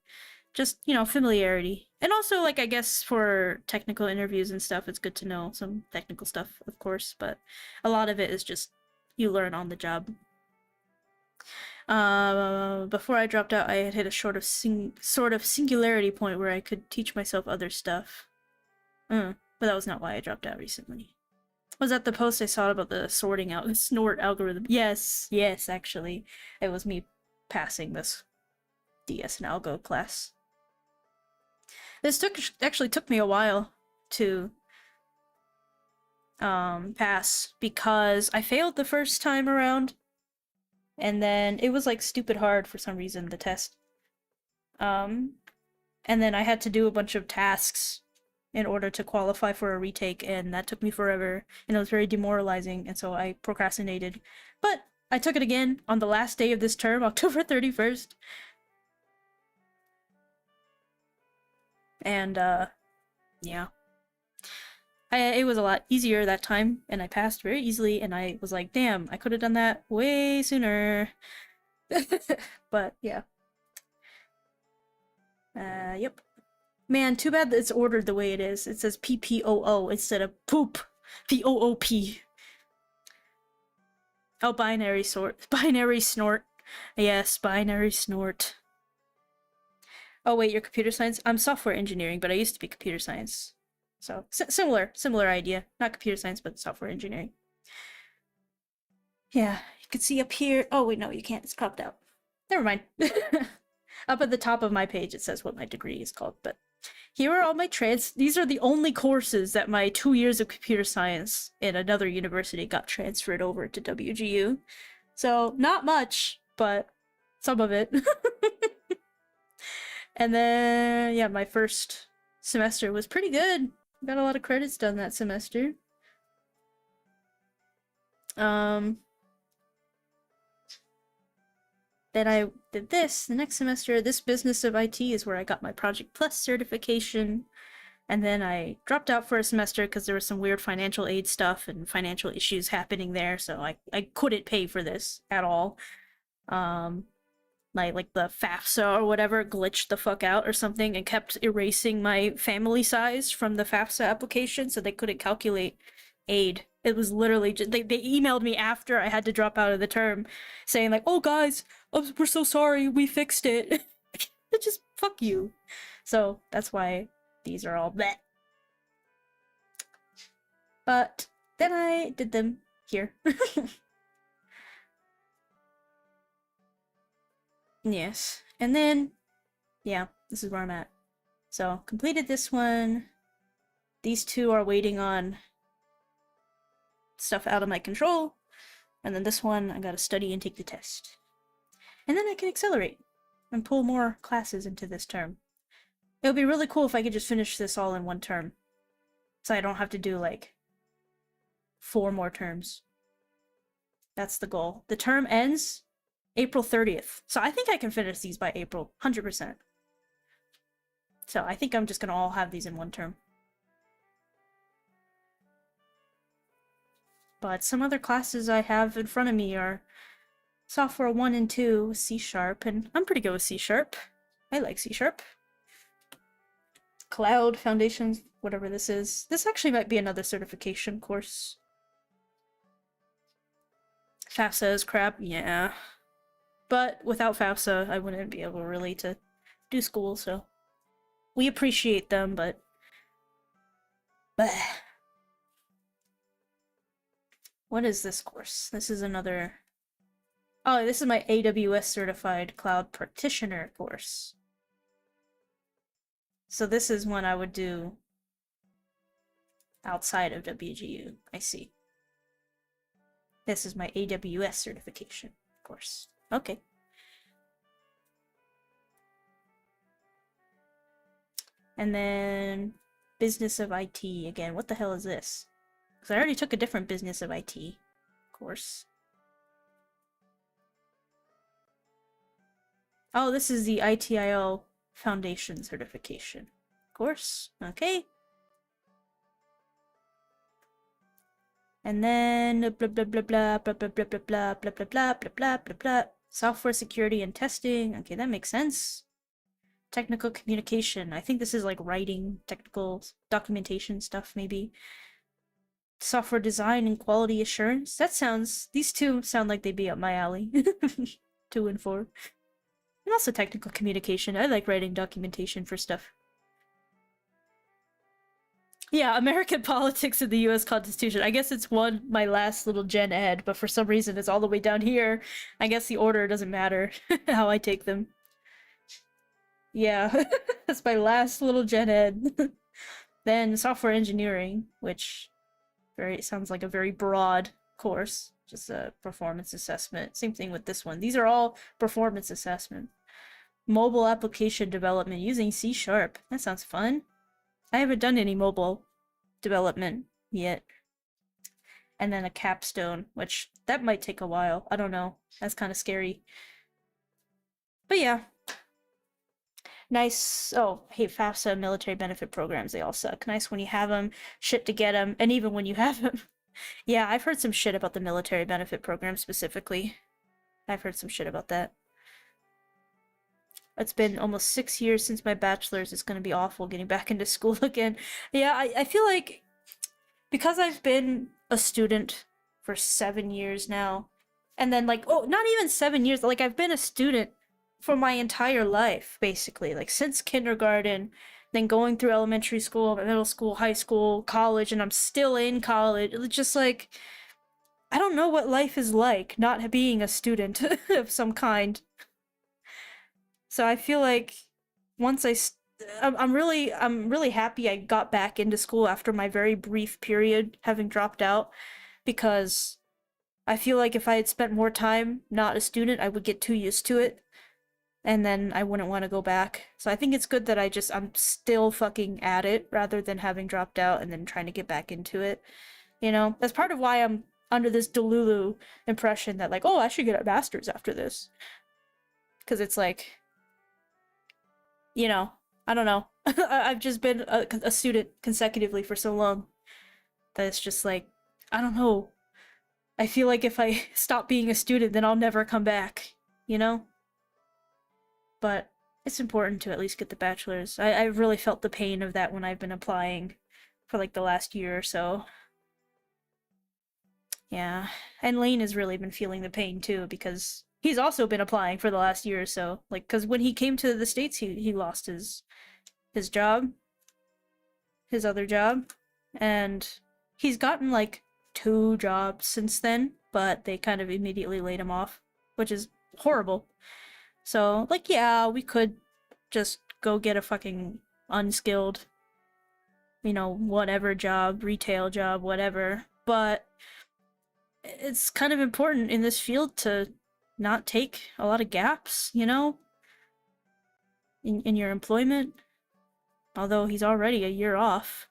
Just, you know, familiarity. And also, like, I guess for technical interviews and stuff, it's good to know some technical stuff, of course, but a lot of it is just you learn on the job. Before I dropped out, I had hit a sort of singularity point where I could teach myself other stuff. But that was not why I dropped out recently. Was that the post I saw about the snort algorithm? Yes, actually. It was me passing this DS and Algo class. This actually took me a while to pass because I failed the first time around, and then it was like stupid hard for some reason, the test. And then I had to do a bunch of tasks in order to qualify for a retake, and that took me forever, and it was very demoralizing, and so I procrastinated. But I took it again on the last day of this term, October 31st. And, yeah. It was a lot easier that time, and I passed very easily, and I was like, damn, I could have done that way sooner. But, yeah. Yep. Man, too bad that it's ordered the way it is. It says PPOO instead of poop. POOP. Oh, binary snort. Yes, binary snort. Oh wait, you're computer science? I'm software engineering, but I used to be computer science. So, similar idea. Not computer science, but software engineering. Yeah, you can see up here. Oh wait, no, you can't. It's cropped out. Never mind. Up at the top of my page, it says what my degree is called, but here are all my these are the only courses that my 2 years of computer science in another university got transferred over to WGU. So, not much, but some of it. And then, yeah, my first semester was pretty good. Got a lot of credits done that semester. Then I did this the next semester. This Business of IT is where I got my Project Plus certification. And then I dropped out for a semester because there was some weird financial aid stuff and financial issues happening there, so I couldn't pay for this at all. Like the FAFSA or whatever glitched the fuck out or something and kept erasing my family size from the FAFSA application, so they couldn't calculate aid. It was literally just, they emailed me after I had to drop out of the term saying like, oh guys, we're so sorry, we fixed it. Just fuck you. So that's why these are all bleh. But then I did them here. Yes. And then, yeah, this is where I'm at. So, completed this one. These two are waiting on stuff out of my control. And then this one, I gotta study and take the test. And then I can accelerate and pull more classes into this term. It would be really cool if I could just finish this all in one term. So I don't have to do, like, 4 more terms. That's the goal. The term ends April 30th. So I think I can finish these by April, 100%. So I think I'm just gonna all have these in one term. But some other classes I have in front of me are Software 1 and 2, C#, and I'm pretty good with C#. I like C#. Cloud Foundations, whatever this is. This actually might be another certification course. FAFSA is crap, yeah. But without FAFSA, I wouldn't be able really to do school, so we appreciate them, but bleh. What is this course? This is another... Oh, this is my AWS Certified Cloud Practitioner course. So this is one I would do outside of WGU. I see. This is my AWS certification course. Okay. And then Business of IT again. What the hell is this? Because I already took a different Business of IT course. Oh, this is the ITIL Foundation certification. Of course. Okay. And then blah blah blah blah blah blah blah blah blah blah blah blah blah blah blah. Software security and testing. Okay, that makes sense. Technical communication. I think this is like writing, technical documentation stuff, maybe. Software design and quality assurance. These two sound like they'd be up my alley. 2 and 4. And also technical communication. I like writing documentation for stuff. Yeah, American politics and the US Constitution. I guess it's my last little gen ed, but for some reason it's all the way down here. I guess the order doesn't matter how I take them. Yeah, that's my last little gen ed. Then software engineering, which sounds like a very broad course. Just a performance assessment. Same thing with this one. These are all performance assessment. Mobile application development using C#. That sounds fun. I haven't done any mobile development yet. And then a capstone, which that might take a while. I don't know. That's kind of scary. But yeah. Nice. Oh, hey, FAFSA military benefit programs, they all suck. Nice when you have them, shit to get them, and even when you have them. Yeah, I've heard some shit about the military benefit program specifically. I've heard some shit about that. It's been almost 6 years since my bachelor's. It's gonna be awful getting back into school again. Yeah, I feel like because I've been a student for 7 years now, and then like, oh, not even 7 years, like I've been a student for my entire life, basically, like since kindergarten, then going through elementary school, middle school, high school, college, and I'm still in college. It's just like, I don't know what life is like not being a student of some kind. So I feel like once I'm really happy I got back into school after my very brief period having dropped out, because I feel like if I had spent more time not a student, I would get too used to it. And then I wouldn't want to go back. So I think it's good that I'm still fucking at it rather than having dropped out and then trying to get back into it. You know, that's part of why I'm under this Delulu impression that like, oh, I should get a master's after this. Because it's like, you know, I don't know. I've just been a student consecutively for so long that it's just like, I don't know. I feel like if I stop being a student, then I'll never come back, you know? But it's important to at least get the bachelor's. I really felt the pain of that when I've been applying for like the last year or so. Yeah, and Lane has really been feeling the pain too, because he's also been applying for the last year or so. Like, because when he came to the States, he lost his job, his other job, and he's gotten like 2 jobs since then, but they kind of immediately laid him off, which is horrible. So, like, yeah, we could just go get a fucking unskilled, you know, whatever job, retail job, whatever. But it's kind of important in this field to not take a lot of gaps, you know, in your employment. Although he's already a year off.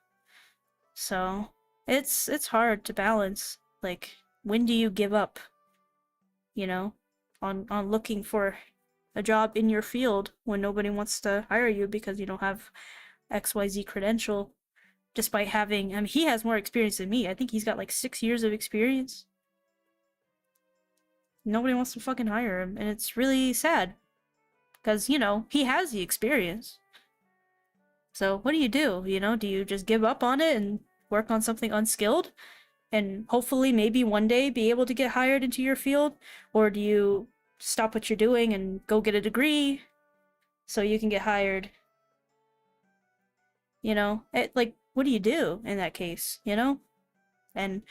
So, it's hard to balance. Like, when do you give up, you know, on looking for a job in your field when nobody wants to hire you because you don't have XYZ credential, despite having, I mean, he has more experience than me. I think he's got like 6 years of experience. Nobody wants to fucking hire him, and it's really sad. Because, you know, he has the experience. So what do? You know, do you just give up on it and work on something unskilled? And hopefully maybe one day be able to get hired into your field? Or do you stop what you're doing and go get a degree so you can get hired? You know, like, what do you do in that case, you know? And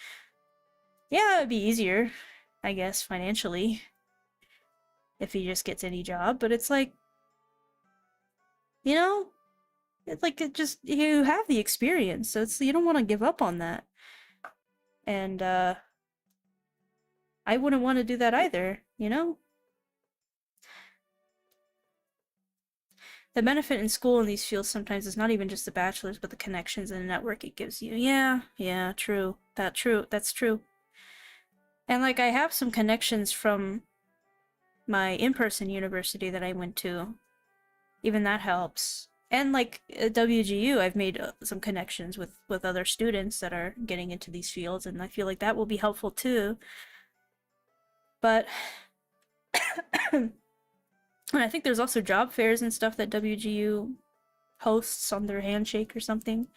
yeah, it'd be easier, I guess, financially, if he just gets any job, but it's like, you know, it's like, you have the experience, so you don't want to give up on that. And, I wouldn't want to do that either, you know? The benefit in school in these fields sometimes is not even just the bachelor's, but the connections and the network it gives you. Yeah, true. That's true. And like, I have some connections from my in-person university that I went to, even that helps. And like at WGU, I've made some connections with other students that are getting into these fields, and I feel like that will be helpful too. But and I think there's also job fairs and stuff that WGU hosts on their handshake or something.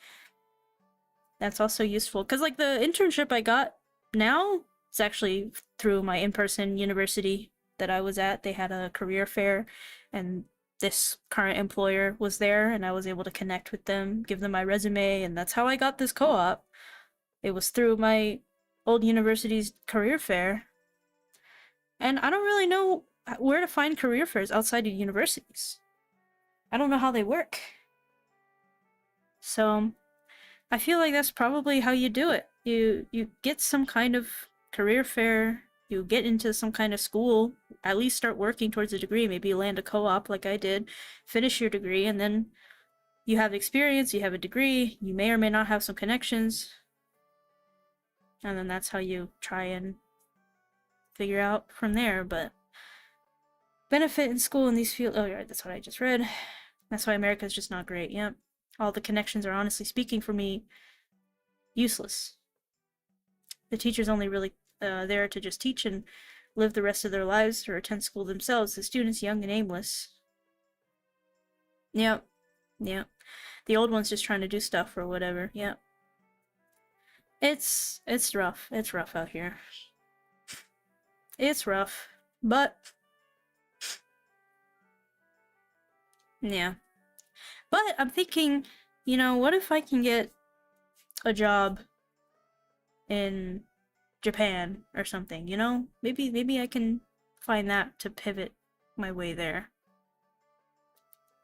That's also useful because like the internship I got now, it's actually through my in-person university that I was at. They had a career fair, and this current employer was there, and I was able to connect with them, give them my resume, and that's how I got this co-op. It was through my old university's career fair. And I don't really know where to find career fairs outside of universities. I don't know how they work. So I feel like that's probably how you do it. You get some kind of career fair, you get into some kind of school, at least start working towards a degree, maybe you land a co-op like I did, finish your degree, and then you have experience, you have a degree, you may or may not have some connections, and then that's how you try and figure out from there. But benefit in school in these fields, oh yeah, that's what I just read. That's why America's just not great. Yep. All the connections are, honestly speaking, for me, useless. The teacher's only really there to just teach and live the rest of their lives or attend school themselves. The student's young and aimless. Yep. Yep. The old one's just trying to do stuff or whatever. Yep. It's rough. It's rough out here. It's rough. But yeah. But I'm thinking, you know, what if I can get a job in Japan or something, you know? Maybe I can find that to pivot my way there.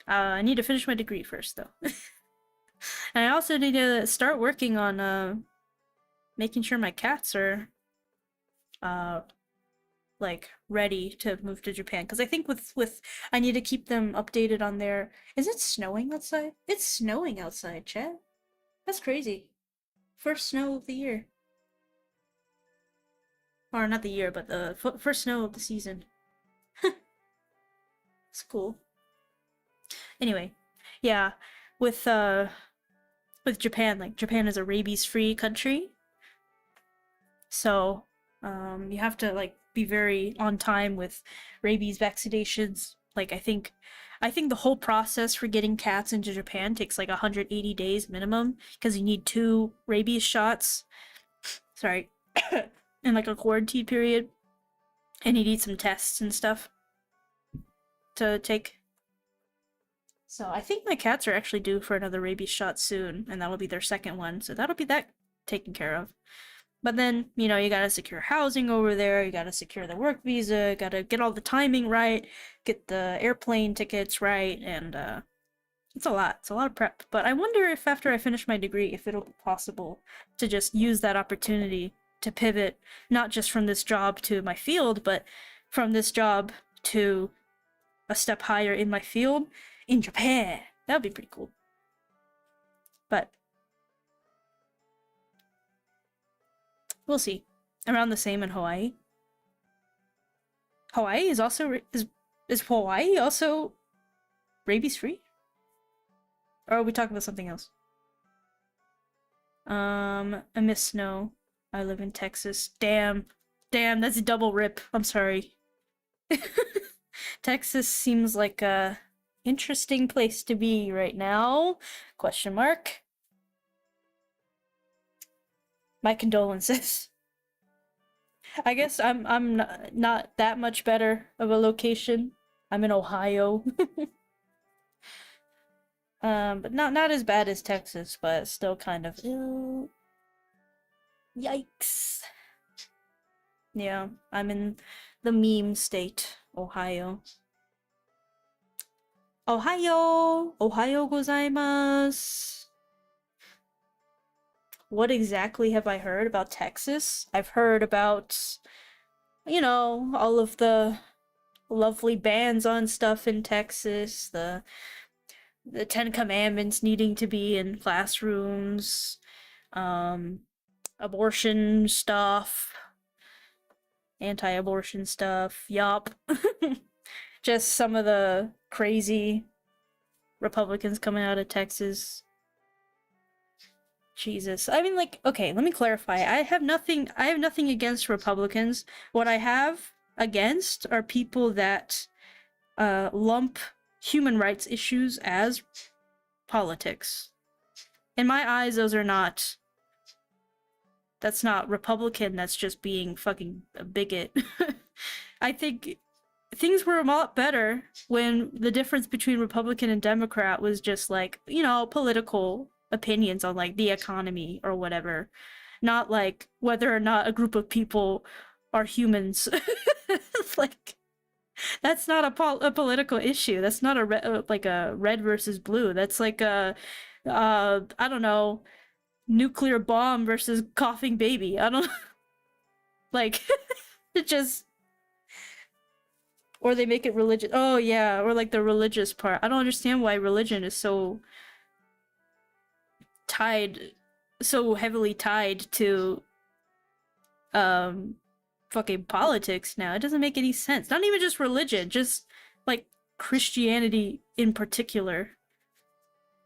I need to finish my degree first, though. And I also need to start working on making sure my cats are like ready to move to Japan, because I think with I need to keep them updated on their. Is it snowing outside? It's snowing outside, chat. That's crazy. First snow of the year. Or not the year, but the first snow of the season. It's cool. Anyway, yeah, with Japan, like Japan is a rabies-free country, so you have to like be very on time with rabies vaccinations. Like I think the whole process for getting cats into Japan takes like 180 days minimum because you need 2 rabies shots. Sorry. In like a quarantine period, and you need some tests and stuff to take. So I think my cats are actually due for another rabies shot soon, and that'll be their second one, so that'll be that taken care of. But then, you know, you gotta secure housing over there, you gotta secure the work visa, gotta get all the timing right, get the airplane tickets right, and it's a lot. It's a lot of prep. But I wonder if after I finish my degree, if it'll be possible to just use that opportunity to pivot, not just from this job to my field, but from this job to a step higher in my field in Japan. That would be pretty cool. But we'll see. Around the same in Hawaii. Hawaii is also is Hawaii also rabies free? Or are we talking about something else? I miss snow. I live in Texas. Damn, that's a double rip. I'm sorry. Texas seems like a interesting place to be right now. Question mark. My condolences. I guess I'm not that much better of a location. I'm in Ohio. But not as bad as Texas, but still kind of yikes. Yeah, I'm in the meme state, Ohio. Ohio! Ohio gozaimasu! What exactly have I heard about Texas? I've heard about, you know, all of the lovely bands on stuff in Texas, the Ten Commandments needing to be in classrooms, abortion stuff, anti-abortion stuff. Yup. Just some of the crazy Republicans coming out of Texas. Jesus. I mean, like, okay, let me clarify. I have nothing against Republicans. What I have against are people that lump human rights issues as politics. In my eyes, those are not... That's not Republican, that's just being fucking a bigot. I think things were a lot better when the difference between Republican and Democrat was just like, you know, political opinions on like the economy or whatever. Not like whether or not a group of people are humans. Like, that's not a political issue. That's not like a red versus blue. That's like a, I don't know, nuclear bomb versus coughing baby. I don't like it just, or they make it religious. Oh yeah, or like the religious part. I don't understand why religion is so heavily tied to fucking politics now. It doesn't make any sense. Not even just religion, just like Christianity in particular.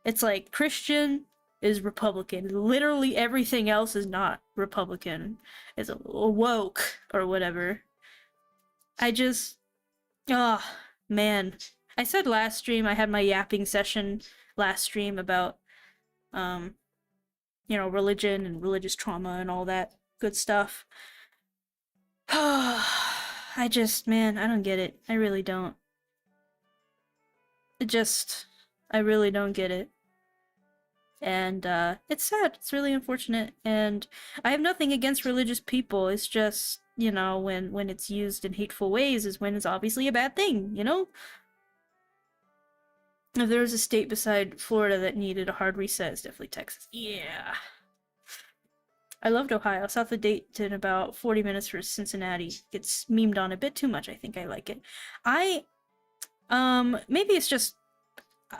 It's like Christian is Republican. Literally everything else is not Republican. It's a woke or whatever. I just... oh, man. I said last stream, I had my yapping session last stream about, you know, religion and religious trauma and all that good stuff. I just, man, I don't get it. I really don't. I really don't get it. And it's sad. It's really unfortunate. And I have nothing against religious people. It's just, you know, when it's used in hateful ways is when it's obviously a bad thing, you know? If there was a state beside Florida that needed a hard reset, it's definitely Texas. Yeah. I loved Ohio. South of Dayton, about 40 minutes for Cincinnati. Gets memed on a bit too much. I think I like it. Maybe it's just...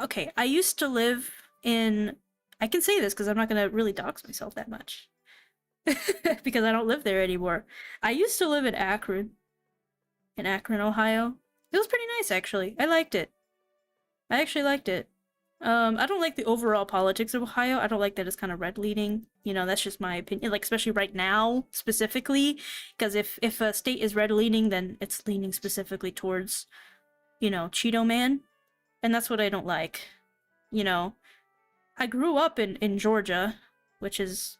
okay, I used to live in... I can say this because I'm not going to really dox myself that much. Because I don't live there anymore. I used to live in Akron, Ohio. It was pretty nice, actually. I liked it. I actually liked it. I don't like the overall politics of Ohio. I don't like that it's kind of red-leaning. You know, that's just my opinion. Like, especially right now, specifically. Because if a state is red-leaning, then it's leaning specifically towards, you know, Cheeto Man. And that's what I don't like. You know, I grew up in Georgia, which is,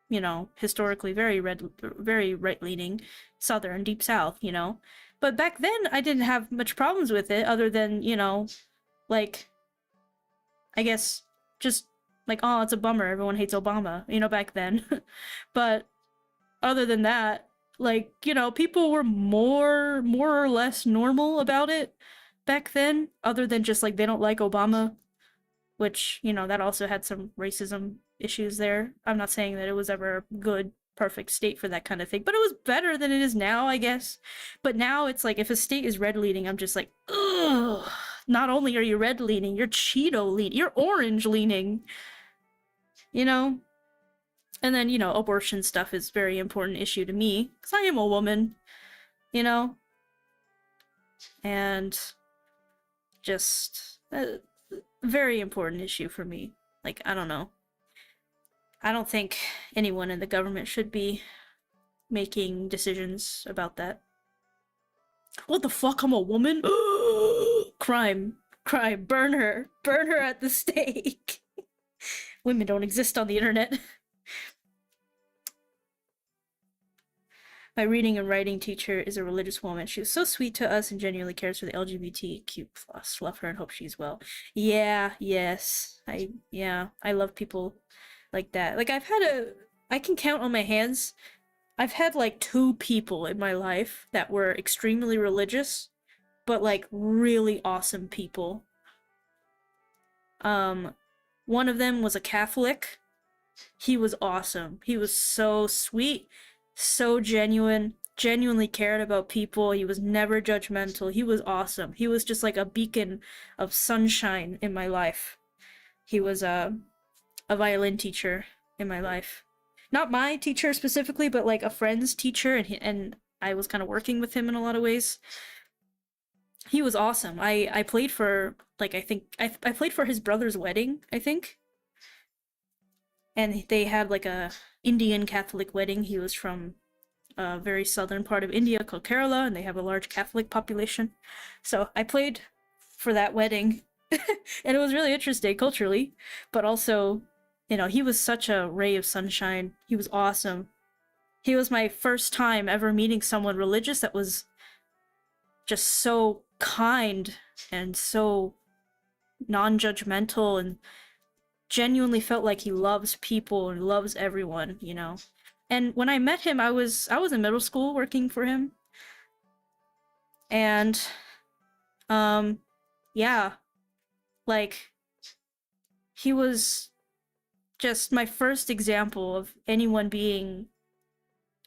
you know, historically very right-leaning, southern, deep south, you know. But back then, I didn't have much problems with it, other than, you know, like, I guess, just, like, oh, it's a bummer, everyone hates Obama, you know, back then. But other than that, like, you know, people were more or less normal about it back then, other than just, like, they don't like Obama, which, you know, that also had some racism issues there. I'm not saying that it was ever a good, perfect state for that kind of thing, but it was better than it is now, I guess. But now it's like, if a state is red-leaning, I'm just like, ugh. Not only are you red-leaning, you're Cheeto-leaning, you're orange-leaning. You know? And then, you know, abortion stuff is a very important issue to me, because I am a woman, you know? And just a very important issue for me. Like, I don't know. I don't think anyone in the government should be making decisions about that. What the fuck? I'm a woman? Crime. Burn her at the stake. Women don't exist on the internet. My reading and writing teacher is a religious woman. She was so sweet to us and genuinely cares for the LGBTQ+. Love her and hope she's well. Yeah, yes. I love people like that. Like, I can count on my hands. I've had like 2 people in my life that were extremely religious, but like really awesome people. One of them was a Catholic. He was awesome. He was so sweet, so genuinely cared about people. He was never judgmental. He was awesome. He was just like a beacon of sunshine in my life. He was a violin teacher in my life. Not my teacher specifically, but like a friend's teacher, and I was kind of working with him in a lot of ways. He was awesome. I played for like I played for his brother's wedding, I think. And they had like a Indian Catholic wedding. He was from a very southern part of India called Kerala, and they have a large Catholic population. So I played for that wedding, and it was really interesting culturally, but also, he was such a ray of sunshine. He was awesome. He was my first time ever meeting someone religious that was just so kind and so non-judgmental and genuinely felt like he loves people and loves everyone. And when I met him, I was in middle school working for him. And yeah, like he was just my first example of anyone being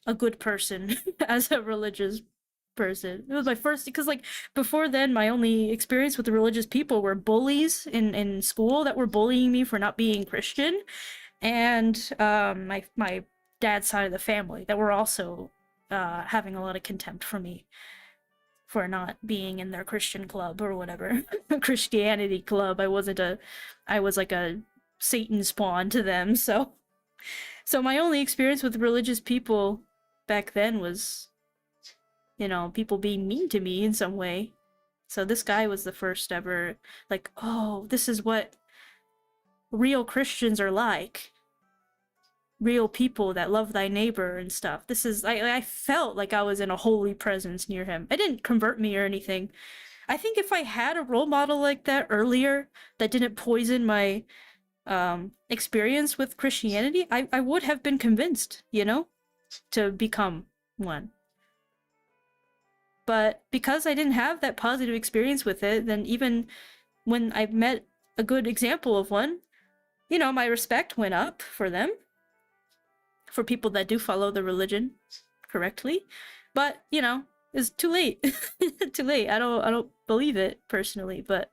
a good person as a religious person. It was my first, because like before then, my only experience with the religious people were bullies in school that were bullying me for not being Christian, and my dad's side of the family that were also having a lot of contempt for me for not being in their Christian club or whatever. Christianity club. I was like a Satan spawn to them. So my only experience with religious people back then was, people being mean to me in some way. So this guy was the first ever, like, oh, this is what real Christians are like. Real people that love thy neighbor and stuff. I felt like I was in a holy presence near him. It didn't convert me or anything. I think if I had a role model like that earlier that didn't poison my experience with Christianity, I would have been convinced, to become one. But because I didn't have that positive experience with it, then even when I met a good example of one, my respect went up for them, for people that do follow the religion correctly. But, it's too late. Too late. I don't believe it personally, but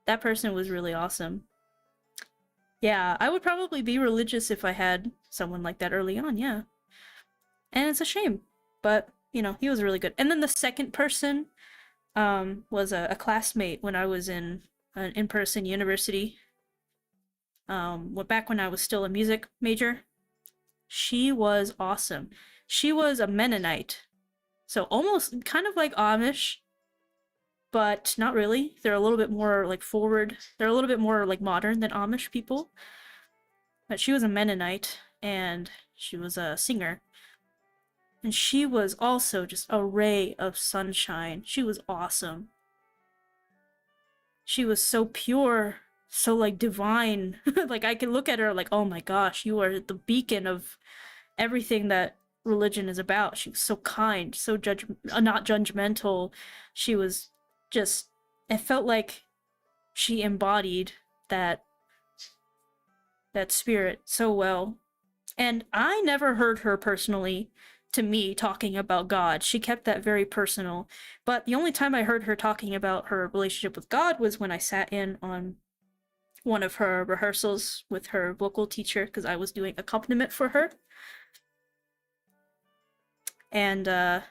that person was really awesome. Yeah, I would probably be religious if I had someone like that early on, yeah. And it's a shame, but he was really good. And then the second person was a classmate when I was in an in-person university. Back when I was still a music major. She was awesome. She was a Mennonite, so almost kind of like Amish, but not really. They're a little bit more like forward. They're a little bit more like modern than Amish people. But she was a Mennonite, and she was a singer. And she was also just a ray of sunshine. She was awesome. She was so pure, so like divine. Like I could look at her like, oh my gosh, you are the beacon of everything that religion is about. She was so kind, so not judgmental. She was just, it felt like she embodied that spirit so well. And I never heard her personally, to me, talking about God. She kept that very personal. But the only time I heard her talking about her relationship with God was when I sat in on one of her rehearsals with her vocal teacher, because I was doing accompaniment for her. And I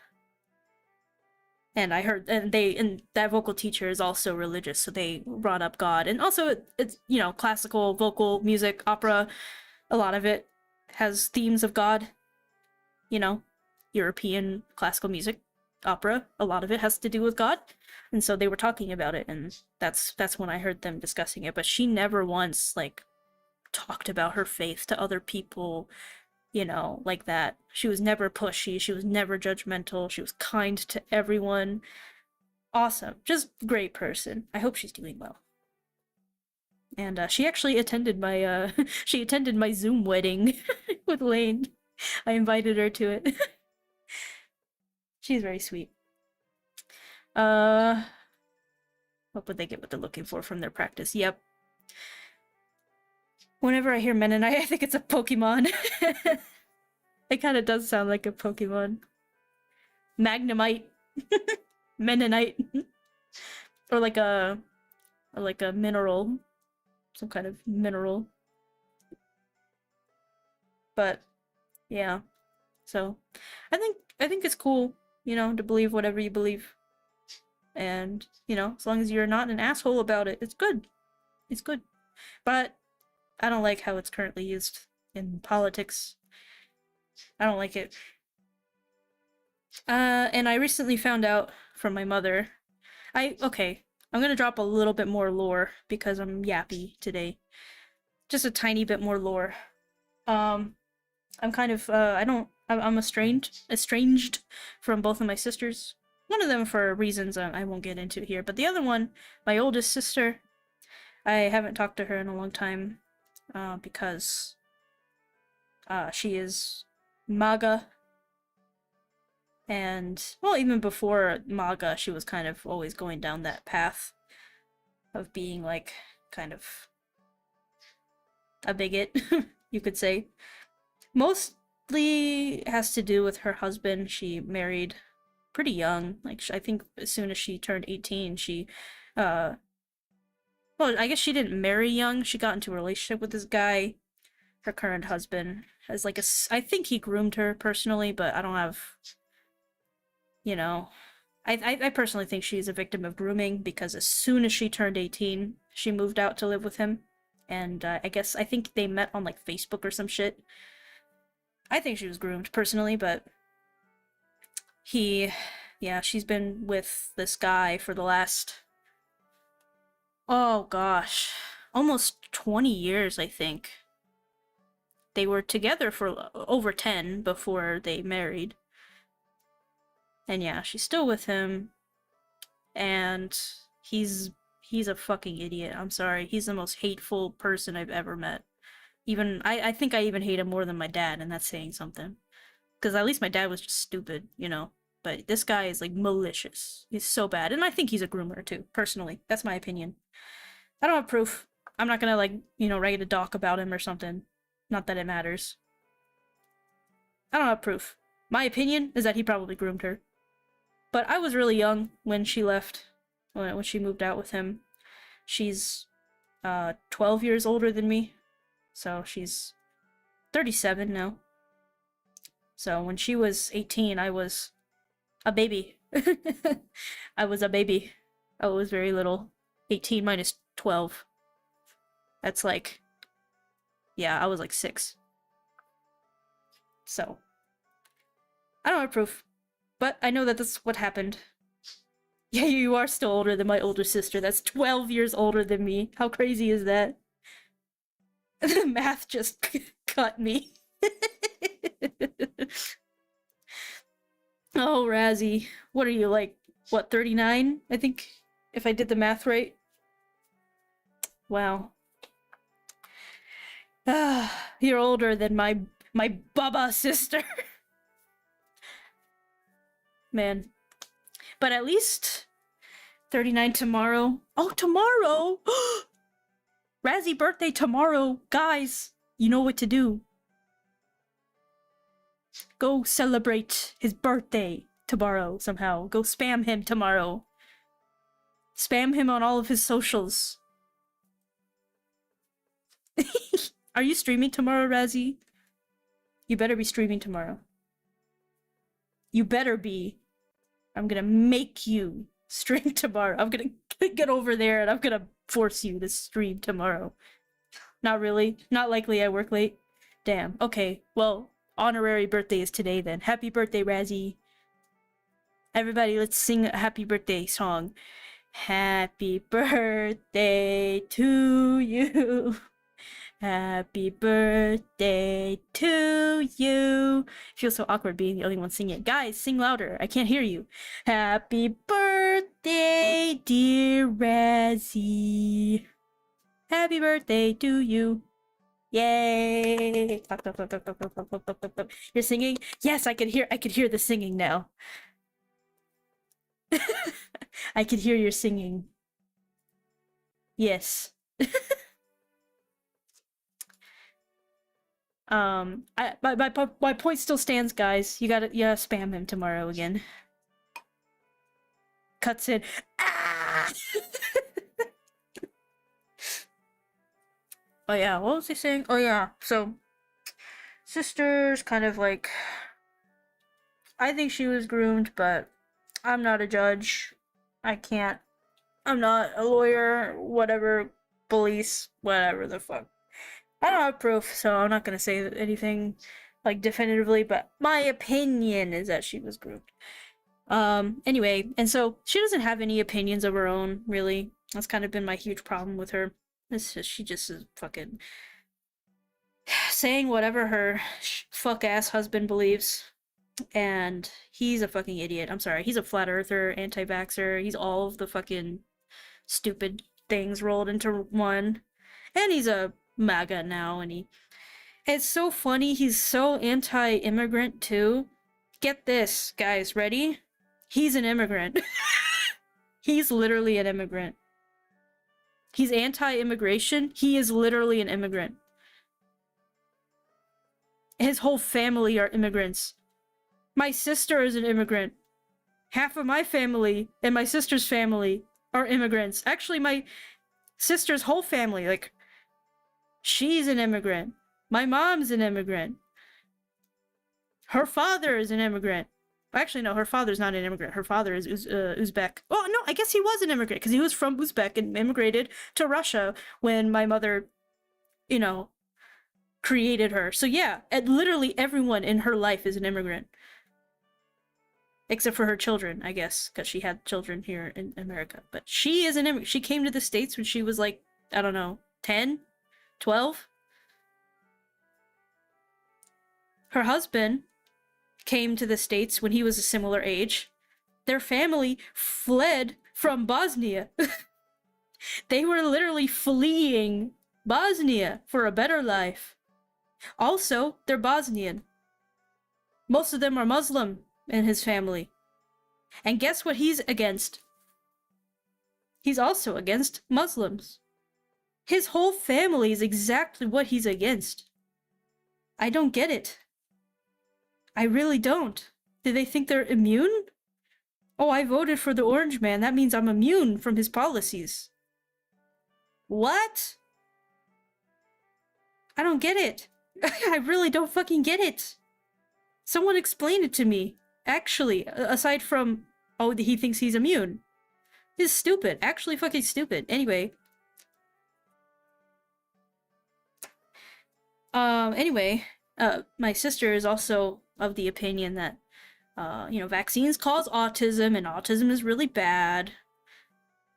heard, and that vocal teacher is also religious, so they brought up God. And also it's classical vocal music, opera, a lot of it has themes of God. European classical music, opera, a lot of it has to do with God. And so they were talking about it, and that's when I heard them discussing it. But she never once like talked about her faith to other people, like that. She was never pushy, she was never judgmental, she was kind to everyone. Awesome. Just great person. I hope she's doing well. And she actually attended my she attended my Zoom wedding with Lane. I invited her to it. She's very sweet. What would they get what they're looking for from their practice? Yep. Whenever I hear Mennonite, I think it's a Pokemon. It kind of does sound like a Pokemon. Magnemite. Mennonite. Or like a mineral. Some kind of mineral. But yeah. So I think it's cool you know, to believe whatever you believe. And, you know, as long as you're not an asshole about it, it's good. It's good. But I don't like how it's currently used in politics. I don't like it. And I recently found out from my mother. Okay, I'm gonna drop a little bit more lore because I'm yappy today. Just a tiny bit more lore. I'm kind of, I'm estranged from both of my sisters. One of them for reasons I won't get into here, but the other one, my oldest sister, I haven't talked to her in a long time, because, she is MAGA, and, well, even before MAGA, she was kind of always going down that path of being, like, kind of a bigot, you could say. Mostly has to do with her husband. She married pretty young. Like, I think as soon as she turned 18, she, well, I guess she didn't marry young. She got into a relationship with this guy, her current husband. As like I think he groomed her personally, but I don't have, you know, I personally think she's a victim of grooming because as soon as she turned 18, she moved out to live with him. And I think they met on like Facebook or some shit. I think she was groomed personally, but she's been with this guy for the last, oh gosh, almost 20 years, I think. They were together for over 10 before they married. And yeah, she's still with him. And he's a fucking idiot. I'm sorry. He's the most hateful person I've ever met. I think I even hate him more than my dad, and that's saying something. Because at least my dad was just stupid, you know? But this guy is, like, malicious. He's so bad. And I think he's a groomer, too, personally. That's my opinion. I don't have proof. I'm not gonna, like, you know, write a doc about him or something. Not that it matters. I don't have proof. My opinion is that he probably groomed her. But I was really young when she left, when she moved out with him. She's 12 years older than me. So she's 37 now. So when she was 18, I was a baby. I was a baby. I was very little. 18 minus 12. That's like, yeah, I was like 6. So, I don't have proof, but I know that that's what happened. Yeah, you are still older than my older sister. That's 12 years older than me. How crazy is that? The math just cut me. Oh, Razzie. What are you, like, what, 39? I think, if I did the math right. Wow. You're older than my Baba sister. Man. But at least 39 tomorrow. Oh, tomorrow! Razzie birthday tomorrow. Guys, you know what to do. Go celebrate his birthday tomorrow somehow. Go spam him tomorrow. Spam him on all of his socials. Are you streaming tomorrow, Razzie? You better be streaming tomorrow. You better be. I'm gonna make you stream tomorrow. I'm gonna get over there and I'm gonna force you to stream tomorrow. Not really. Not likely I work late. Damn. Okay, well, honorary birthday is today then. Happy birthday, Razzie. Everybody, let's sing a happy birthday song. Happy birthday to you. Happy birthday to you. It feels so awkward being the only one singing it. Guys, sing louder. I can't hear you. Happy birthday, dear Razzie. Happy birthday to you. Yay! Clap, clap, clap, clap, clap, clap, clap, clap, clap, clap. You're singing? Yes, I could hear the singing now. I could hear your singing. Yes. My point still stands, guys. You gotta spam him tomorrow again. Cuts in. Ah! Oh yeah, what was I saying? Oh yeah, so sisters kind of like I think she was groomed, but I'm not a judge. I can't. I'm not a lawyer, whatever, police, whatever the fuck. I don't have proof, so I'm not gonna say anything like definitively, but my opinion is that she was groomed. Anyway, and so she doesn't have any opinions of her own, really. That's kind of been my huge problem with her. It's just, she just is fucking saying whatever her fuck ass husband believes. And he's a fucking idiot. I'm sorry. He's a flat earther, anti vaxxer. He's all of the fucking stupid things rolled into one. And he's a MAGA now, and it's so funny. He's so anti immigrant, too. Get this, guys. Ready? He's an immigrant. He's literally an immigrant. He's anti-immigration. He is literally an immigrant. His whole family are immigrants. My sister is an immigrant. Half of my family and my sister's family are immigrants. Actually, my sister's whole family, like, she's an immigrant. My mom's an immigrant. Her father is an immigrant. Actually, no, her father's not an immigrant. Her father is Uzbek. Oh, no, I guess he was an immigrant because he was from Uzbek and immigrated to Russia when my mother, you know, created her. So yeah, literally everyone in her life is an immigrant. Except for her children, I guess, because she had children here in America. But she is an immigrant. She came to the States when she was like, I don't know, 10? 12? Her husband came to the States when he was a similar age. Their family fled from Bosnia. They were literally fleeing Bosnia for a better life. Also, they're Bosnian. Most of them are Muslim in his family. And guess what he's against? He's also against Muslims. His whole family is exactly what he's against. I don't get it. I really don't. Do they think they're immune? Oh, I voted for the orange man. That means I'm immune from his policies. What? I don't get it. I really don't fucking get it. Someone explain it to me. Actually, aside from, oh, he thinks he's immune. He's stupid. Actually fucking stupid. Anyway. Anyway, my sister is also of the opinion that, vaccines cause autism and autism is really bad.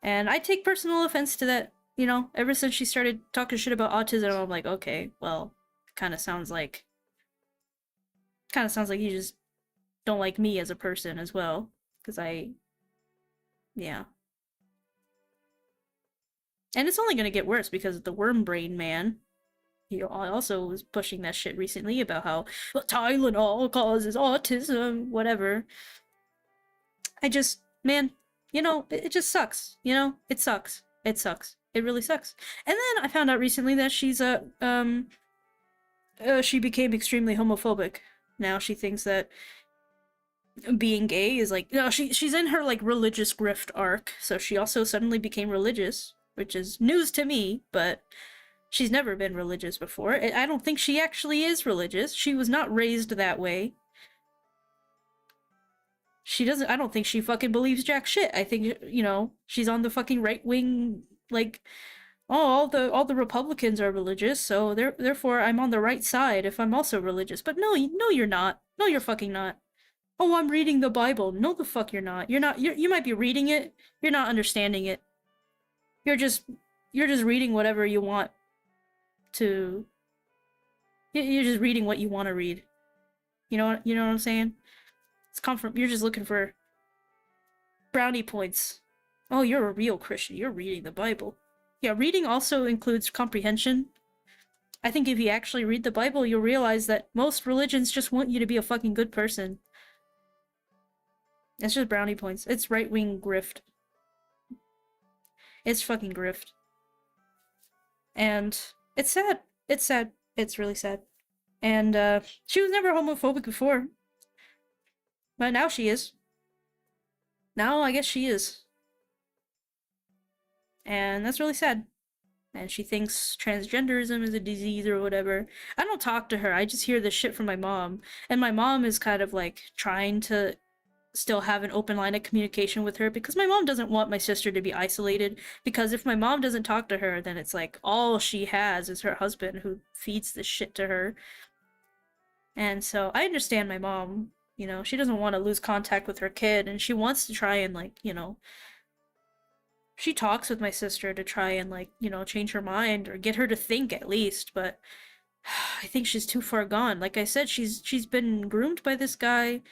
And I take personal offense to that, ever since she started talking shit about autism, I'm like, okay, well, kind of sounds like you just don't like me as a person as well. Because yeah. And it's only gonna get worse because of the worm brain man. He also was pushing that shit recently about how Tylenol causes autism, whatever. Man, it just sucks, It sucks. It sucks. It really sucks. And then I found out recently that she became extremely homophobic. Now she thinks that being gay is like, no, she's in her like religious grift arc, so she also suddenly became religious, which is news to me, but she's never been religious before. I don't think she actually is religious. She was not raised that way. I don't think she fucking believes jack shit. I think, she's on the fucking right wing, like, oh, all the Republicans are religious, so therefore I'm on the right side if I'm also religious. But no, you're not. No, you're fucking not. Oh, I'm reading the Bible. No, the fuck you're not. You're not. You might be reading it. You're not understanding it. You're just reading whatever you want to. You're just reading what you want to read. You know what I'm saying? You're just looking for brownie points. Oh, you're a real Christian. You're reading the Bible. Yeah, reading also includes comprehension. I think if you actually read the Bible, you'll realize that most religions just want you to be a fucking good person. It's just brownie points. It's right-wing grift. It's fucking grift. And it's sad. It's sad. It's really sad. And, she was never homophobic before. But now she is. Now I guess she is. And that's really sad. and she thinks transgenderism is a disease or whatever. I don't talk to her. I just hear this shit from my mom. And my mom is kind of like trying to still have an open line of communication with her because my mom doesn't want my sister to be isolated, because if my mom doesn't talk to her, then it's like all she has is her husband who feeds this shit to her. And so I understand my mom, you know, she doesn't want to lose contact with her kid, and she wants to try and, like, you know, she talks with my sister to try and, like, you know, change her mind or get her to think at least, but I think she's too far gone. Like I said, she's been groomed by this guy,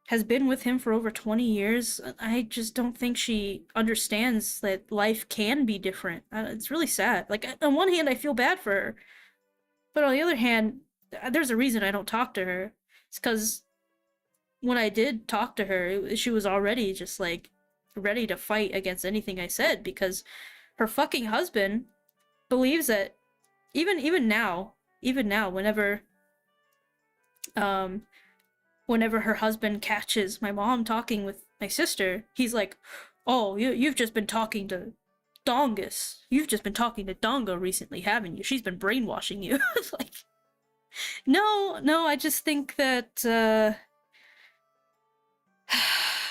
has been with him for over 20 years. I just don't think she understands that life can be different. It's really sad. Like, on one hand, I feel bad for her, but on the other hand, there's a reason I don't talk to her. It's because when I did talk to her, she was already just, like, ready to fight against anything I said, because her fucking husband believes that even now, whenever whenever her husband catches my mom talking with my sister, he's like, "Oh, you've just been talking to Dongus. You've just been talking to Dongo recently, haven't you? She's been brainwashing you." It's like, no, I just think that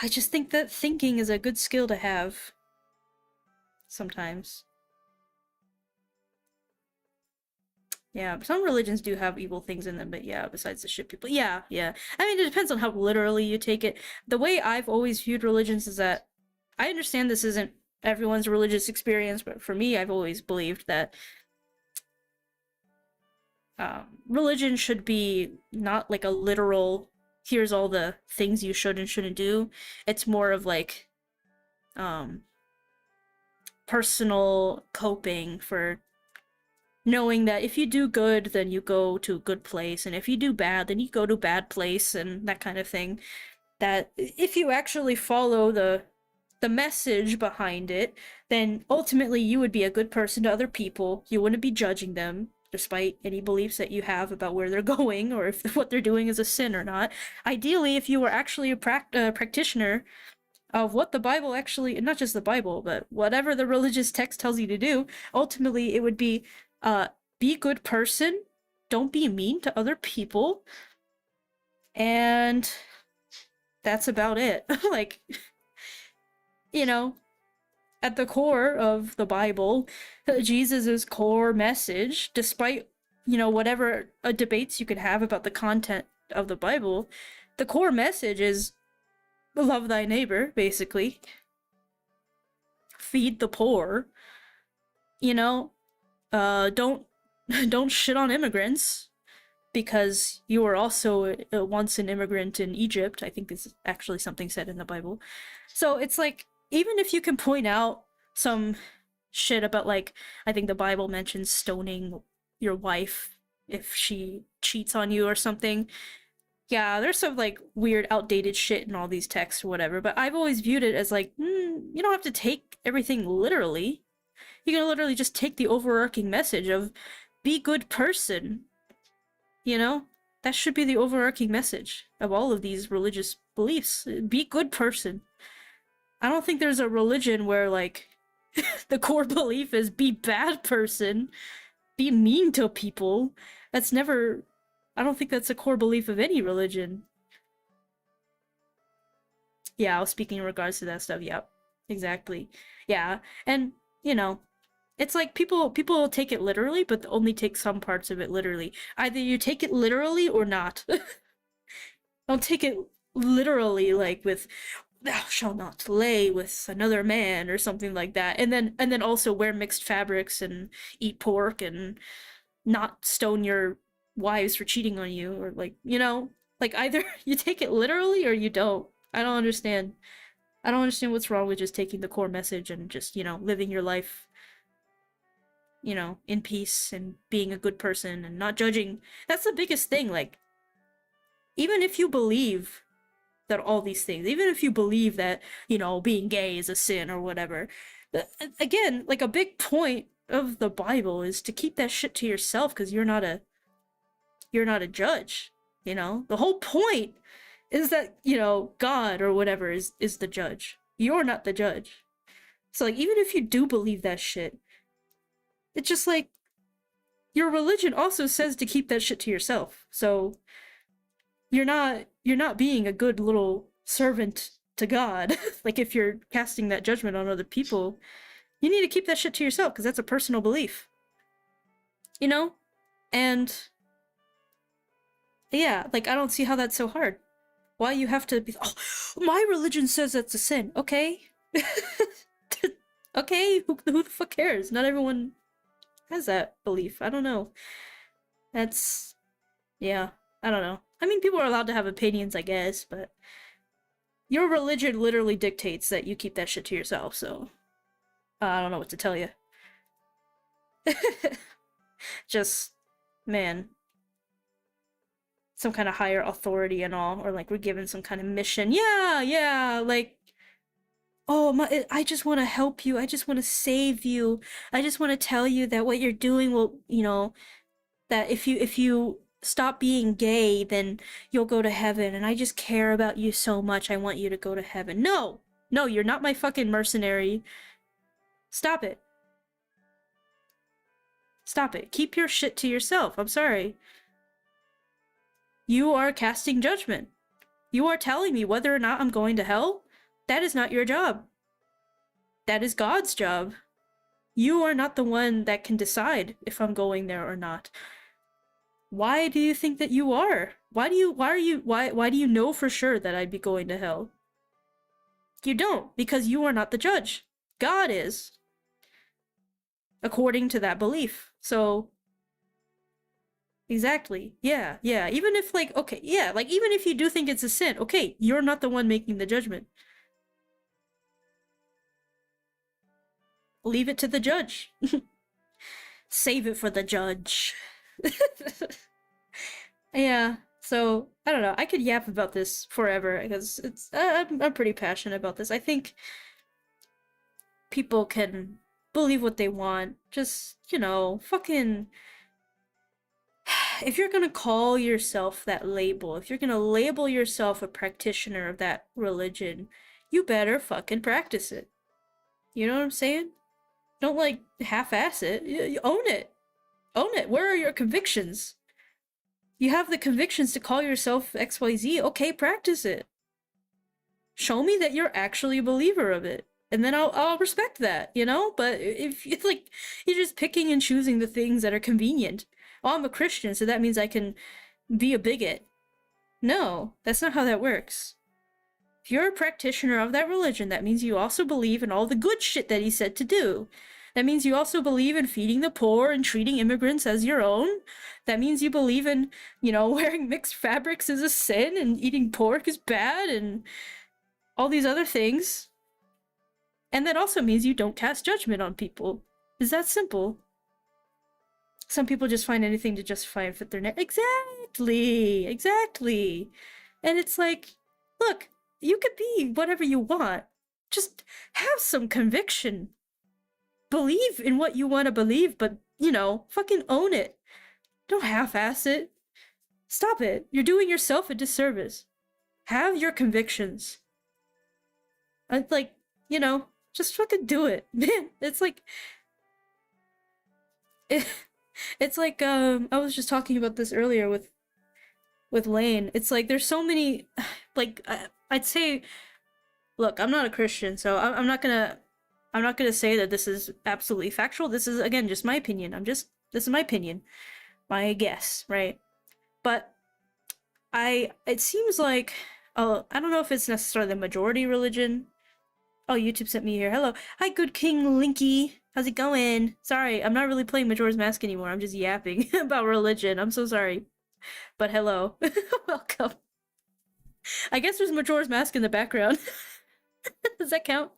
I just think that thinking is a good skill to have sometimes. Yeah, some religions do have evil things in them, but yeah, besides the shit people. Yeah. I mean, it depends on how literally you take it. The way I've always viewed religions is that I understand this isn't everyone's religious experience, but for me, I've always believed that religion should be not like a literal, here's all the things you should and shouldn't do. It's more of like personal coping for knowing that if you do good, then you go to a good place, and if you do bad, then you go to a bad place, and that kind of thing. That if you actually follow the message behind it, then ultimately you would be a good person to other people. You wouldn't be judging them, despite any beliefs that you have about where they're going, or if what they're doing is a sin or not. Ideally, if you were actually a practitioner of what the Bible actually, not just the Bible, but whatever the religious text tells you to do, ultimately it would be be a good person, don't be mean to other people, and that's about it. Like, you know, at the core of the Bible, Jesus's core message, despite, you know, whatever debates you could have about the content of the Bible, the core message is love thy neighbor, basically. Feed the poor. You know, don't shit on immigrants, because you were also once an immigrant in Egypt. I think this is actually something said in the Bible. So it's like, even if you can point out some shit about, like, I think the Bible mentions stoning your wife if she cheats on you or something. Yeah, there's some, like, weird, outdated shit in all these texts or whatever, but I've always viewed it as like, you don't have to take everything literally. You can literally just take the overarching message of be good person. You know? That should be the overarching message of all of these religious beliefs. Be good person. I don't think there's a religion where, like, the core belief is be bad person, be mean to people. That's never... I don't think that's a core belief of any religion. Yeah, I was speaking in regards to that stuff. Yep, exactly. Yeah, and, you know, it's like people take it literally, but only take some parts of it literally. Either you take it literally or not. Don't take it literally, like with thou shalt not lay with another man or something like that, and then also wear mixed fabrics and eat pork and not stone your wives for cheating on you, or, like, you know, like, either you take it literally or you don't. I don't understand. I don't understand what's wrong with just taking the core message and just, you know, living your life, you know, in peace and being a good person and not judging. That's the biggest thing. Like, even if you believe that all these things, even if you believe that, you know, being gay is a sin or whatever, again, like, a big point of the Bible is to keep that shit to yourself, because you're not a judge, you know? The whole point is that, you know, God or whatever is the judge. You're not the judge. So, like, even if you do believe that shit, It's just like, your religion also says to keep that shit to yourself. So you're not being a good little servant to God. Like, if you're casting that judgment on other people, you need to keep that shit to yourself, because that's a personal belief. You know? And yeah, like, I don't see how that's so hard. Why you have to be, oh, my religion says that's a sin. Okay. Okay, who the fuck cares? Not everyone has that belief. I don't know. That's, yeah, I don't know. I mean, people are allowed to have opinions, I guess, but your religion literally dictates that you keep that shit to yourself, so I don't know what to tell you. Just, man, some kind of higher authority and all, or like we're given some kind of mission. Yeah, like, oh my, I just want to help you. I just want to save you. I just want to tell you that what you're doing will, you know, that if you stop being gay, then you'll go to heaven, and I just care about you so much. I want you to go to heaven. No, you're not my fucking mercenary. Stop it. Stop it. Keep your shit to yourself. I'm sorry. You are casting judgment. You are telling me whether or not I'm going to hell? That is not your job. That is God's job. You are not the one that can decide if I'm going there or not. Why do you think that you are? Why do you know for sure that I'd be going to hell? You don't, because you are not the judge. God is. According to that belief. So, exactly. Yeah. Even if, like, okay, yeah, like, even if you do think it's a sin, okay, you're not the one making the judgment. Leave it to the judge. Save it for the judge. Yeah, so, I don't know, I could yap about this forever, because it's, I'm pretty passionate about this. I think people can believe what they want, just, you know, fucking, if you're gonna call yourself that label, if you're gonna label yourself a practitioner of that religion, you better fucking practice it. You know what I'm saying? Don't, like, half-ass it. You own it. Own it. Where are your convictions? You have the convictions to call yourself XYZ, okay, practice it. Show me that you're actually a believer of it, and then I'll respect that, you know? But if it's like, you're just picking and choosing the things that are convenient. Oh, I'm a Christian, so that means I can be a bigot. No, that's not how that works. If you're a practitioner of that religion, that means you also believe in all the good shit that he said to do. That means you also believe in feeding the poor and treating immigrants as your own. That means you believe in, you know, wearing mixed fabrics is a sin and eating pork is bad and all these other things. And that also means you don't cast judgment on people. It's that simple. Some people just find anything to justify and fit their net. Exactly. And it's like, look, you could be whatever you want. Just have some conviction. Believe in what you want to believe, but, you know, fucking own it. Don't half-ass it. Stop it. You're doing yourself a disservice. Have your convictions. I'd like, you know, just fucking do it. Man, it's like... It's like, I was just talking about this earlier with Lane. It's like, there's so many... Like, I'd say... Look, I'm not a Christian, so I'm not gonna say that this is absolutely factual. This is, again, just my opinion. This is my opinion. My guess, right? But it seems like, I don't know if it's necessarily the majority religion. Oh, YouTube sent me here. Hello. Hi, good King Linky. How's it going? Sorry, I'm not really playing Majora's Mask anymore. I'm just yapping about religion. I'm so sorry. But hello. Welcome. I guess there's Majora's Mask in the background. Does that count?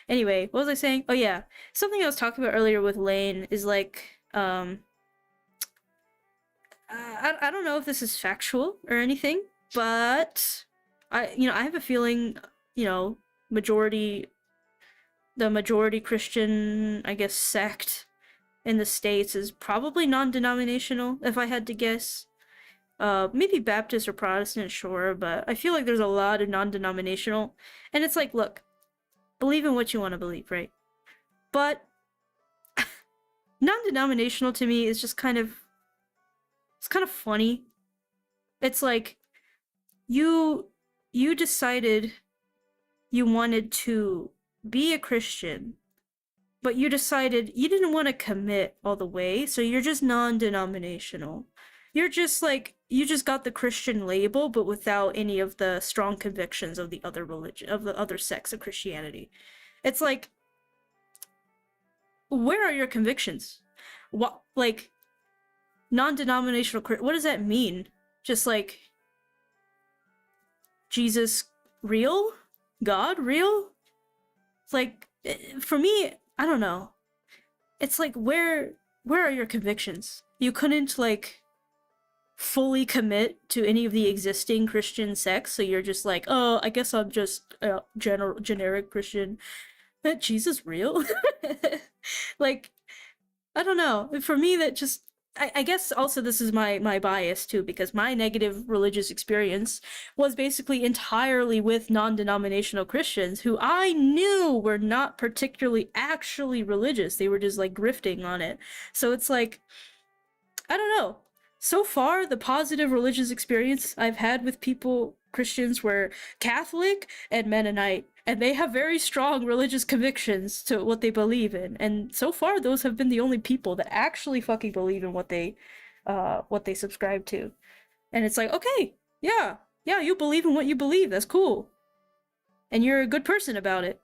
Anyway, what was I saying? Oh yeah, something I was talking about earlier with Lane is like, I don't know if this is factual or anything, but I have a feeling, you know, the majority Christian, I guess, sect in the States is probably non-denominational, if I had to guess. Maybe Baptist or Protestant, sure, but I feel like there's a lot of non-denominational, and it's like, look, believe in what you want to believe, right? But non-denominational to me is just kind of, it's kind of funny. It's like you decided you wanted to be a Christian, but you decided you didn't want to commit all the way, so you're just non-denominational. You're just like, you just got the Christian label, but without any of the strong convictions of the other religion, of the other sects of Christianity. It's like, where are your convictions? What, like, non-denominational, what does that mean? Just like, Jesus real? God real? It's like, for me, I don't know. It's like, where are your convictions? You couldn't, like, fully commit to any of the existing Christian sects, so you're just like, oh, I guess I'm just a generic Christian. But Jesus real? Like, I don't know. For me, that just, I guess also this is my bias too, because my negative religious experience was basically entirely with non-denominational Christians who I knew were not particularly actually religious. They were just like grifting on it. So it's like, I don't know. So far, the positive religious experience I've had with people, Christians, were Catholic and Mennonite, and they have very strong religious convictions to what they believe in. And so far, those have been the only people that actually fucking believe in what they subscribe to. And it's like, okay, yeah, you believe in what you believe. That's cool, and you're a good person about it.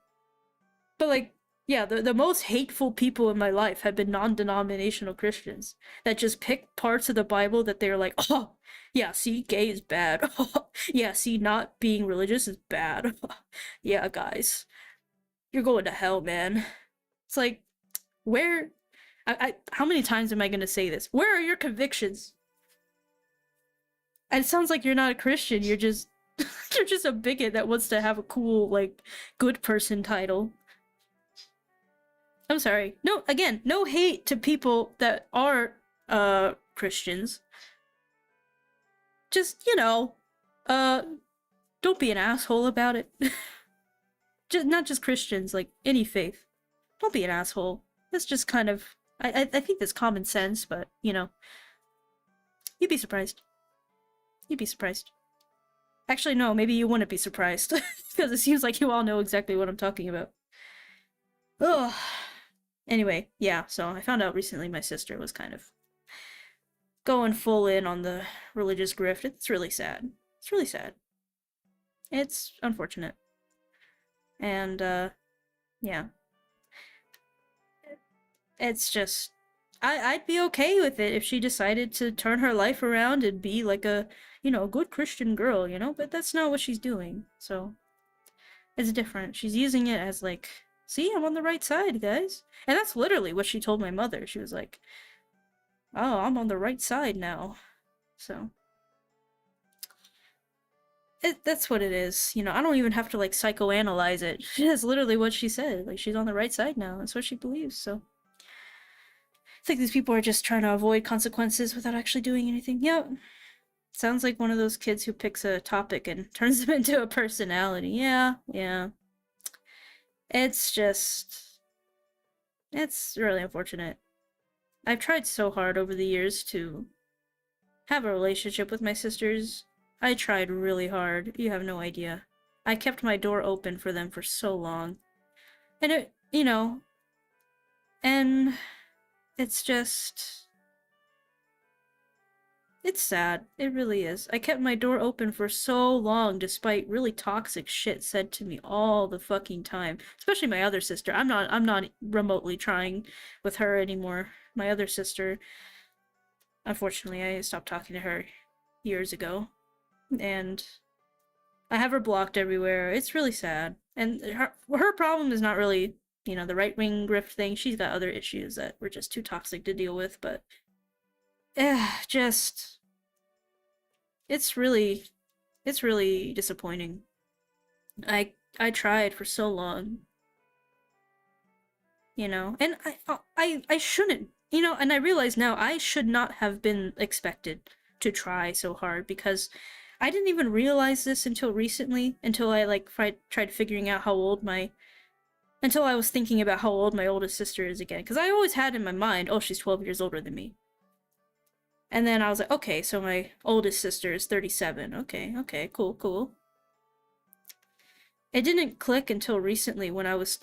But like, yeah, the most hateful people in my life have been non-denominational Christians that just pick parts of the Bible that they're like, oh, yeah, see, gay is bad. Yeah, see, not being religious is bad. Yeah, guys, you're going to hell, man. It's like, where, how many times am I gonna say this? Where are your convictions? And it sounds like you're not a Christian, you're just, you're just a bigot that wants to have a cool, like, good person title. I'm sorry. No, again, no hate to people that are, Christians. Just, you know, don't be an asshole about it. Just, not just Christians, like, any faith. Don't be an asshole. That's just kind of, I think that's common sense, but, you know, you'd be surprised. You'd be surprised. Actually, no, maybe you wouldn't be surprised, because it seems like you all know exactly what I'm talking about. Ugh. Anyway, yeah, so I found out recently my sister was kind of going full in on the religious grift. It's really sad. It's really sad. It's unfortunate. And, yeah. It's just, I'd be okay with it if she decided to turn her life around and be like a, you know, good Christian girl, you know? But that's not what she's doing, so it's different. She's using it as like, see, I'm on the right side, guys. And that's literally what she told my mother. She was like, oh, I'm on the right side now. So, that's what it is. You know, I don't even have to, like, psychoanalyze it. That's literally what she said. Like, she's on the right side now. That's what she believes, so. I think these people are just trying to avoid consequences without actually doing anything. Yep. Sounds like one of those kids who picks a topic and turns them into a personality. Yeah. It's just, it's really unfortunate. I've tried so hard over the years to have a relationship with my sisters. I tried really hard. You have no idea. I kept my door open for them for so long. And it, you know, and it's just, it's sad. It really is. I kept my door open for so long despite really toxic shit said to me all the fucking time. Especially my other sister. I'm not remotely trying with her anymore. My other sister, unfortunately, I stopped talking to her years ago. And I have her blocked everywhere. It's really sad. And her problem is not really, you know, the right-wing grift thing. She's got other issues that were just too toxic to deal with, but just, it's really disappointing. I tried for so long, you know, and I shouldn't, you know, and I realize now I should not have been expected to try so hard, because I didn't even realize this until recently, until I, like, tried figuring out how old my Until I was thinking about how old my oldest sister is again, because I always had in my mind, oh, she's 12 years older than me. And then I was like, okay, so my oldest sister is 37. Okay, cool. It didn't click until recently when I was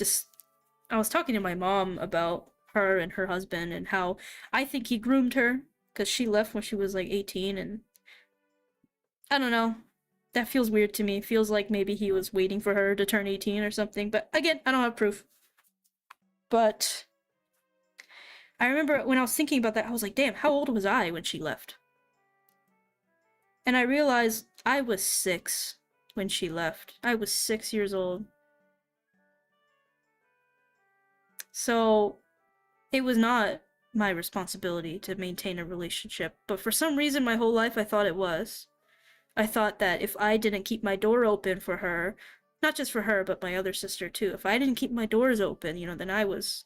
talking to my mom about her and her husband and how I think he groomed her because she left when she was like 18, and I don't know. That feels weird to me. It feels like maybe he was waiting for her to turn 18 or something, but again, I don't have proof. But I remember when I was thinking about that, I was like, damn, how old was I when she left? And I realized I was 6 when she left. I was 6 years old. So it was not my responsibility to maintain a relationship, but for some reason my whole life I thought it was. I thought that if I didn't keep my door open for her, not just for her, but my other sister too, if I didn't keep my doors open, then I was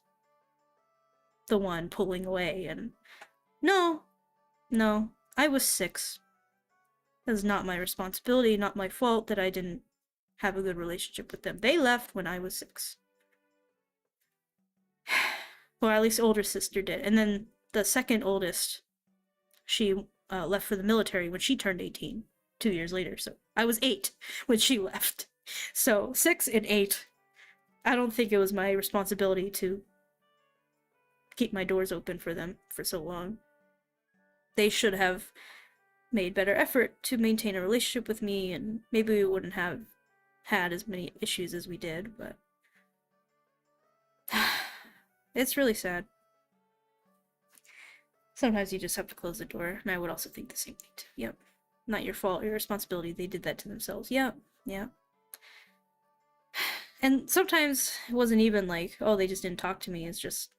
the one pulling away. And no, I was 6. It was not my responsibility, not my fault that I didn't have a good relationship with them. They left when I was 6. Or at least older sister did. And then the second oldest, she left for the military when she turned 18, 2 years later. So I was 8 when she left. So 6 and 8. I don't think it was my responsibility to keep my doors open for them for so long. They should have made better effort to maintain a relationship with me, and maybe we wouldn't have had as many issues as we did, but it's really sad. Sometimes you just have to close the door, and I would also think the same thing too. Yep. Not your fault, your responsibility. They did that to themselves. Yeah. And sometimes it wasn't even like, oh, they just didn't talk to me. It's just,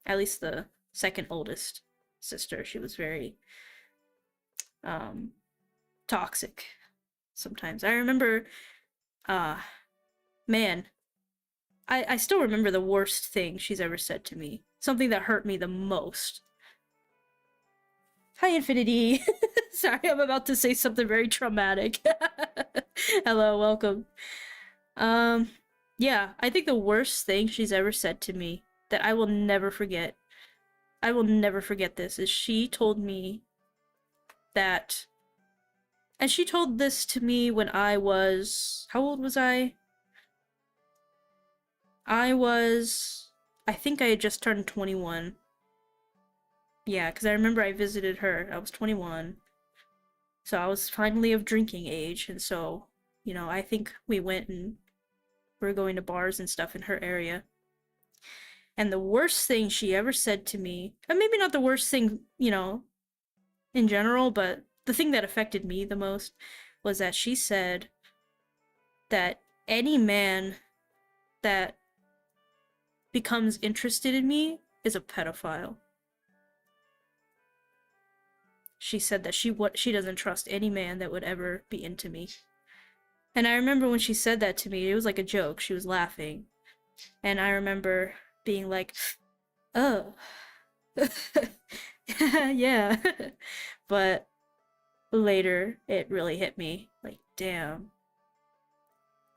at least the second oldest sister, she was very toxic sometimes. I remember, man, I still remember the worst thing she's ever said to me. Something that hurt me the most. Hi, Infinity. Sorry, I'm about to say something very traumatic. Hello, welcome. Yeah, I think the worst thing she's ever said to me that I will never forget, I will never forget this, is she told me that, and she told this to me when I was, how old was I? I think I had just turned 21. Yeah, because I remember I visited her. I was 21. So I was finally of drinking age, and so, I think we went and we were going to bars and stuff in her area. And the worst thing she ever said to me, and maybe not the worst thing, in general, but the thing that affected me the most was that she said that any man that becomes interested in me is a pedophile. She said that she doesn't trust any man that would ever be into me. And I remember when she said that to me, it was like a joke. She was laughing. And I remember being like, oh. Yeah. But later, it really hit me. Like, damn.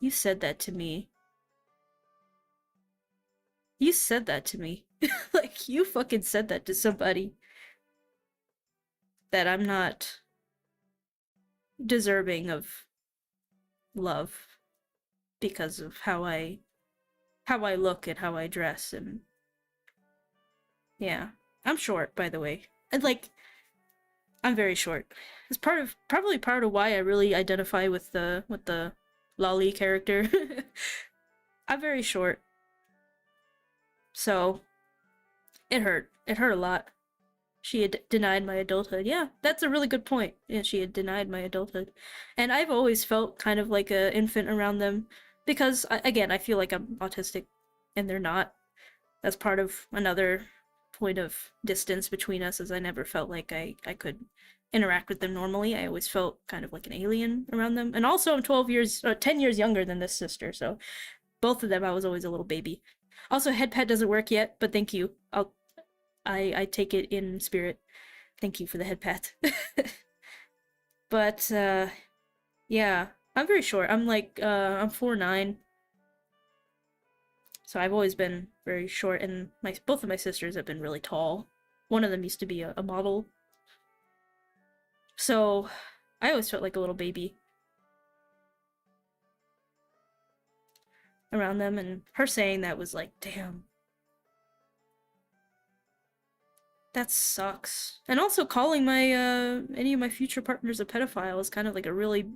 You said that to me. You said that to me. Like, you fucking said that to somebody. That I'm not deserving of love because of how I look and how I dress. And yeah, I'm short, by the way. And like, I'm very short. It's probably part of why I really identify with the lolly character. I'm very short, so it hurt a lot. She had denied my adulthood. Yeah, that's a really good point. Yeah, she had denied my adulthood. And I've always felt kind of like an infant around them because, again, I feel like I'm autistic and they're not. That's part of another point of distance between us, as I never felt like I could interact with them normally. I always felt kind of like an alien around them. And also I'm 10 years younger than this sister, so both of them I was always a little baby. Also, head pet doesn't work yet, but thank you. I take it in spirit. Thank you for the head pat. But, yeah. I'm very short. I'm like, I'm 4'9". So I've always been very short, and both of my sisters have been really tall. One of them used to be a model. So I always felt like a little baby around them, and her saying that was like, damn, that sucks. And also calling my any of my future partners a pedophile is kind of like a really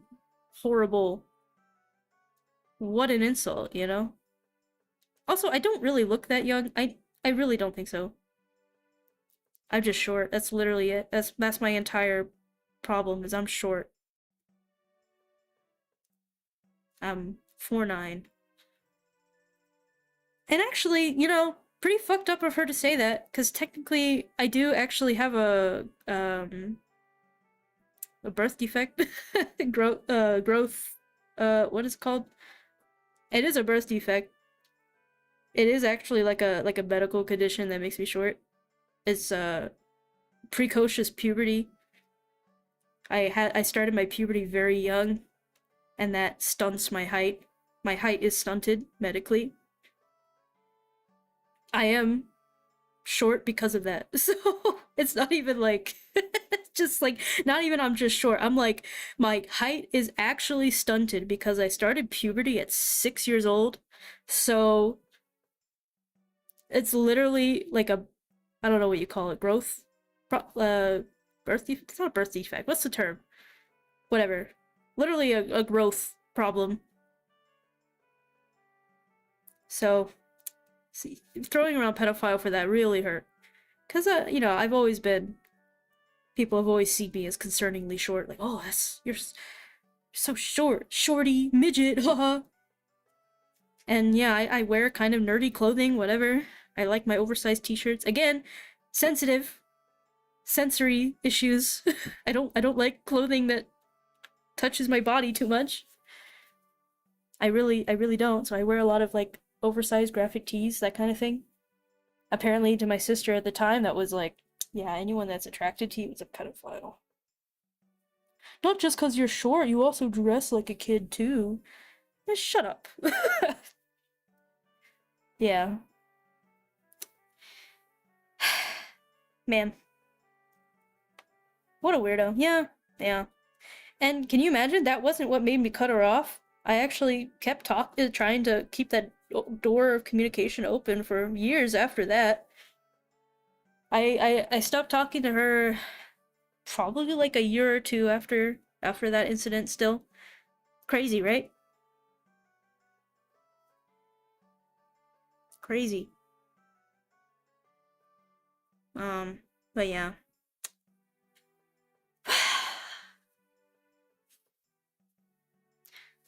horrible, what an insult, you know? Also, I don't really look that young. I really don't think so. I'm just short. That's literally it. That's my entire problem is I'm short. I'm 4'9". And actually, you know, pretty fucked up of her to say that, because technically I do actually have a birth defect. Growth what is it called? It is a birth defect. It is actually like a medical condition that makes me short. It's precocious puberty. I started my puberty very young, and that stunts my height. My height is stunted medically. I am short because of that. So it's not even like just like not even I'm just short. I'm like my height is actually stunted because I started puberty at 6 years old. So it's literally like a I don't know what you call it, growth birth defect. It's not a birth defect. What's the term? Whatever. Literally a growth problem. So see, throwing around pedophile for that really hurt. Because, you know, I've always been. People have always seen me as concerningly short. Like, oh, you're so short. Shorty, midget, haha. And yeah, I wear kind of nerdy clothing, whatever. I like my oversized t-shirts. Again, sensitive. Sensory issues. I don't like clothing that touches my body too much. I really don't. So I wear a lot of like oversized graphic tees, that kind of thing. Apparently to my sister at the time, that was like, yeah, anyone that's attracted to you is a pedophile. Not just because you're short, you also dress like a kid too. Just shut up. Yeah. Man. What a weirdo. Yeah, yeah. And can you imagine? That wasn't what made me cut her off. I actually kept trying to keep that door of communication open for years after that. I stopped talking to her probably like a year or two after that incident still. Crazy, right? Crazy. But yeah.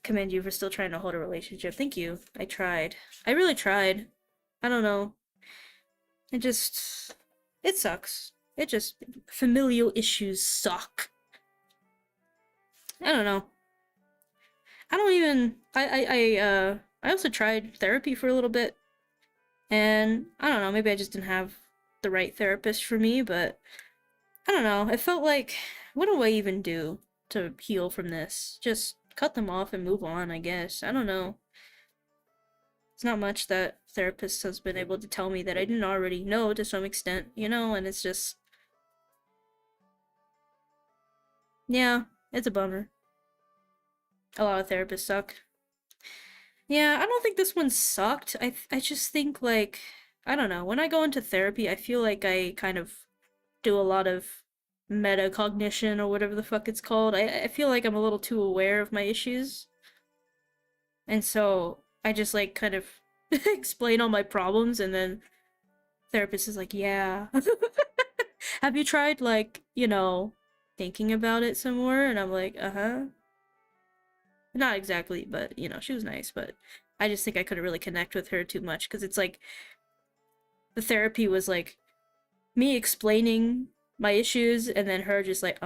Commend you for still trying to hold a relationship. Thank you. I tried. I really tried. I don't know. It sucks. It just familial issues suck. I don't know. I don't even I also tried therapy for a little bit, and I don't know, maybe I just didn't have the right therapist for me, but I don't know. I felt like, what do I even do to heal from this? Just cut them off and move on, I guess. I don't know. It's not much that therapist has been able to tell me that I didn't already know to some extent, you know, and it's just, yeah, it's a bummer. A lot of therapists suck. Yeah, I don't think this one sucked. I just think like I don't know. When I go into therapy, I feel like I kind of do a lot of metacognition or whatever the fuck it's called. I feel like I'm a little too aware of my issues. And so I just like kind of explain all my problems, and then therapist is like, "Yeah. Have you tried like, you know, thinking about it some more?" And I'm like, "Uh-huh." Not exactly, but you know, she was nice, but I just think I couldn't really connect with her too much because it's like the therapy was like me explaining my issues and then her just like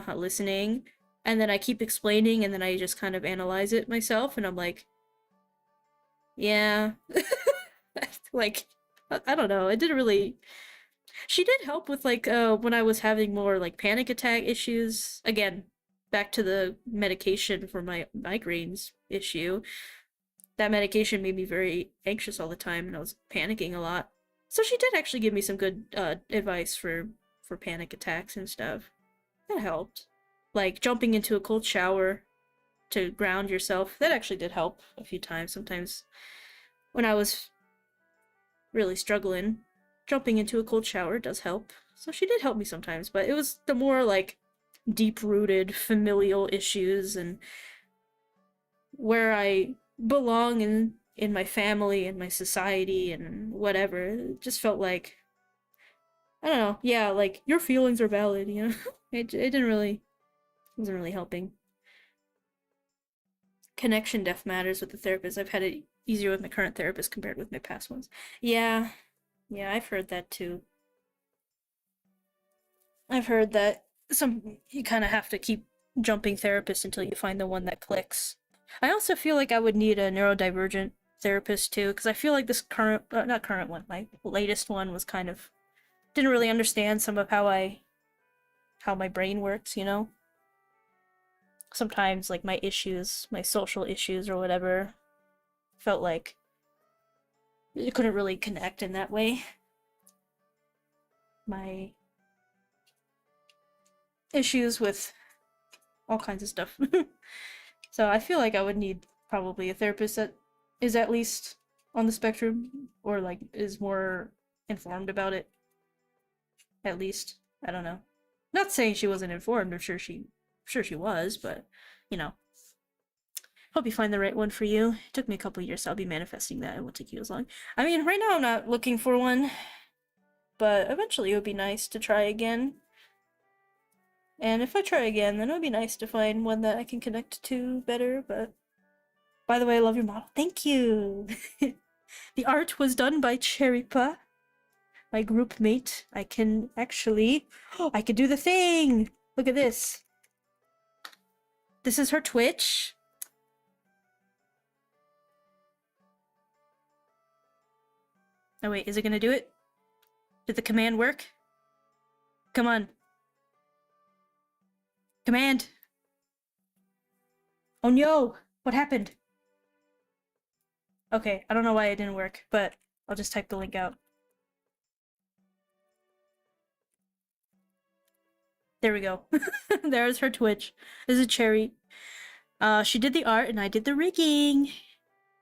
listening, and then I keep explaining and then I just kind of analyze it myself, and I'm like, yeah. Like I don't know, it didn't really. She did help with like when I was having more like panic attack issues. Again, back to the medication for my migraines issue. that medication made me very anxious all the time, and I was panicking a lot. So she did actually give me some good advice for panic attacks and stuff. That helped. Like jumping into a cold shower to ground yourself. That actually did help a few times. Sometimes when I was really struggling, jumping into a cold shower does help. So she did help me sometimes, but it was the more like deep-rooted familial issues and where I belong in my family and my society and whatever. It just felt like, I don't know, yeah, like your feelings are valid, you know. It didn't really, wasn't really helping. Connection depth matters with the therapist. I've had it easier with my current therapist compared with my past ones. Yeah, yeah, I've heard that too. I've heard that some you kind of have to keep jumping therapists until you find the one that clicks. I also feel like I would need a neurodivergent therapist too, because I feel like this current, not current one, my latest one was kind of didn't really understand some of how my brain works, you know? Sometimes like my issues, my social issues or whatever, felt like it couldn't really connect in that way. My issues with all kinds of stuff. So I feel like I would need probably a therapist that is at least on the spectrum or like is more informed about it. At least. I don't know. Not saying she wasn't informed, I'm sure she was, but you know. Hope you find the right one for you. It took me a couple years, so I'll be manifesting that. It won't take you as long. I mean, right now I'm not looking for one, but eventually it would be nice to try again. And if I try again, then it would be nice to find one that I can connect to better, but... By the way, I love your model. Thank you! The art was done by Cheripa, my group mate. I can actually... Oh, I can do the thing! Look at this. This is her Twitch. Oh wait, is it gonna do it? Did the command work? Come on. Command! Oh no! What happened? Okay, I don't know why it didn't work, but I'll just type the link out. There we go. There's her Twitch. This is Cherry. She did the art and I did the rigging.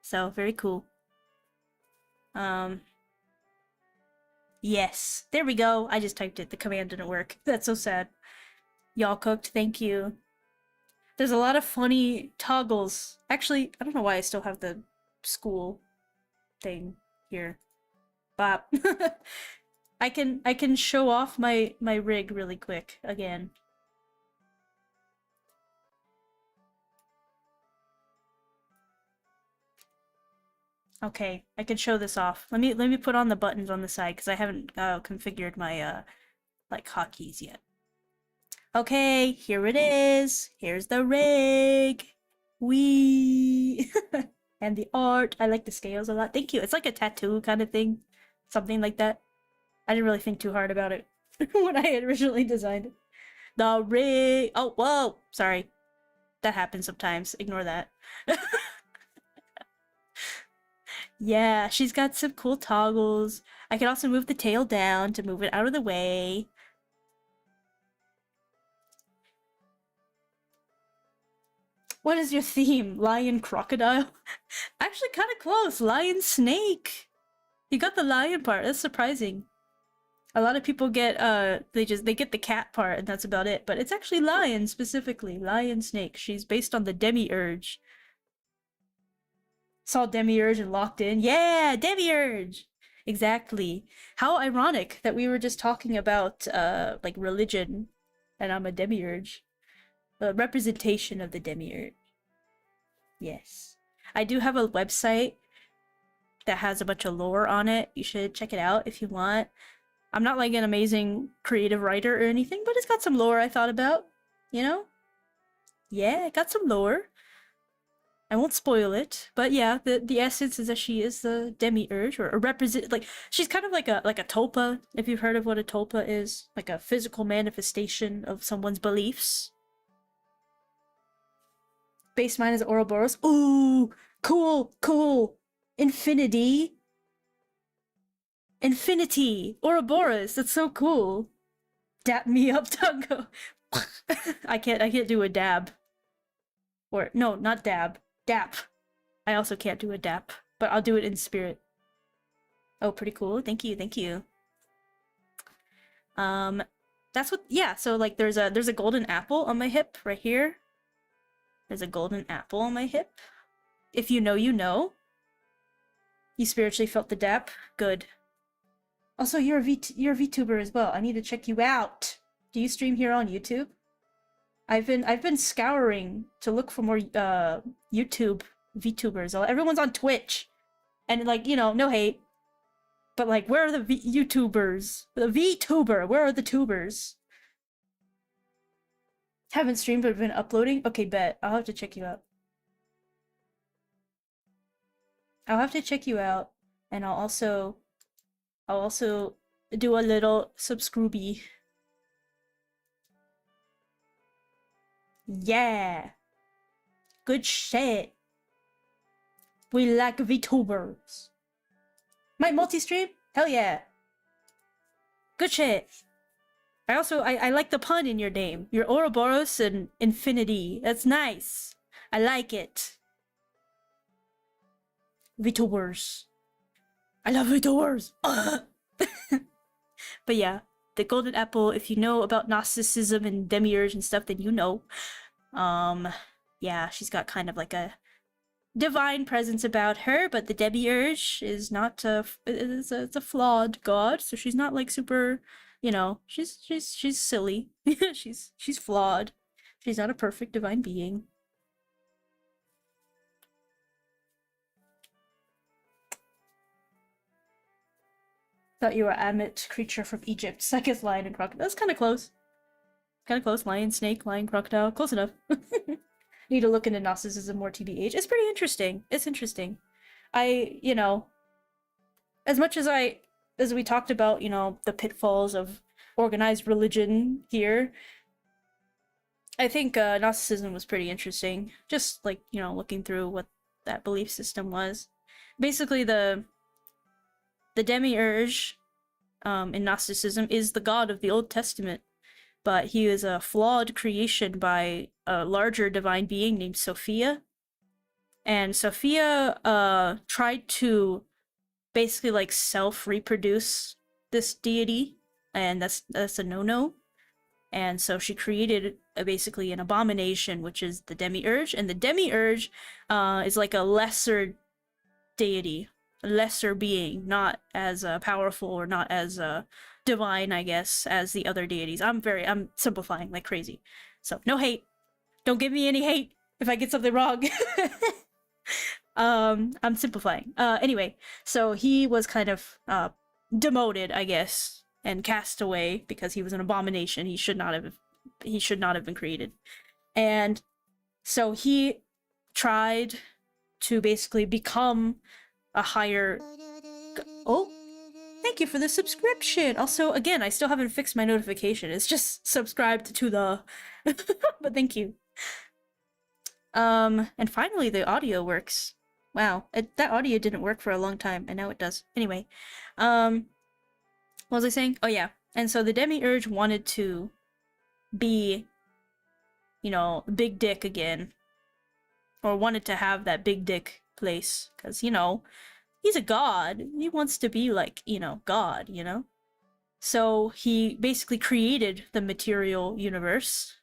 So, very cool. Yes. There we go. I just typed it. The command didn't work. That's so sad. Y'all cooked. Thank you. There's a lot of funny toggles. Actually, I don't know why I still have the school thing here. Bop. I can show off my rig really quick again. Okay, I can show this off. Let me put on the buttons on the side because I haven't configured my like hotkeys yet. Okay, here it is. Here's the rig. Wee. And the art. I like the scales a lot. Thank you. It's like a tattoo kind of thing. Something like that. I didn't really think too hard about it when I had originally designed it. The rig. Oh, whoa. Sorry. That happens sometimes. Ignore that. Yeah, she's got some cool toggles. I can also move the tail down to move it out of the way. What is your theme? Lion crocodile? Actually kind of close. Lion snake. You got the lion part. That's surprising. A lot of people get they get the cat part and that's about it, but it's actually lion specifically. Lion snake. She's based on the demiurge. Saw demiurge and locked in. Yeah, demiurge. Exactly. How ironic that we were just talking about like religion and I'm a demiurge. The representation of the demiurge. Yes. I do have a website that has a bunch of lore on it. You should check it out if you want. I'm not like an amazing creative writer or anything, but it's got some lore I thought about, you know? Yeah, it got some lore. I won't spoil it, but yeah, the essence is that she is the demiurge or a represent like she's kind of like a tulpa, if you've heard of what a tulpa is, like a physical manifestation of someone's beliefs. Base mine is Ouroboros. Ooh, Cool, cool. Infinity. Infinity. Ouroboros. That's so cool. Dap me up, Dango. I can't do a dab. Or no, not dab. Dap. I also can't do a dap, but I'll do it in spirit. Oh, pretty cool. Thank you, thank you. That's what, yeah, so like there's a golden apple on my hip right here. There's a golden apple on my hip. If you know, you know. You spiritually felt the dap? Good. Also, you're a VTuber as well. I need to check you out. Do you stream here on YouTube? I've been scouring to look for more YouTube VTubers. Everyone's on Twitch. And like, you know, no hate. But like, where are the YouTubers? The VTuber, where are the tubers? Haven't streamed but been uploading? Okay, bet. I'll have to check you out. I'll have to check you out, and I'll also do a little subscribey. Yeah. Good shit. We like VTubers. My multi-stream? Hell yeah. Good shit. I like the pun in your name. Your Ouroboros and Infinity. That's nice. I like it. VTubers. I love VTubers. But yeah, the golden apple, if you know about Gnosticism and demiurge and stuff, then you know. Yeah, she's got kind of like a divine presence about her, but the demiurge is not it's a flawed god, so she's not like super, you know, she's silly. she's flawed. She's not a perfect divine being. Thought you were Amit, creature from Egypt, second lion and crocodile. That's kind of close. Kind of close. Lion, snake, lion, crocodile. Close enough. Need to look into Gnosticism more, TBH. It's pretty interesting. It's interesting. You know, as much as we talked about, you know, the pitfalls of organized religion here, I think Gnosticism was pretty interesting. Just like, you know, looking through what that belief system was. Basically, the demiurge in Gnosticism is the god of the Old Testament, but he is a flawed creation by a larger divine being named Sophia. And Sophia tried to basically like self-reproduce this deity, and that's a no-no. And so she created basically an abomination, which is the demiurge, and the demiurge is like a lesser deity, a lesser being, not as powerful or not as divine, I guess, as the other deities. I'm simplifying like crazy, so no hate. Don't give me any hate if I get something wrong. I'm simplifying. Anyway, so he was kind of demoted, I guess, and cast away because he was an abomination. He should not have been created. And so he tried to basically become a higher... Oh, thank you for the subscription. Also, again, I still haven't fixed my notification. It's just subscribed to the... But thank you. And finally the audio works. Wow, that audio didn't work for a long time, and now it does. Anyway, what was I saying? Oh yeah, and so the demiurge wanted to be, you know, big dick again, or wanted to have that big dick place, because, you know, he's a god. He wants to be like, you know, God, you know? So he basically created the material universe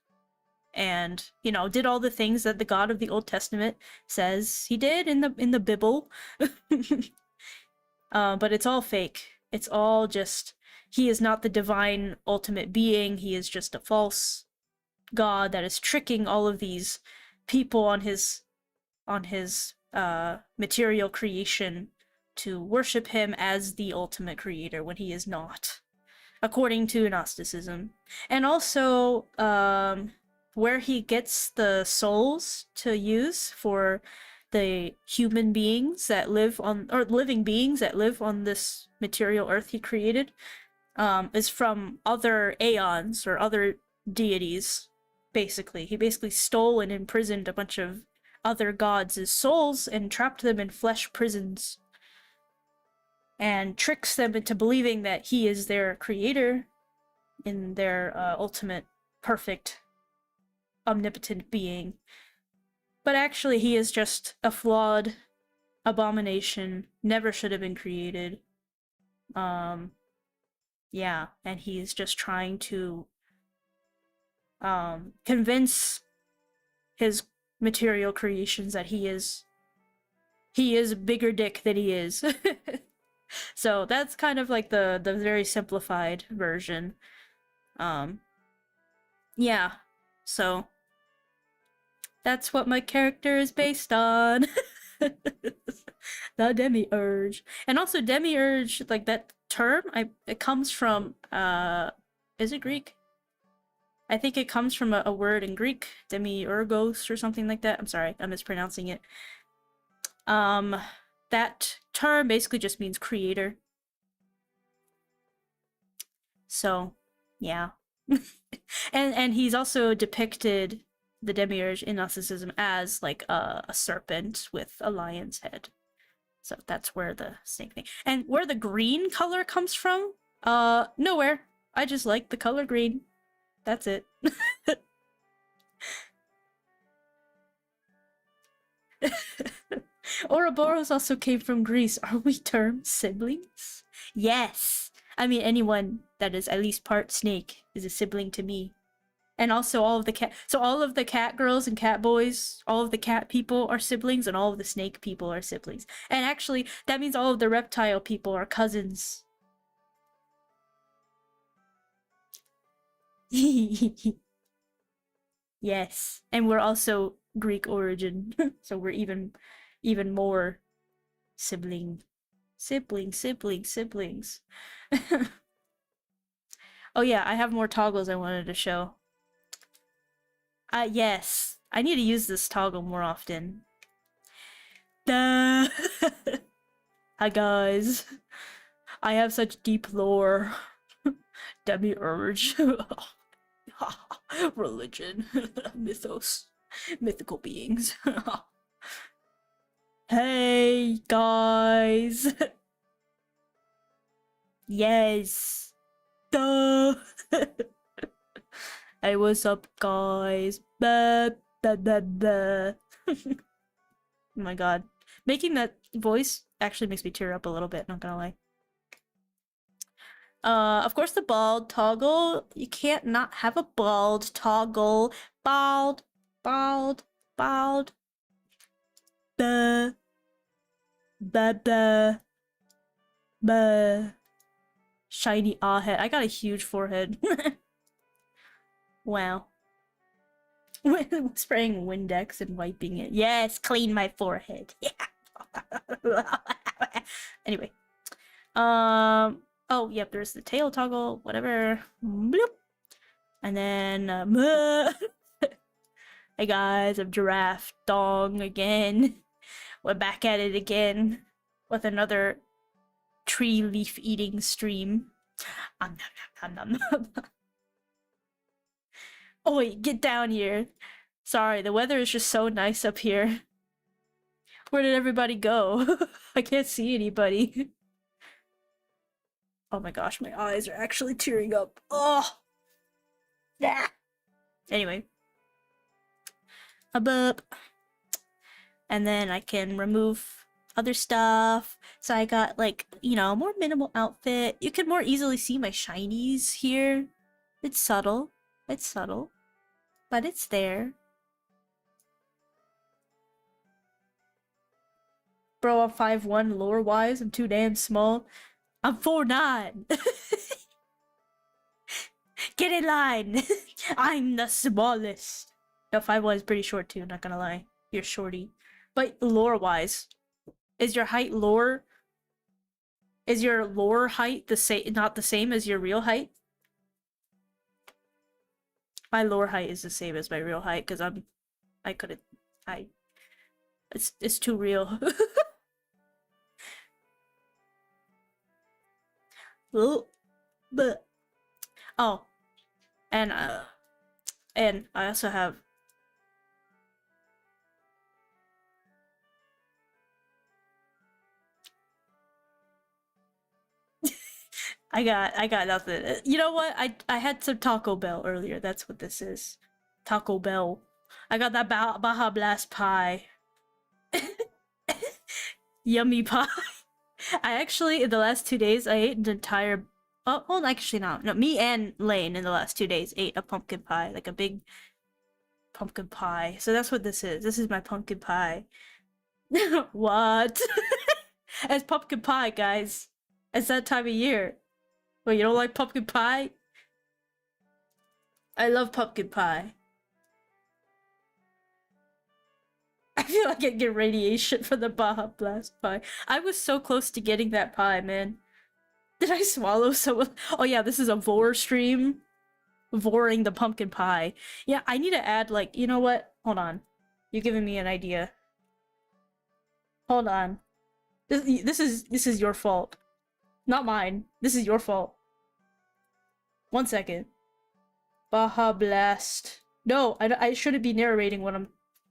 and, you know, did all the things that the God of the Old Testament says he did in the Bible. But it's all fake. It's all just, he is not the divine ultimate being. He is just a false god that is tricking all of these people on his material creation to worship him as the ultimate creator when he is not, according to Gnosticism. And also, where he gets the souls to use for the human beings that live on, or living beings that live on this material earth he created, is from other aeons or other deities, basically. He basically stole and imprisoned a bunch of other gods as souls and trapped them in flesh prisons and tricks them into believing that he is their creator in their ultimate perfect omnipotent being. But actually he is just a flawed abomination, never should have been created. Yeah, and he's just trying to convince his material creations that he is a bigger dick than he is. So that's kind of like the very simplified version. Yeah, so that's what my character is based on. The demiurge. And also demiurge, like that term, it comes from is it Greek? I think it comes from a word in Greek, demiurgos or something like that. I'm sorry, I'm mispronouncing it. That term basically just means creator. So, yeah. and he's also depicted, the demiurge in Gnosticism, as like a serpent with a lion's head. So that's where the snake thing. And where the green color comes from? Nowhere. I just like the color green. That's it. Ouroboros also came from Greece. Are we termed siblings? Yes. I mean, anyone that is at least part snake is a sibling to me. And also all of the cat... So all of the cat girls and cat boys, all of the cat people are siblings, and all of the snake people are siblings. And actually, that means all of the reptile people are cousins. Yes. And we're also Greek origin, so we're even more siblings. Oh yeah, I have more toggles I wanted to show. Yes. I need to use this toggle more often. Duh! Hi guys. I have such deep lore. Demiurge. Religion. Mythos. Mythical beings. Hey guys. Yes. Duh. Hey, what's up, guys? Bah, bah, bah, bah. Oh my god. Making that voice actually makes me tear up a little bit, not gonna lie. Of course the bald toggle. You can't not have a bald toggle. Bald. Bald. Bald. Bah. Bah, bah. Bah. Shiny head. I got a huge forehead. Wow. Spraying Windex and wiping it. Yes, clean my forehead. Yeah. Anyway. Oh, yep, there's the tail toggle, whatever. Bloop. And then, hey guys, I'm Giraffe Dong again. We're back at it again with another tree leaf eating stream. Oh wait, get down here. Sorry, the weather is just so nice up here. Where did everybody go? I can't see anybody. Oh my gosh, my eyes are actually tearing up. Oh! Yeah. Anyway. A boop. And then I can remove other stuff. So I got, like, you know, a more minimal outfit. You can more easily see my shinies here. It's subtle. It's subtle. But it's there. Bro, I'm 5'1" lore-wise. I'm too damn small. I'm 4'9". Get in line! I'm the smallest. No, 5'1" is pretty short too, not gonna lie. You're shorty. But lore-wise, is your height lore... Is your lore height the same, not the same as your real height? My lore height is the same as my real height, because I couldn't... It's too real. Oh, but... Oh. And I also have... I got nothing. You know what? I had some Taco Bell earlier. That's what this is. Taco Bell. I got that Baja Blast pie. Yummy pie. I actually, in the last 2 days, I ate an entire. Oh, well, actually, not. No, me and Lane in the last 2 days ate a pumpkin pie, like a big pumpkin pie. So that's what this is. This is my pumpkin pie. What? It's pumpkin pie, guys. It's that time of year. Well, you don't like pumpkin pie? I love pumpkin pie. I feel like I get radiation from the Baja Blast pie. I was so close to getting that pie, man. Did I swallow so? Oh yeah, this is a vor stream. Voring the pumpkin pie. Yeah, I need to add, like, you know what? Hold on. You're giving me an idea. Hold on. This is your fault. Not mine. This is your fault. 1 second. Baja Blast. No, I shouldn't be narrating when I'm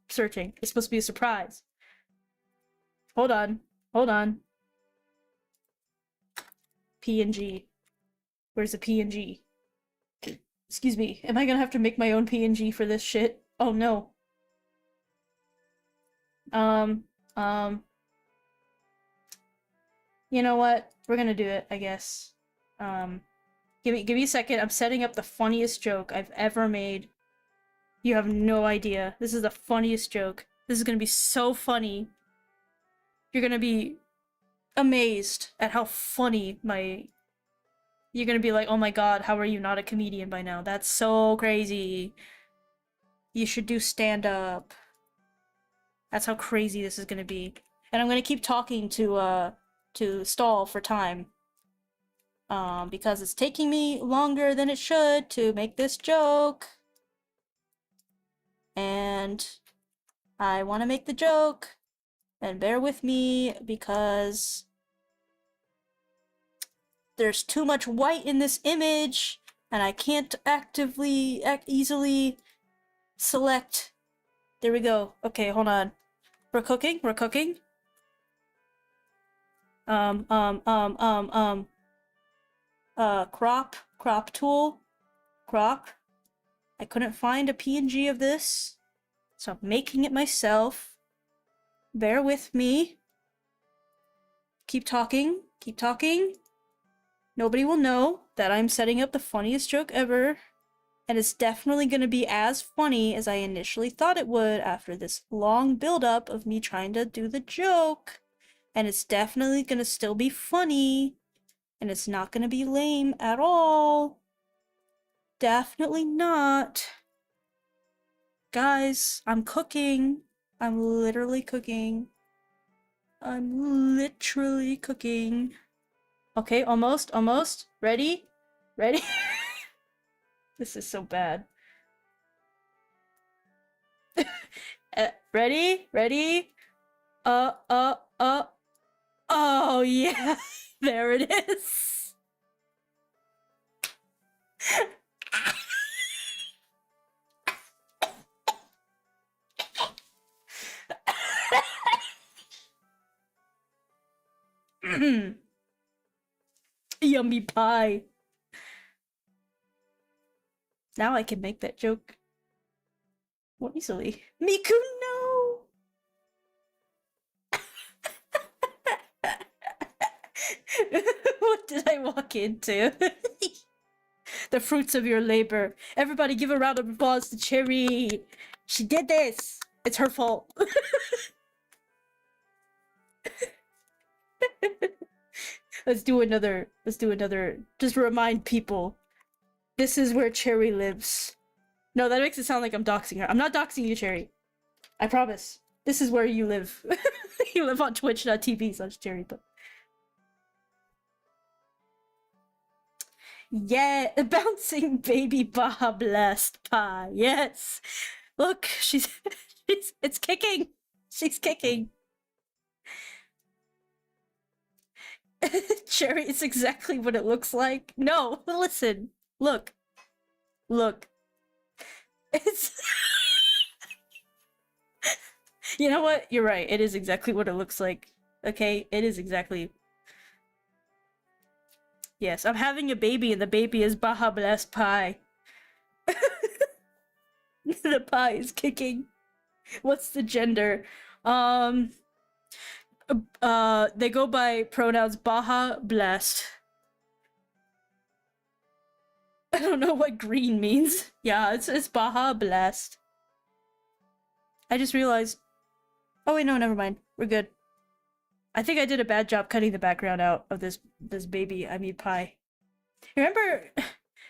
searching. It's supposed to be a surprise. Hold on. Hold on. PNG. Where's the PNG? Excuse me. Am I gonna have to make my own PNG for this shit? Oh no. You know what? We're gonna do it, I guess. Give me a second. I'm setting up the funniest joke I've ever made. You have no idea. This is the funniest joke. This is gonna be so funny. You're gonna be amazed at how funny my... You're gonna be like, oh my god, how are you not a comedian by now? That's so crazy. You should do stand-up. That's how crazy this is gonna be. And I'm gonna keep talking to stall for time. Because it's taking me longer than it should to make this joke. And I want to make the joke. And bear with me because there's too much white in this image and I can't easily select. There we go. Okay, hold on. We're cooking. Crop tool. Crop. I couldn't find a PNG of this, so I'm making it myself. Bear with me. Keep talking. Nobody will know that I'm setting up the funniest joke ever, and it's definitely gonna be as funny as I initially thought it would after this long build-up of me trying to do the joke. And it's definitely gonna still be funny, and it's not gonna be lame at all. Definitely not. Guys, I'm cooking. I'm literally cooking. Okay, almost. Ready? This is so bad. Ready? Oh yeah, there it is. Yummy pie. Now I can make that joke more easily. Miku, no! What did I walk into? The fruits of your labor. Everybody give a round of applause to Cherry. She did this. It's her fault. Let's do another. Just remind people. This is where Cherry lives. No, that makes it sound like I'm doxing her. I'm not doxing you, Cherry. I promise. This is where you live. You live on twitch.tv/Cherry. But yeah, bouncing baby Baja Blast pie. Yes. Look, it's kicking. She's kicking. Cherry is exactly what it looks like. No, listen. Look. It's... You know what? You're right. It is exactly what it looks like. Okay? It is exactly... Yes, I'm having a baby, and the baby is Baja Blast Pie. The pie is kicking. What's the gender? Um, they go by pronouns Baja Blast. I don't know what green means. Yeah, it's Baja Blast. I just realized. Oh wait, no, never mind. We're good. I think I did a bad job cutting the background out of this baby. I mean pie. Remember?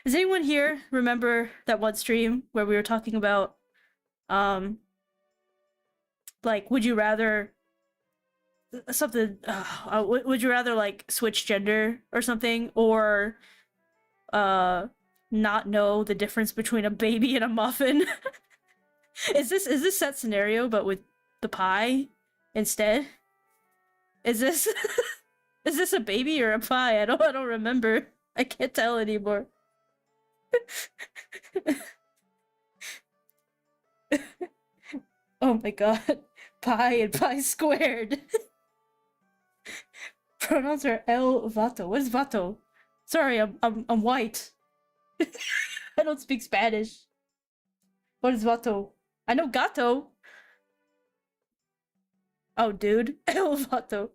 Does anyone here remember that one stream where we were talking about, like, would you rather something? Would you rather like switch gender or something, or not know the difference between a baby and a muffin? Is this that scenario but with the pie instead? Is this is this a baby or a pie? I don't remember. I can't tell anymore. Oh my god. Pie and pie squared. Pronouns are el vato. What is vato? Sorry, I'm white. I don't speak Spanish. What is vato? I know gato. Oh, dude. El vato.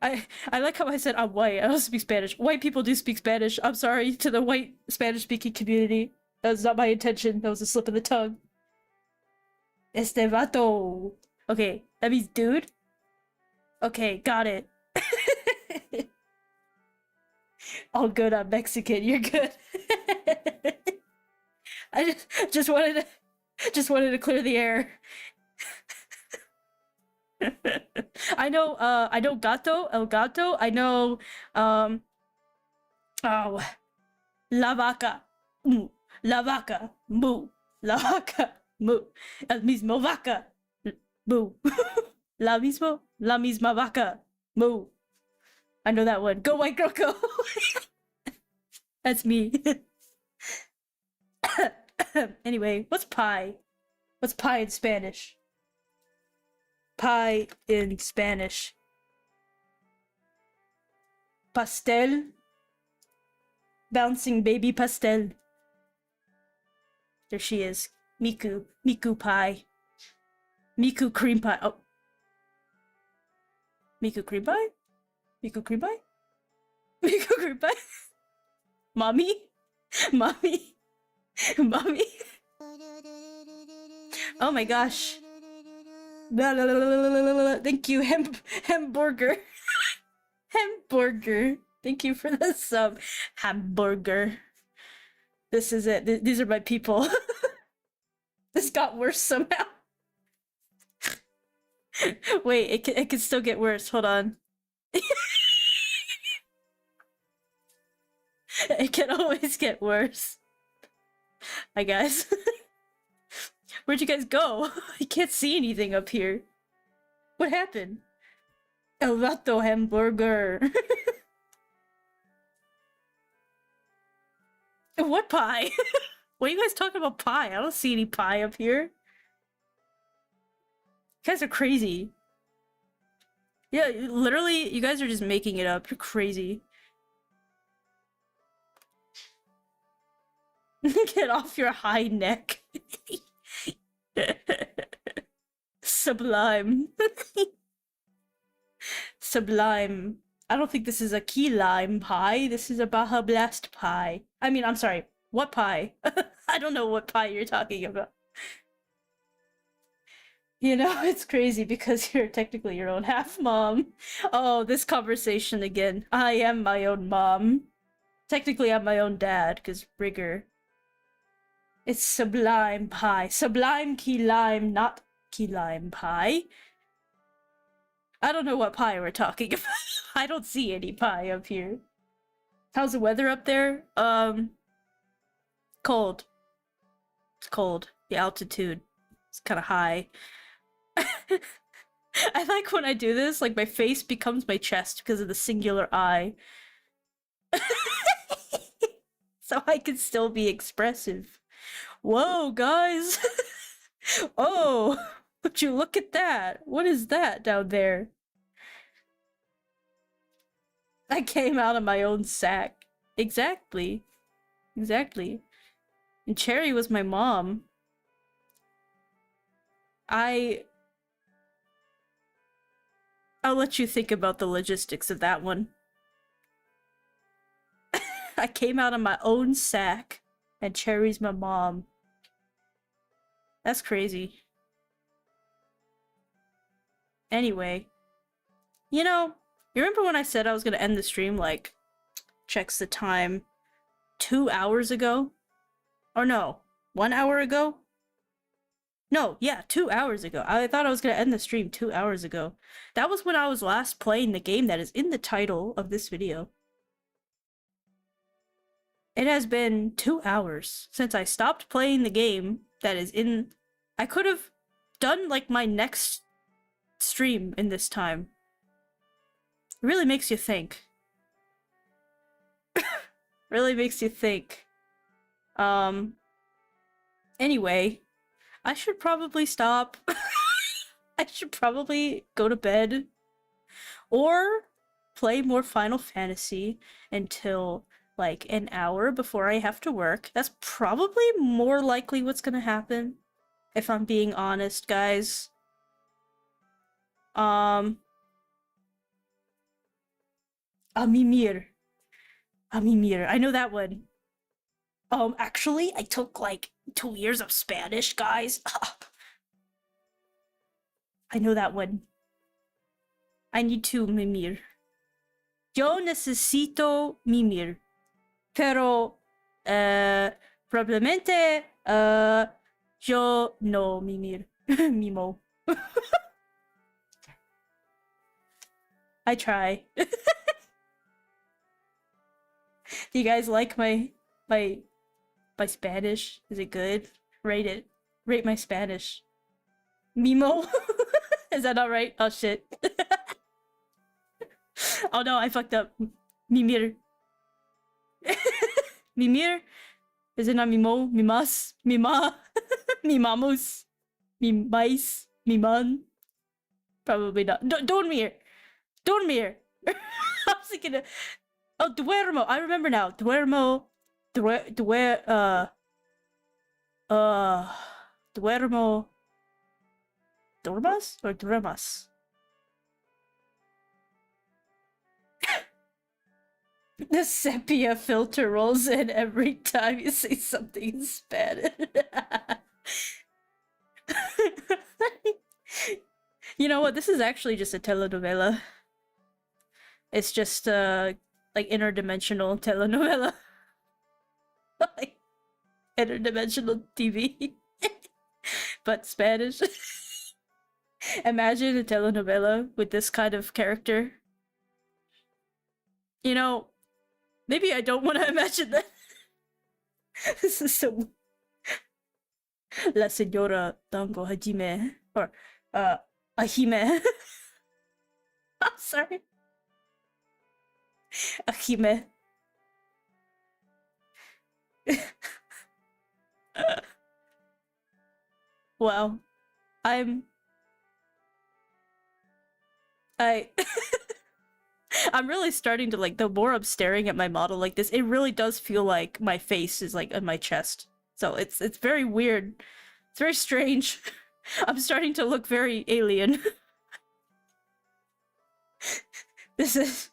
I like how I said I'm white. I don't speak Spanish. White people do speak Spanish. I'm sorry to the white Spanish-speaking community. That was not my intention. That was a slip of the tongue. Este vato. Okay, that means dude. Okay, got it. All good, I'm Mexican. You're good. I just wanted to clear the air. I know gato, el gato. I know oh, la vaca. La vaca. Moo. La vaca. Moo. El mismo vaca. Moo. La misma vaca. Moo. I know that one. Go white girl go. That's me. Anyway, what's pie? What's pie in Spanish? Pie in Spanish. Pastel. Bouncing baby pastel. There she is. Miku. Miku pie. Miku cream pie. Oh. Miku cream pie? Miku cream pie? Miku cream pie? Mommy? Mommy? Mommy? Oh my gosh. Thank you, hamburger. Hamburger. Thank you for the sub. Hamburger. This is it. These are my people. This got worse somehow. Wait, it can still get worse. Hold on. It can always get worse. Hi guys. Where'd you guys go? I can't see anything up here. What happened? El vato hamburger. What pie? What are you guys talking about pie? I don't see any pie up here. You guys are crazy. Yeah, literally, you guys are just making it up. You're crazy. Get off your high neck. Sublime. Sublime. I don't think this is a key lime pie. This is a Baja Blast pie. I mean, I'm sorry. What pie? I don't know what pie you're talking about. You know, it's crazy because you're technically your own half mom. Oh, this conversation again. I am my own mom. Technically, I'm my own dad, because rigor. It's sublime pie. Sublime key lime, not key lime pie. I don't know what pie we're talking about. I don't see any pie up here. How's the weather up there? Cold. It's cold. The altitude is kind of high. I like when I do this, like my face becomes my chest because of the singular eye. So I can still be expressive. Whoa, guys! Oh, would you look at that? What is that down there? I came out of my own sack. Exactly. Exactly. And Cherry was my mom. I'll let you think about the logistics of that one. I came out of my own sack, and Cherry's my mom. That's crazy. Anyway, you know, you remember when I said I was gonna end the stream, like, checks the time, 2 hours ago? Or no, 1 hour ago? No, yeah, 2 hours ago. I thought I was gonna end the stream 2 hours ago. That was when I was last playing the game that is in the title of this video. It has been 2 hours since I stopped playing the game that is in... I could have done, like, my next stream in this time. It really makes you think. Really makes you think. Anyway, I should probably stop. I should probably go to bed. Or play more Final Fantasy until, like, an hour before I have to work. That's probably more likely what's gonna happen, if I'm being honest, guys. Amimir. Amimir. I know that one. Actually, I took, like, 2 years of Spanish, guys. I know that one. I need to mimir. Yo necesito mimir. Pero, probablemente, yo no mimir. Mimo. I try. Do you guys like my Spanish? Is it good? Rate it. Rate my Spanish. Mimo? Is that not right? Oh shit. Oh no, I fucked up. Mimir. Mimir? Is it not Mimo? Mimas? Mima? Mimamos? Mimais? Miman? Probably not. Dormir! Dormir! I was thinking of... Oh, duermo! I remember now. Duermo... Duermo... Dormas? Or duermas? The sepia filter rolls in every time you say something in Spanish. You know what? This is actually just a telenovela. It's just like interdimensional telenovela. Like interdimensional TV. But Spanish. Imagine a telenovela with this kind of character. You know, maybe I don't want to imagine that. This is so... La Señora Dango Hajime. Or, Ahime. I'm sorry. Ahime. Wow. I'm really starting to, like, the more I'm staring at my model like this, it really does feel like my face is, like, on my chest. So it's very weird. It's very strange. I'm starting to look very alien. This is...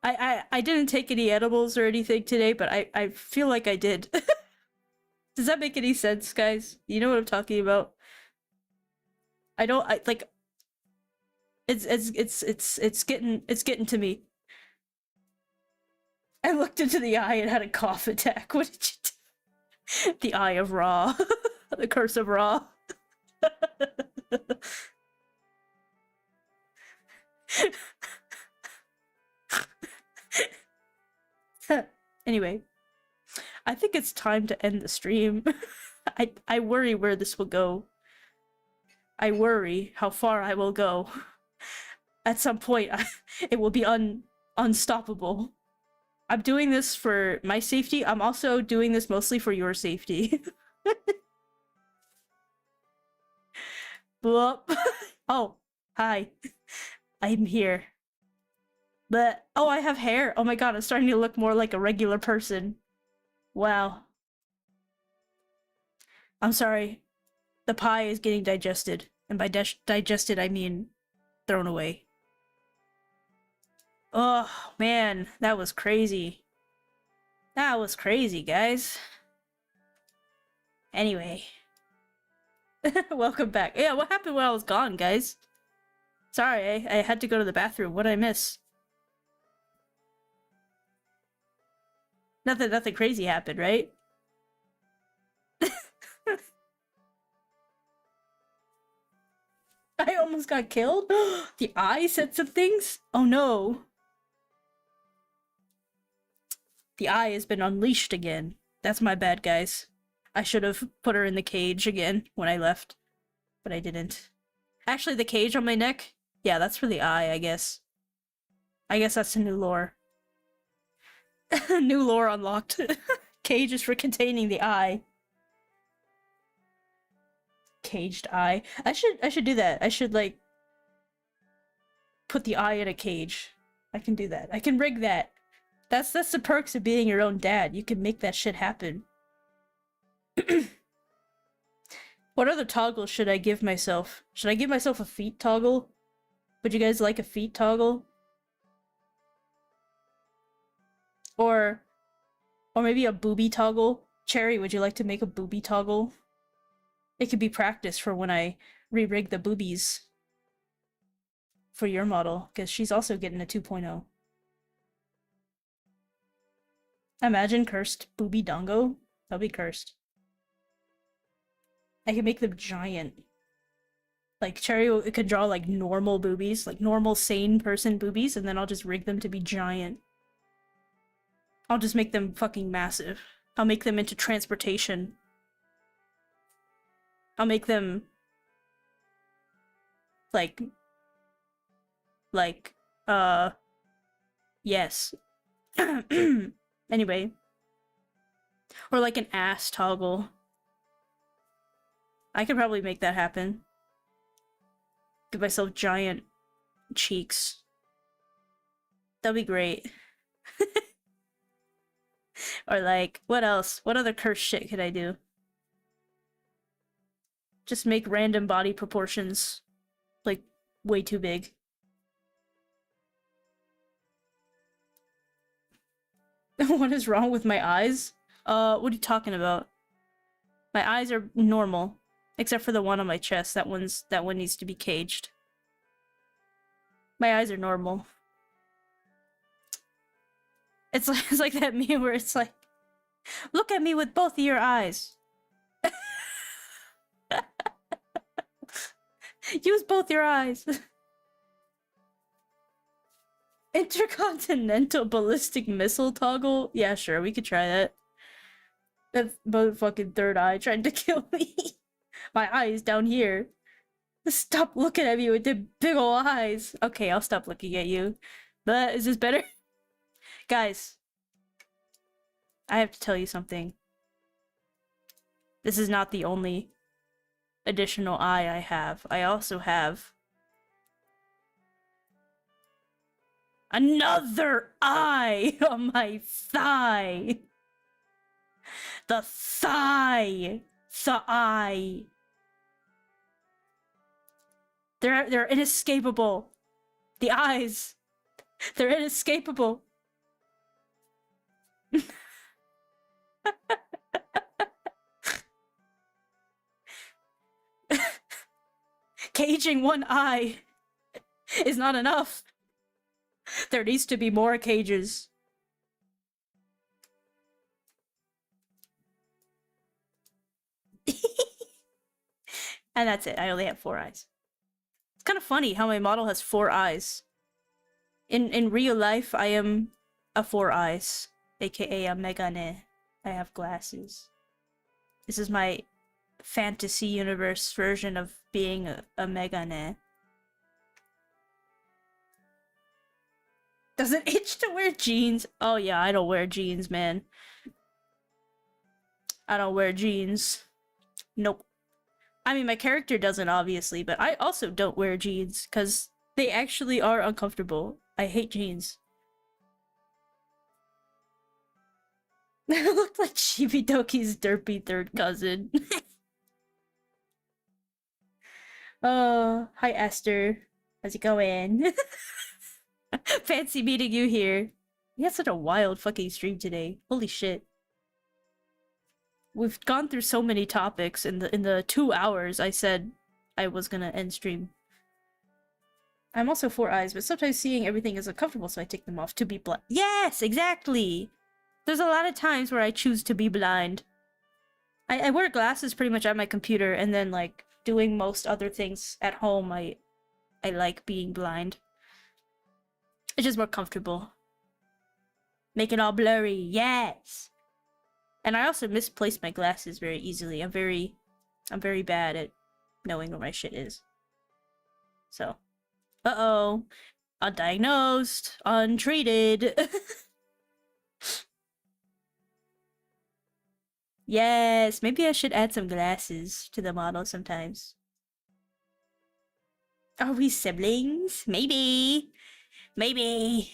I didn't take any edibles or anything today, but I feel like I did. Does that make any sense, guys? You know what I'm talking about? Like... It's getting to me. I looked into the eye and had a cough attack. What did you do? The eye of Ra. The curse of Ra. Anyway, I think it's time to end the stream. I worry where this will go. I worry how far I will go. At some point, it will be unstoppable. I'm doing this for my safety. I'm also doing this mostly for your safety. Bloop. Oh, hi. I'm here. But oh, I have hair. Oh my god, I'm starting to look more like a regular person. Wow. I'm sorry. The pie is getting digested. And by digested, I mean thrown away. Oh, man. That was crazy. That was crazy, guys. Anyway. Welcome back. Yeah, what happened while I was gone, guys? Sorry, I had to go to the bathroom. What did I miss? Nothing crazy happened, right? I almost got killed? The eye said some things? Oh no. The eye has been unleashed again. That's my bad, guys. I should have put her in the cage again when I left. But I didn't. Actually, the cage on my neck? Yeah, that's for the eye, I guess. I guess that's a new lore. New lore unlocked. Cage is for containing the eye. Caged eye. I should do that. I should, like, put the eye in a cage. I can do that. I can rig that. That's the perks of being your own dad. You can make that shit happen. What other toggle should I give myself? Should I give myself a feet toggle? Would you guys like a feet toggle? Or maybe a booby toggle? Cherry, would you like to make a booby toggle? It could be practice for when I re-rig the boobies for your model, because she's also getting a 2.0. Imagine cursed booby Dango. That'll be cursed. I can make them giant. Like, Cherry could draw, like, normal boobies, like normal sane person boobies, and then I'll just rig them to be giant. I'll just make them fucking massive. I'll make them into transportation. I'll make them... Yes. Anyway. Or like an ass toggle. I could probably make that happen. Give myself giant cheeks. That'd be great. Or like, what else? What other cursed shit could I do? Just make random body proportions, like, way too big. What is wrong with my eyes? What are you talking about? My eyes are normal. Except for the one on my chest. That one needs to be caged. My eyes are normal. It's like that meme where it's like, look at me with both of your eyes. Use both your eyes. Intercontinental ballistic missile toggle? Yeah, sure, we could try that. That motherfucking third eye trying to kill me. My eye is down here. Stop looking at me with the big ol' eyes. Okay, I'll stop looking at you. But is this better? Guys, I have to tell you something. This is not the only additional eye I have. I also have another eye on my thigh. The thigh. The eye. They're inescapable. The eyes. They're inescapable. Caging one eye is not enough. There needs to be more cages. And that's it. I only have 4 eyes. It's kind of funny how my model has 4 eyes. In real life, I am a 4 eyes, aka a megane. I have glasses. This is my fantasy universe version of being a megane. Does it itch to wear jeans? Oh yeah, I don't wear jeans, man. I don't wear jeans. Nope. I mean, my character doesn't, obviously, but I also don't wear jeans, because they actually are uncomfortable. I hate jeans. It looked like Shibidoki's derpy third cousin. Oh, hi Esther. How's it going? Fancy meeting you here. We had such a wild fucking stream today. Holy shit. We've gone through so many topics in the 2 hours I said I was gonna end stream. I'm also 4 eyes, but sometimes seeing everything is uncomfortable, so I take them off to be blind. Yes, exactly! There's a lot of times where I choose to be blind. I wear glasses pretty much at my computer, and then, like, doing most other things at home, I like being blind. It's just more comfortable. Make it all blurry, yes! And I also misplace my glasses very easily. I'm very bad at knowing where my shit is. So, uh-oh. Undiagnosed. Untreated. Yes, maybe I should add some glasses to the model sometimes. Are we siblings? Maybe. Maybe.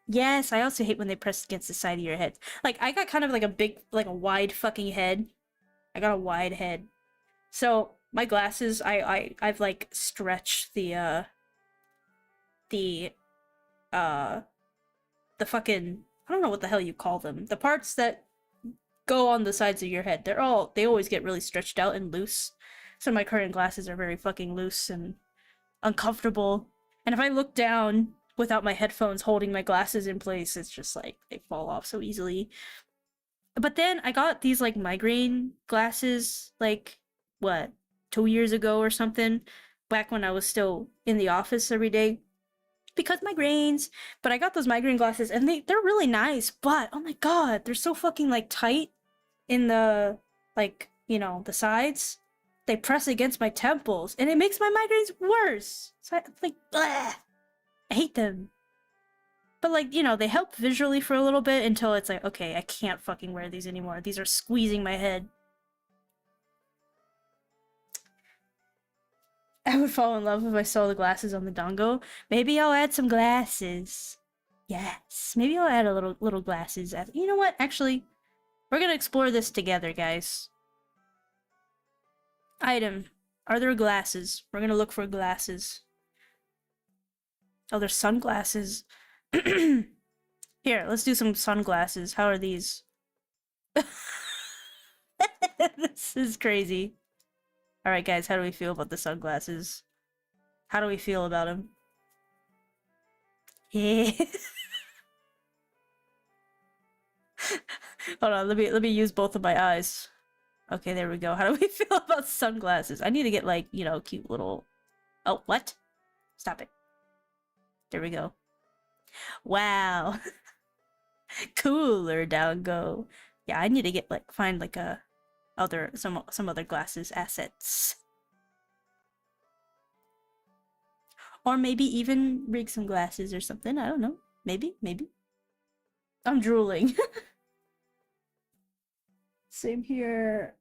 Yes, I also hate when they press against the side of your head. Like, I got kind of like a big, like a wide fucking head. I got a wide head. So, my glasses, I've like stretched the fucking, I don't know what the hell you call them. The parts that go on the sides of your head. They always get really stretched out and loose. So my current glasses are very fucking loose and uncomfortable. And if I look down without my headphones holding my glasses in place, it's just like they fall off so easily. But then I got these like migraine glasses like what, 2 years ago or something, back when I was still in the office every day. Because migraines. But I got those migraine glasses and they're really nice, but oh my god, they're so fucking like tight in the, like, you know, the sides. They press against my temples and it makes my migraines worse. So I, like, bleh. I hate them. But like, you know, they help visually for a little bit until it's like, okay, I can't fucking wear these anymore. These are squeezing my head. I would fall in love if I saw the glasses on the Dango. Maybe I'll add some glasses. Yes, maybe I'll add a little glasses. You know what? Actually, we're gonna explore this together, guys. Item. Are there glasses? We're gonna look for glasses. Oh, there's sunglasses. Here, let's do some sunglasses. How are these? This is crazy. Alright, guys, how do we feel about the sunglasses? How do we feel about them? Yeah. Hold on, let me use both of my eyes. Okay, there we go. How do we feel about sunglasses? I need to get, like, you know, cute little... Oh, what? Stop it. There we go. Wow. Cooler Dango. Yeah, I need to get, like, find, like, some other glasses assets. Or maybe even rig some glasses or something. I don't know. Maybe. I'm drooling. Same here.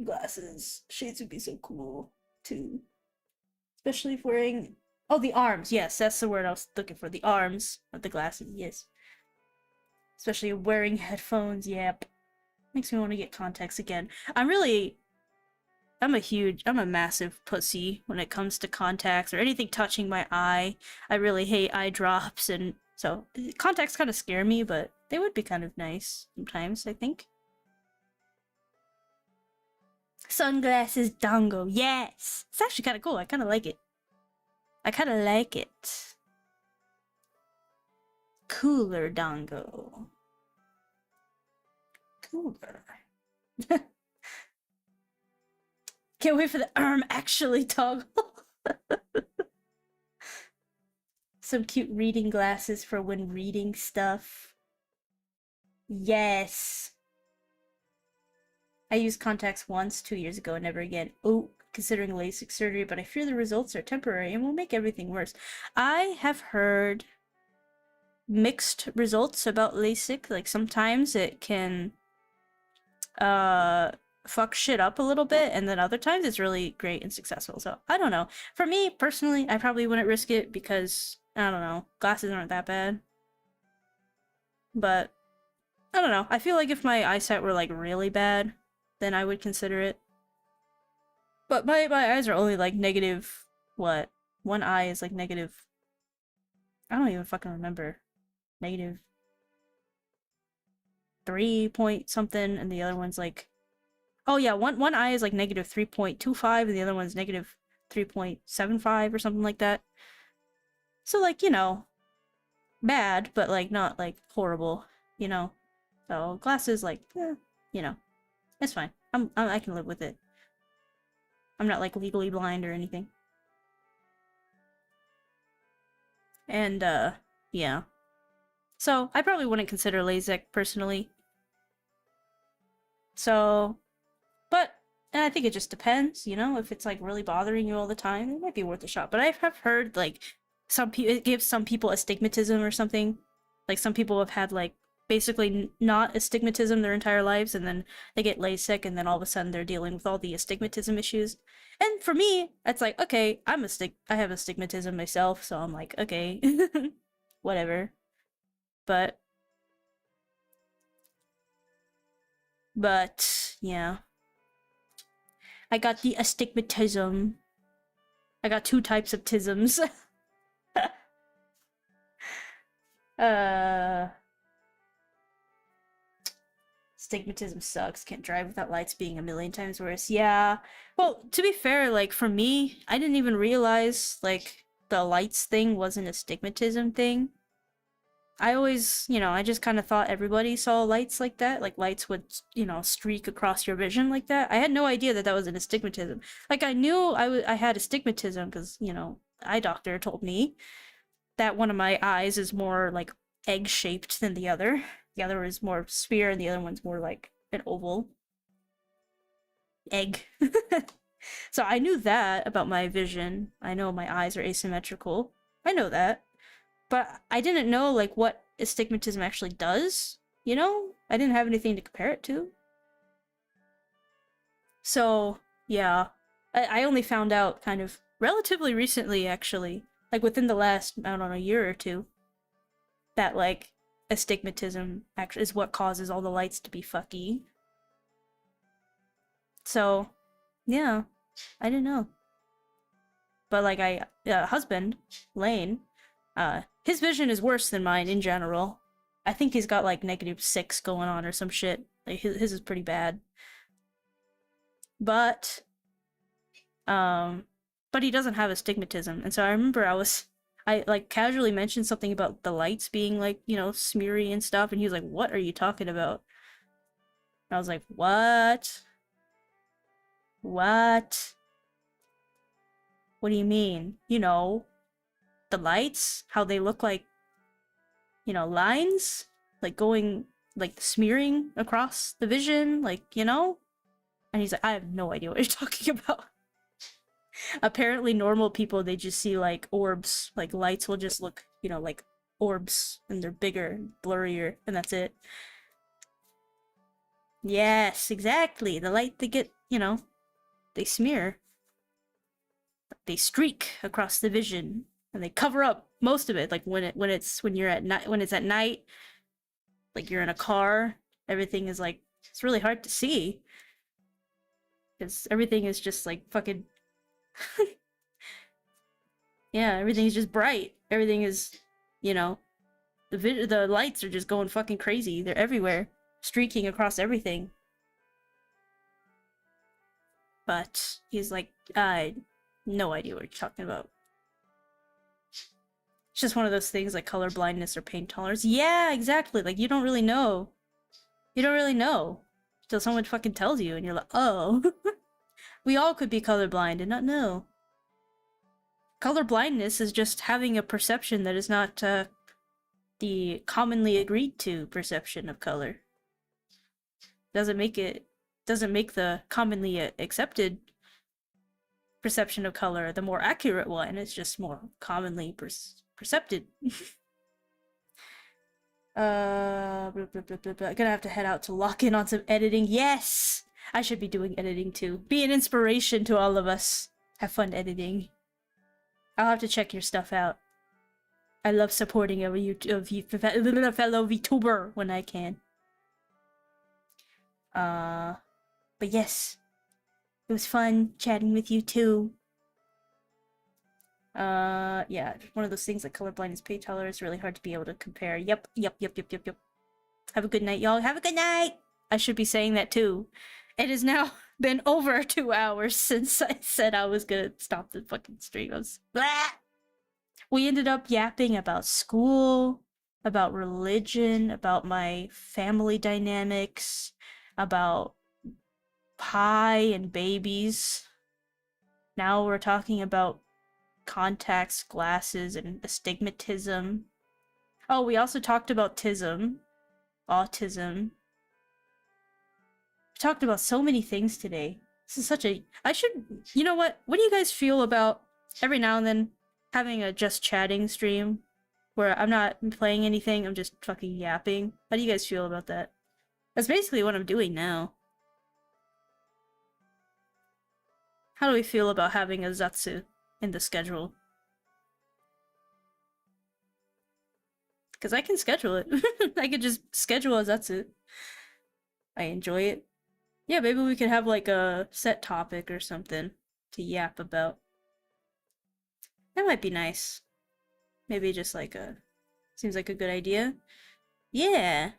Glasses. Shades would be so cool, too. Especially if wearing... Oh, the arms. Yes, that's the word I was looking for. The arms of the glasses, yes. Especially wearing headphones, yep. Makes me want to get contacts again. I'm a massive pussy when it comes to contacts or anything touching my eye. I really hate eye drops, and so contacts kind of scare me, but they would be kind of nice sometimes, I think. Sunglasses Dango, yes! It's actually kind of cool, I kind of like it. Cooler Dango. Cooler. Can't wait for the arm actually toggle. Some cute reading glasses for when reading stuff. Yes. I used contacts once 2 years ago and never again. Oh, considering LASIK surgery, but I fear the results are temporary and will make everything worse. I have heard mixed results about LASIK. Like, sometimes it can fuck shit up a little bit, and then other times it's really great and successful. So I don't know. For me personally, I probably wouldn't risk it because I don't know, glasses aren't that bad. But I don't know. I feel like if my eyesight were like really bad, then I would consider it. But my eyes are only like negative what? One eye is like negative. I don't even fucking remember. Negative 3 point something, and the other one's like, oh yeah, one eye is like negative 3.25, and the other one's negative 3.75 or something like that. So like, you know, bad, but like not like horrible, you know. So glasses, like, you know, it's fine. I can live with it. I'm not like legally blind or anything. And yeah. So I probably wouldn't consider LASIK personally. So, but and I think it just depends, you know, if it's like really bothering you all the time, it might be worth a shot. But I have heard like some people, it gives some people astigmatism or something. Like some people have had like basically not astigmatism their entire lives, and then they get LASIK, and then all of a sudden they're dealing with all the astigmatism issues. And for me, it's like, okay, I have astigmatism myself, so I'm like, okay, whatever. But yeah. I got the astigmatism. I got 2 types of tisms. Astigmatism sucks. Can't drive without lights being a million times worse. Yeah. Well, to be fair, like, for me, I didn't even realize, like, the lights thing was an astigmatism thing. I always, you know, I just kind of thought everybody saw lights like that. Like, lights would, you know, streak across your vision like that. I had no idea that that was an astigmatism. Like, I knew I had astigmatism because, you know, eye doctor told me that one of my eyes is more, like, egg-shaped than the other. The other is more sphere, and the other one's more like an oval egg. So I knew that about my vision. I know my eyes are asymmetrical. I know that. But I didn't know, like, what astigmatism actually does, you know? I didn't have anything to compare it to. So, yeah. I only found out kind of relatively recently, actually. Like, within the last, I don't know, year or two. That, like, astigmatism actually is what causes all the lights to be fucky. So, yeah. I didn't know. But, like, husband, Lane, his vision is worse than mine in general. I think he's got like -6 going on or some shit. Like his is pretty bad. But he doesn't have astigmatism. And so I remember I like casually mentioned something about the lights being like, you know, smeary and stuff, and he was like, "What are you talking about?" And I was like, "What? What? What do you mean? You know, the lights, how they look like, you know, lines, like going, like smearing across the vision, like, you know?" And he's like, "I have no idea what you're talking about." Apparently normal people, they just see like orbs, like lights will just look, you know, like orbs, and they're bigger, blurrier, and that's it. Yes, exactly. The light, they get, you know, they smear. They streak across the vision, and they cover up most of it. Like when you're at night, when it's at night, like you're in a car, everything is like, it's really hard to see because everything is just like fucking yeah, everything's just bright. Everything is, you know, the lights are just going fucking crazy. They're everywhere, streaking across everything. But he's like, I no idea what you're talking about. It's just one of those things like color blindness or pain tolerance. Yeah, exactly. Like you don't really know. You don't really know until someone fucking tells you, and you're like, oh. We all could be colorblind and not know. Color blindness is just having a perception that is not the commonly agreed to perception of color. Doesn't make the commonly accepted perception of color the more accurate one. It's just more commonly percepted. I'm gonna have to head out to lock in on some editing. Yes! I should be doing editing too. Be an inspiration to all of us. Have fun editing. I'll have to check your stuff out. I love supporting a fellow VTuber when I can. But yes, it was fun chatting with you too. Yeah, one of those things like colorblindness, page tolerance, really hard to be able to compare. Yep. Have a good night, y'all. Have a good night! I should be saying that too. It has now been over 2 hours since I said I was gonna stop the fucking stream. We ended up yapping about school, about religion, about my family dynamics, about pie and babies. Now we're talking about contacts, glasses, and astigmatism. Oh, we also talked about autism. We talked about so many things today. This is such a... You know what? What do you guys feel about every now and then having a just chatting stream where I'm not playing anything, I'm just fucking yapping? How do you guys feel about that? That's basically what I'm doing now. How do we feel about having a Zatsu in the schedule? Because I can schedule it. I could just schedule a Zatsu. I enjoy it. Yeah, maybe we could have like a set topic or something to yap about. That might be nice. Maybe just like a... Seems like a good idea. Yeah.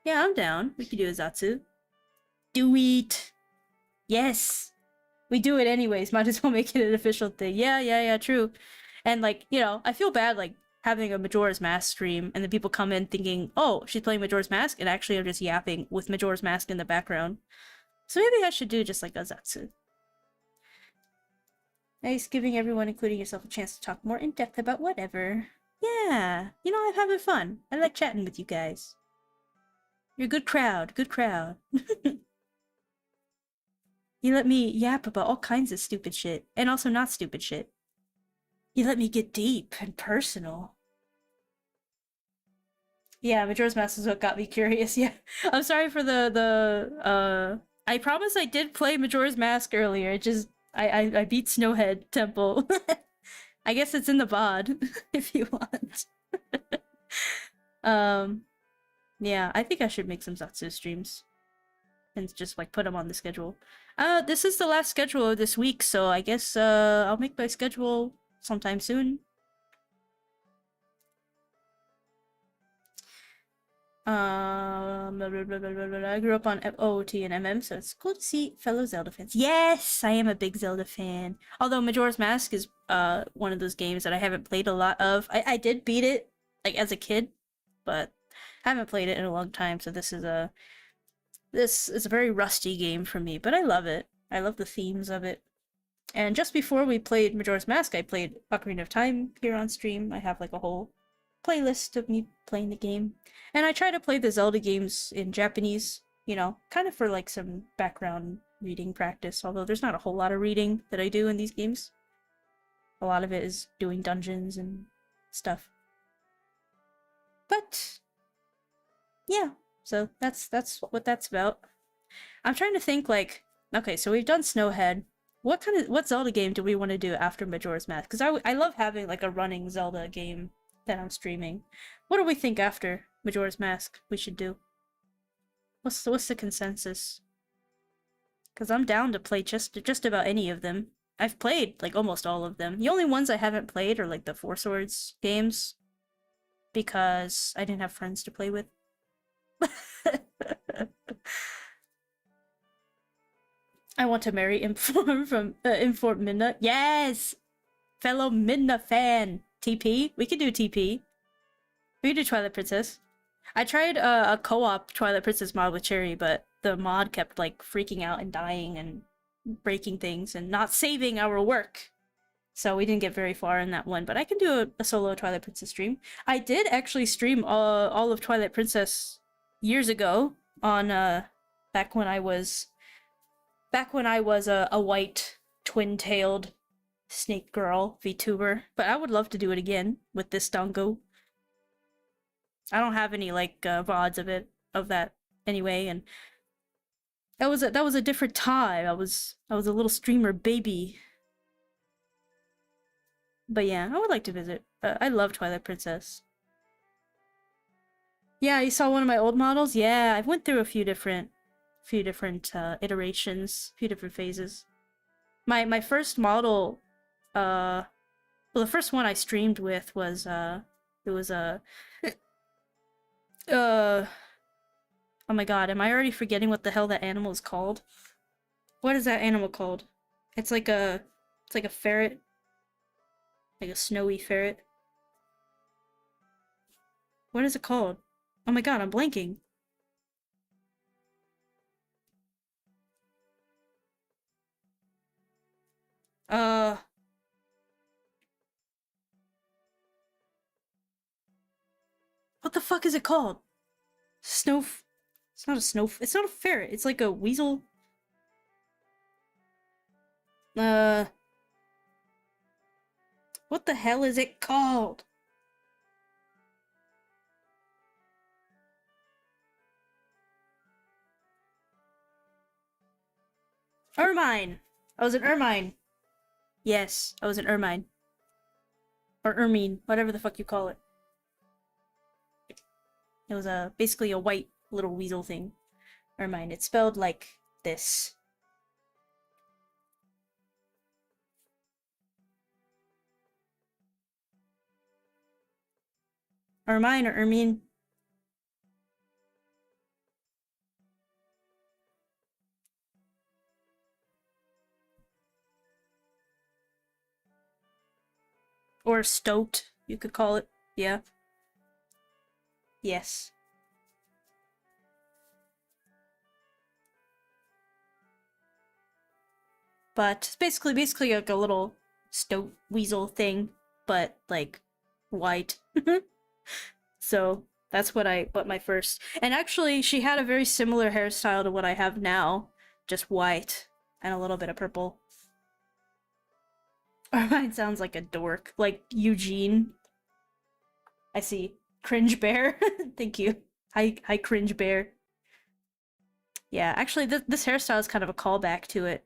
Yeah, I'm down. We could do a Zatsu. Do it! Yes! We do it anyways, might as well make it an official thing. Yeah, true. And like, you know, I feel bad like having a Majora's Mask stream and then people come in thinking, oh, she's playing Majora's Mask, and actually I'm just yapping with Majora's Mask in the background. So maybe I should do just like a Zatsu. Nice, giving everyone, including yourself, a chance to talk more in depth about whatever. Yeah, you know, I'm having fun. I like chatting with you guys. You're a good crowd, good crowd. You let me yap about all kinds of stupid shit, and also not stupid shit. You let me get deep and personal. Yeah, Majora's Mask is what got me curious, yeah. I'm sorry for I promise I did play Majora's Mask earlier, it just... I beat Snowhead Temple. I guess it's in the VOD, if you want. Yeah, I think I should make some Zatsu streams. And just, like, put them on the schedule. This is the last schedule of this week, so I guess, I'll make my schedule sometime soon. I grew up on OOT and MM, so it's cool to see fellow Zelda fans. Yes, I am a big Zelda fan. Although Majora's Mask is one of those games that I haven't played a lot of. I did beat it like as a kid, but I haven't played it in a long time. So this is a very rusty game for me, but I love it. I love the themes of it. And just before we played Majora's Mask, I played Ocarina of Time here on stream. I have like a whole playlist of me playing the game. And I try to play the Zelda games in Japanese, you know, kind of for like some background reading practice, although there's not a whole lot of reading that I do in these games. A lot of it is doing dungeons and stuff. But yeah, so that's what that's about. I'm trying to think like, okay, so we've done Snowhead. What Zelda game do we want to do after Majora's Mask? Because I love having like a running Zelda game that I'm streaming. What do we think after Majora's Mask we should do? What's the consensus? Because I'm down to play just about any of them. I've played like almost all of them. The only ones I haven't played are like the Four Swords games, because I didn't have friends to play with. I want to marry Inform from Inform Midna. Yes! Fellow Midna fan! TP? We could do TP. We could do Twilight Princess. I tried a co-op Twilight Princess mod with Cherry, but the mod kept like freaking out and dying and breaking things and not saving our work. So we didn't get very far in that one, but I can do a solo Twilight Princess stream. I did actually stream all of Twilight Princess years ago on back when I was a white twin-tailed snake girl VTuber, but I would love to do it again with this Dango. I don't have any like VODs of that anyway, and that was a different time. I was a little streamer baby. But yeah, I would like to visit. I love Twilight Princess. Yeah, you saw one of my old models? Yeah, I went through a few different iterations, a few different phases. My first model, well, the first one I streamed with was it was a oh my god, am I already forgetting what the hell that animal is called? What is that animal called? It's like a ferret, like a snowy ferret. What is it called? Oh my god, I'm blanking. Uh, what the fuck is it called? Snow. It's not a snow. It's not a ferret. It's like a weasel. Uh, what the hell is it called? Ermine. I was an ermine. Yes, I was an ermine. Or ermine, whatever the fuck you call it. It was basically a white little weasel thing. Ermine. It's spelled like this. Ermine or ermine. Or stoat, you could call it. Yeah. Yes. But it's basically like a little stoat weasel thing, but like white. So that's what my first, and actually she had a very similar hairstyle to what I have now, just white and a little bit of purple. Mine sounds like a dork, like Eugene. I see. Cringe bear. Thank you. Hi cringe bear. Yeah, actually this hairstyle is kind of a callback to it.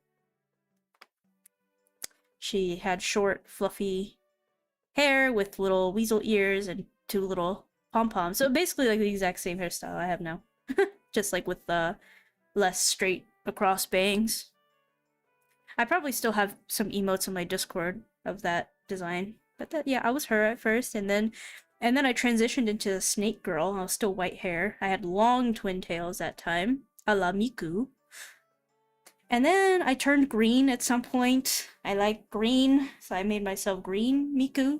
She had short, fluffy hair with little weasel ears and two little pom-poms. So basically like the exact same hairstyle I have now. Just like with the less straight across bangs. I probably still have some emotes on my Discord of that design. But that, yeah, I was her at first, and then I transitioned into a snake girl. I was still white hair. I had long twin tails that time, a la Miku. And then I turned green at some point. I like green, so I made myself green Miku,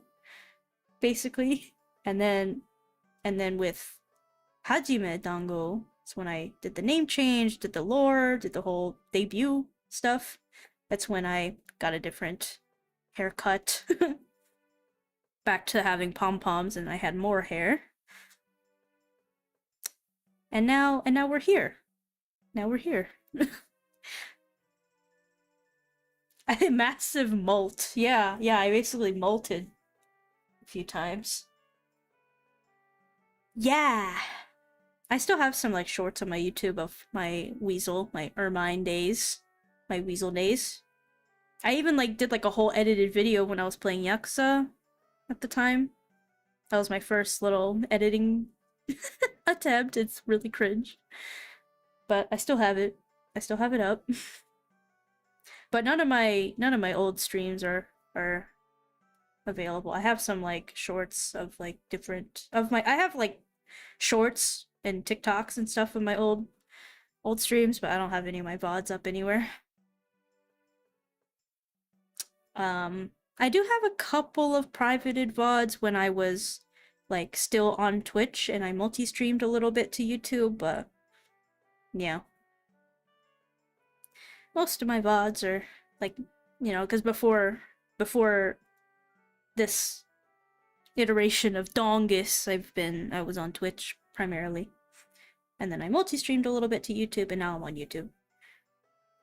basically. And then with Hajime Dango, it's when I did the name change, did the lore, did the whole debut stuff. That's when I got a different haircut. Back to having pom-poms and I had more hair. And now we're here. Now we're here. I did massive molt. Yeah, I basically molted a few times. Yeah. I still have some like shorts on my YouTube of my weasel, my ermine days, my weasel days. I even like did like a whole edited video when I was playing Yakuza at the time. That was my first little editing attempt. It's really cringe. But I still have it. I still have it up. But none of my old streams are available. I have some like shorts of like different of my I have like shorts and TikToks and stuff of my old streams, but I don't have any of my VODs up anywhere. I do have a couple of privated VODs when I was like still on Twitch and I multi-streamed a little bit to YouTube, but yeah. Most of my VODs are like, you know, because before this iteration of Dongus, I was on Twitch primarily. And then I multi-streamed a little bit to YouTube, and now I'm on YouTube.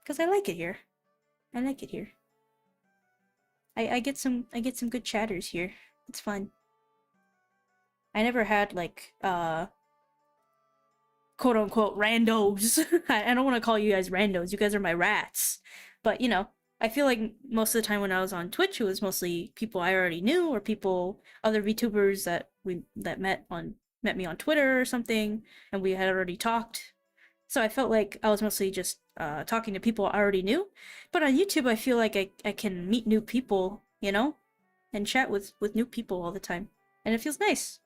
Because I like it here. I like it here. I get some good chatters here. It's fun. I never had like quote unquote randos. I don't want to call you guys randos. You guys are my rats. But, you know, I feel like most of the time when I was on Twitch, it was mostly people I already knew or people, other VTubers that met me on Twitter or something, and we had already talked. So I felt like I was mostly just talking to people I already knew. But on YouTube, I feel like I can meet new people, you know, and chat with new people all the time, and it feels nice.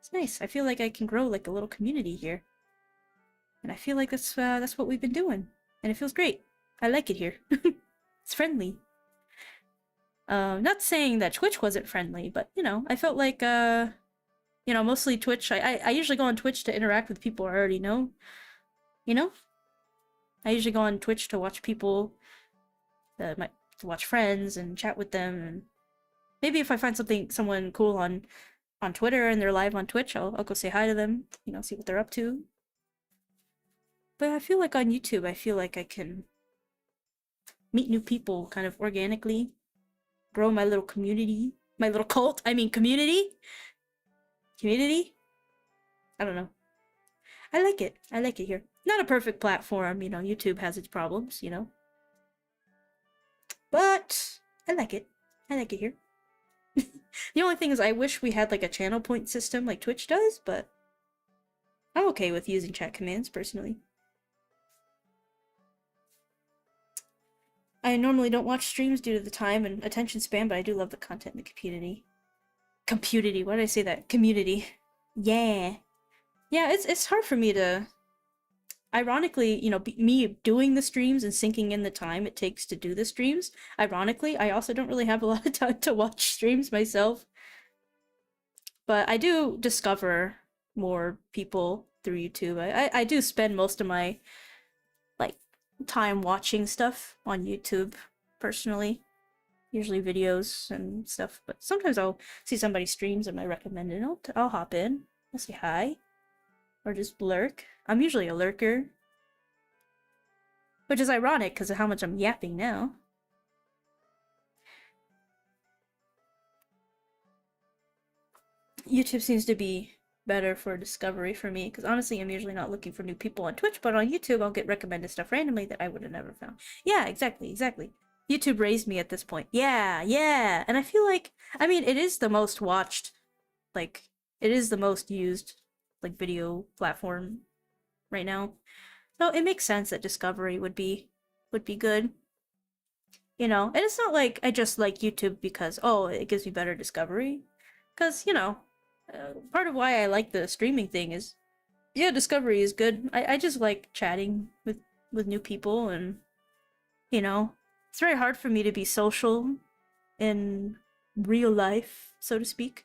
It's nice. I feel like I can grow like a little community here, and I feel like that's what we've been doing, and it feels great. I like it here. It's friendly. Not saying that Twitch wasn't friendly, but you know, I felt like you know, mostly Twitch. I usually go on Twitch to interact with people I already know. You know, I usually go on Twitch to watch people, to watch friends and chat with them, and maybe if I find someone cool on Twitter and they're live on Twitch, I'll go say hi to them. You know, see what they're up to. But I feel like on YouTube, I feel like I can meet new people kind of organically, grow my little community, my little cult. I mean, community. I don't know. I like it. I like it here. Not a perfect platform, you know. YouTube has its problems, you know. But I like it. I like it here. The only thing is I wish we had like a channel point system like Twitch does, but I'm okay with using chat commands personally. I normally don't watch streams due to the time and attention span, but I do love the content in the community. Community, why did I say that? Community. Yeah. Yeah, it's hard for me to... Ironically, you know, me doing the streams and sinking in the time it takes to do the streams, ironically, I also don't really have a lot of time to watch streams myself. But I do discover more people through YouTube. I do spend most of my, like, time watching stuff on YouTube, personally. Usually videos and stuff, but sometimes I'll see somebody's streams and I recommend it, and I'll hop in, I'll say hi. Or just lurk. I'm usually a lurker. Which is ironic because of how much I'm yapping now. YouTube seems to be better for discovery for me, because honestly I'm usually not looking for new people on Twitch, but on YouTube I'll get recommended stuff randomly that I would have never found. Yeah, exactly. YouTube raised me at this point. Yeah. And I feel like, I mean, it is the most watched, like, it is the most used, like, video platform right now. So it makes sense that discovery would be good. You know, and it's not like I just like YouTube because, oh, it gives me better discovery. Because, you know, part of why I like the streaming thing is, yeah, discovery is good. I just like chatting with new people, and, you know, it's very hard for me to be social in real life, so to speak.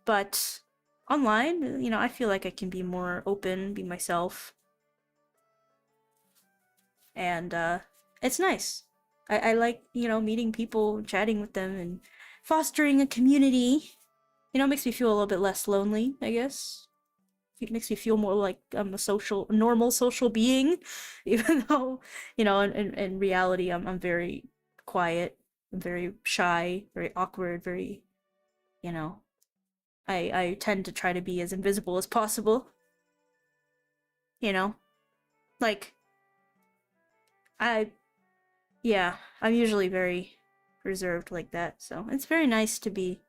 But online, you know, I feel like I can be more open, be myself. And it's nice. I like, you know, meeting people, chatting with them, and fostering a community. You know, it makes me feel a little bit less lonely, I guess. It makes me feel more like I'm a normal social being, even though, you know, in reality, I'm very quiet. I'm very shy, very awkward, very, you know, I tend to try to be as invisible as possible. You know? Like, yeah, I'm usually very reserved like that, so it's very nice to be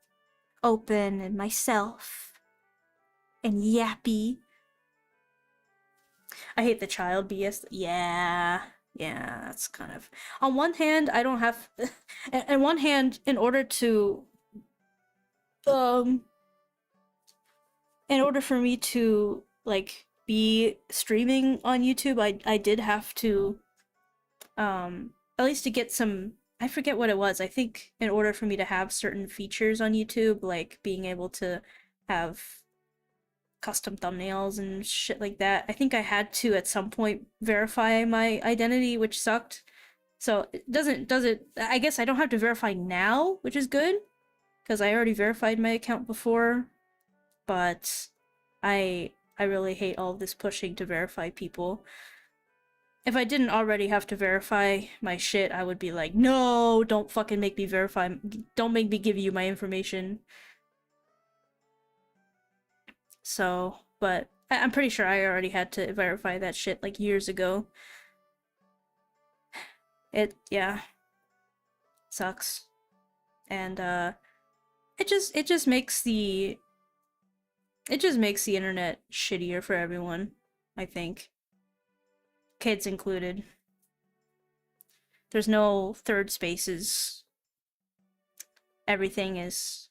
open and myself and yappy. I hate the child BS. Yeah, that's kind of... On one hand, I don't have... On one hand, in order for me to, like, be streaming on YouTube, I did have to, at least to get some... I forget what it was. I think in order for me to have certain features on YouTube, like being able to have custom thumbnails and shit like that, I think I had to at some point verify my identity, which sucked. So it doesn't I guess I don't have to verify now, which is good, because I already verified my account before. But I really hate all this pushing to verify people. If I didn't already have to verify my shit, I would be like, no, don't fucking make me verify. Don't make me give you my information. So, but I'm pretty sure I already had to verify that shit like years ago. Yeah, sucks. And it just makes the internet shittier for everyone, I think. Kids included. There's no third spaces. Everything is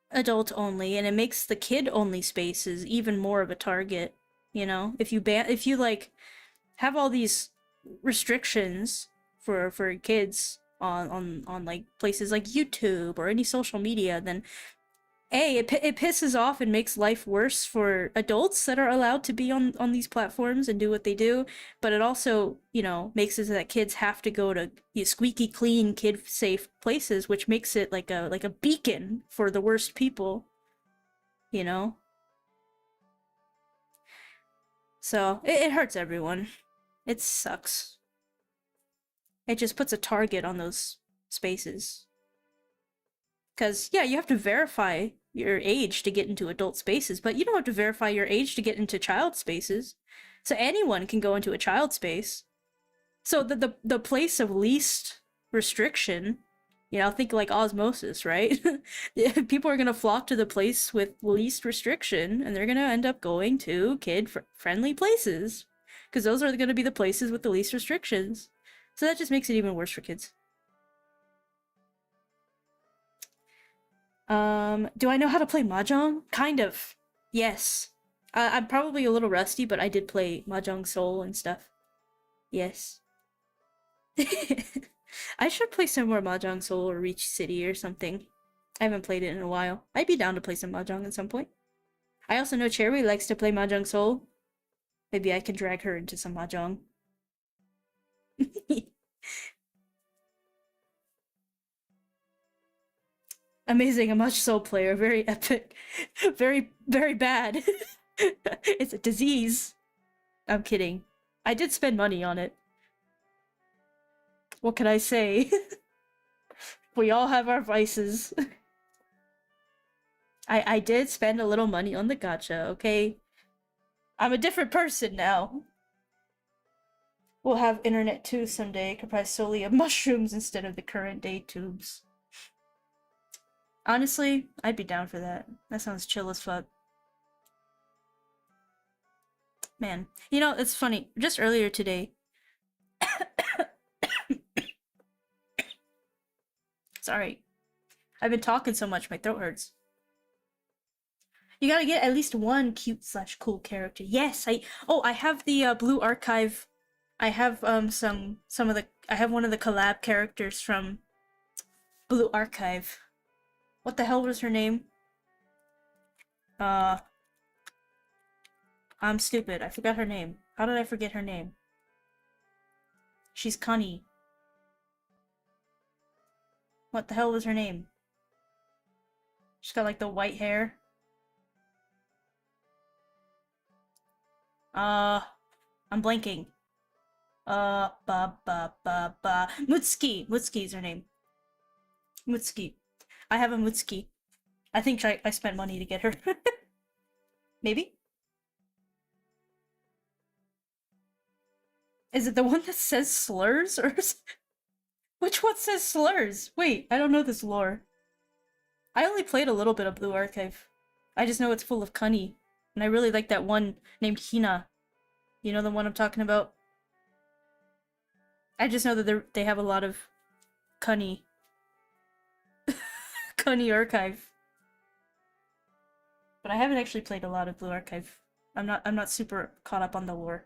adult only, and it makes the kid only spaces even more of a target, you know? If you like have all these restrictions for kids on like places like YouTube or any social media, then it pisses off and makes life worse for adults that are allowed to be on these platforms and do what they do, but it also, you know, makes it so that kids have to go to squeaky clean, kid safe places, which makes it like a beacon for the worst people, you know? So it hurts everyone. It sucks. It just puts a target on those spaces. Because, yeah, you have to verify your age to get into adult spaces, but you don't have to verify your age to get into child spaces. So anyone can go into a child space. So the place of least restriction, you know, think like osmosis, right? People are going to flock to the place with least restriction, and they're going to end up going to kid-friendly places. Because those are going to be the places with the least restrictions. So that just makes it even worse for kids. Do I know how to play Mahjong? Kind of. Yes. I'm probably a little rusty, but I did play Mahjong Soul and stuff. Yes. I should play some more Mahjong Soul or Reach City or something. I haven't played it in a while. I'd be down to play some Mahjong at some point. I also know Cherry likes to play Mahjong Soul. Maybe I can drag her into some Mahjong. Amazing, a much soul player, very epic, very, very bad. It's a disease. I'm kidding. I did spend money on it. What can I say? We all have our vices. I did spend a little money on the gacha, okay? I'm a different person now. We'll have internet too someday, comprised solely of mushrooms instead of the current day tubes. Honestly, I'd be down for that. That sounds chill as fuck. Man, you know, it's funny. Just earlier today... Sorry. I've been talking so much, my throat hurts. You gotta get at least one cute/cool character. Yes, I have the Blue Archive. I have some of the I have one of the collab characters from Blue Archive. What the hell was her name? I'm stupid. I forgot her name. How did I forget her name? She's Connie. What the hell was her name? She's got like the white hair. I'm blanking. Mutsuki. Mutsuki is her name. Mutsuki. I have a Mutsuki. I think I spent money to get her. Maybe? Is it the one that says slurs, or which one says slurs? Wait, I don't know this lore. I only played a little bit of Blue Archive. I just know it's full of cunny. And I really like that one named Hina. You know the one I'm talking about? I just know that they have a lot of cunny. Cunny Archive. But I haven't actually played a lot of Blue Archive. I'm not super caught up on the lore.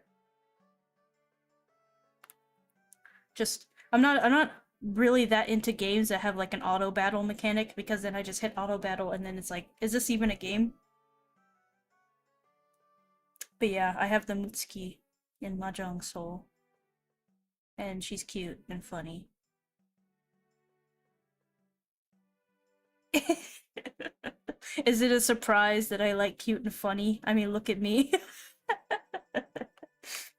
Just I'm not really that into games that have like an auto battle mechanic, because then I just hit auto battle and then it's like, is this even a game? But yeah, I have the Mutsuki in Mahjong Soul. And she's cute and funny. Is it a surprise that I like cute and funny? I mean, look at me.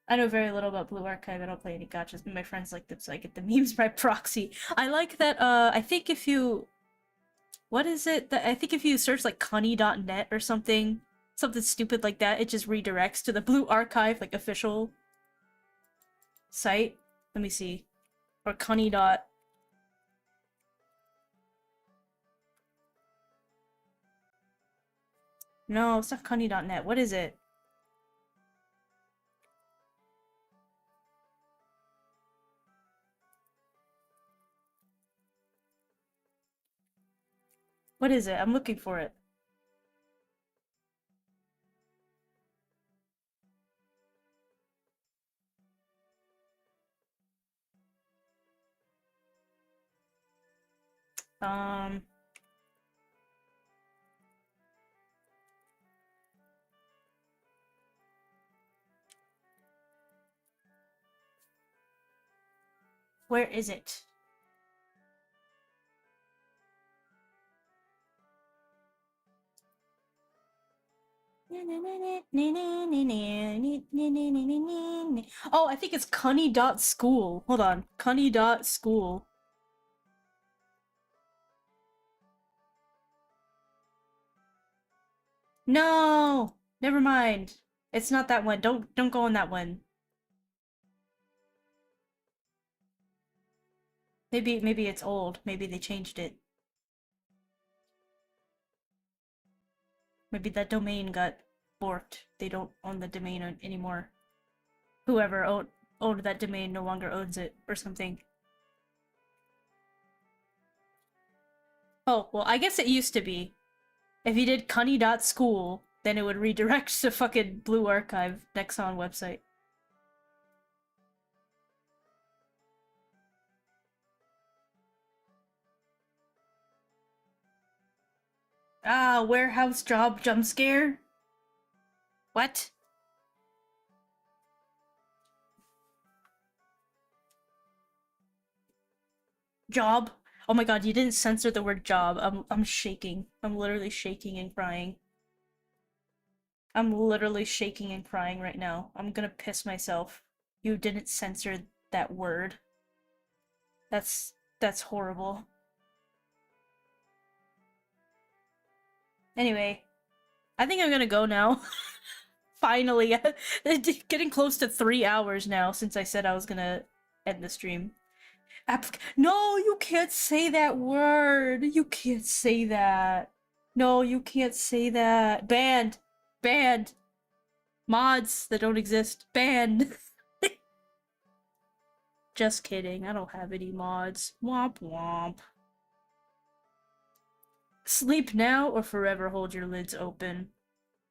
I know very little about Blue Archive. I don't play any gachas, but my friends like them, so I get the memes by proxy. I like that, I think if you... What is it? I think if you search like cunny.net or something something stupid like that, it just redirects to the Blue Archive, like, official site. Let me see. Or Cunny dot. No, it's not Cunny.net. What is it? What is it? I'm looking for it. Where is it? Oh, I think it's Cunny.school. Hold on. Cunny.school. No! Never mind. It's not that one. Don't go on that one. Maybe it's old. Maybe they changed it. Maybe that domain got borked. They don't own the domain anymore. Whoever owned that domain no longer owns it, or something. Oh, well, I guess it used to be. If you did cunny.school, then it would redirect to fucking Blue Archive Nexon website. Ah, warehouse job jump scare? What? Job? Oh my god, you didn't censor the word job. I'm shaking. I'm literally shaking and crying. I'm literally shaking and crying right now. I'm gonna piss myself. You didn't censor that word. That's horrible. Anyway, I think I'm gonna go now. Finally. Getting close to 3 hours now since I said I was gonna end the stream. No, you can't say that word. You can't say that. No, you can't say that. Banned. Banned. Mods that don't exist. Banned. Just kidding. I don't have any mods. Womp womp. Sleep now or forever hold your lids open.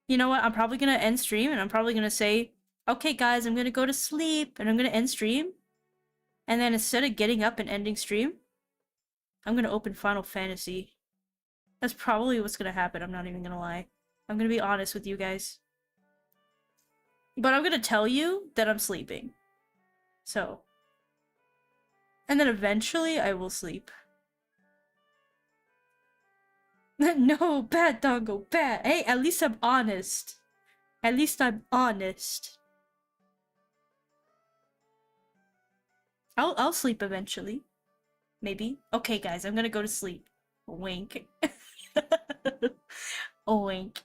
You know what? I'm probably gonna end stream and I'm probably gonna say, okay guys, I'm gonna go to sleep and I'm gonna end stream. And then instead of getting up and ending stream, I'm gonna open Final Fantasy. That's probably what's gonna happen, I'm not even gonna lie. I'm gonna be honest with you guys. But I'm gonna tell you that I'm sleeping. So. And then eventually I will sleep. No, bad Dango, bad. Hey, at least I'm honest. At least I'm honest. I'll sleep eventually. Maybe. Okay, guys, I'm gonna go to sleep. Wink. Wink.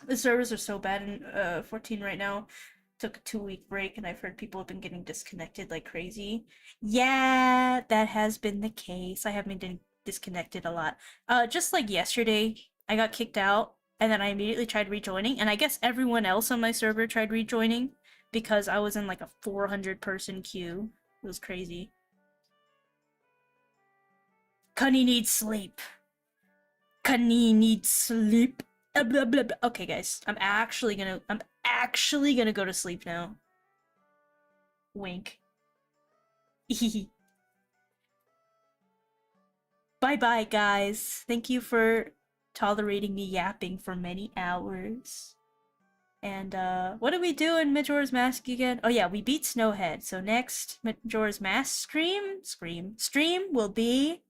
The servers are so bad in 14 right now. Took a 2-week break and I've heard people have been getting disconnected like crazy. Yeah, that has been the case. I have been getting disconnected a lot. Just like yesterday, I got kicked out and then I immediately tried rejoining, and I guess everyone else on my server tried rejoining because I was in like a 400-person queue. It was crazy. Cunny needs sleep. Cunny needs sleep. Blah, blah, blah. Okay, guys, I'm actually gonna go to sleep now. Wink. Bye bye, guys. Thank you for tolerating me yapping for many hours. And what did we do in Majora's Mask again? Oh yeah, we beat Snowhead. So next Majora's Mask stream will be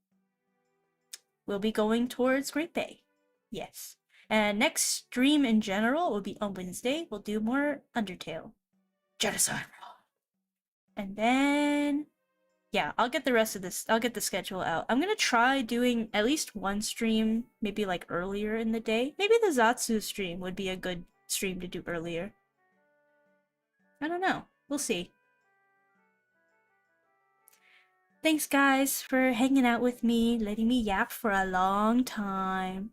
going towards Great Bay. Yes. And next stream in general will be on Wednesday. We'll do more Undertale. Genocide. And then yeah, I'll get the rest of this. I'll get the schedule out. I'm gonna try doing at least one stream, maybe like earlier in the day. Maybe the Zatsu stream would be a good stream to do earlier. I don't know. We'll see. Thanks, guys, for hanging out with me, letting me yap for a long time.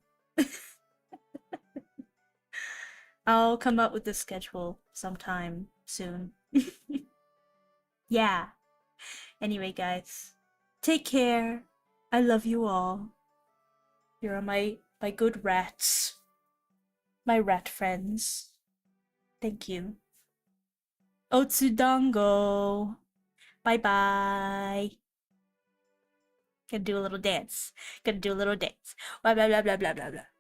I'll come up with the schedule sometime soon. Yeah. Anyway, guys, take care. I love you all. You're my good rats. My rat friends. Thank you. Otsudango. Bye bye. Gonna do a little dance. Gonna do a little dance. Blah blah blah blah blah blah blah.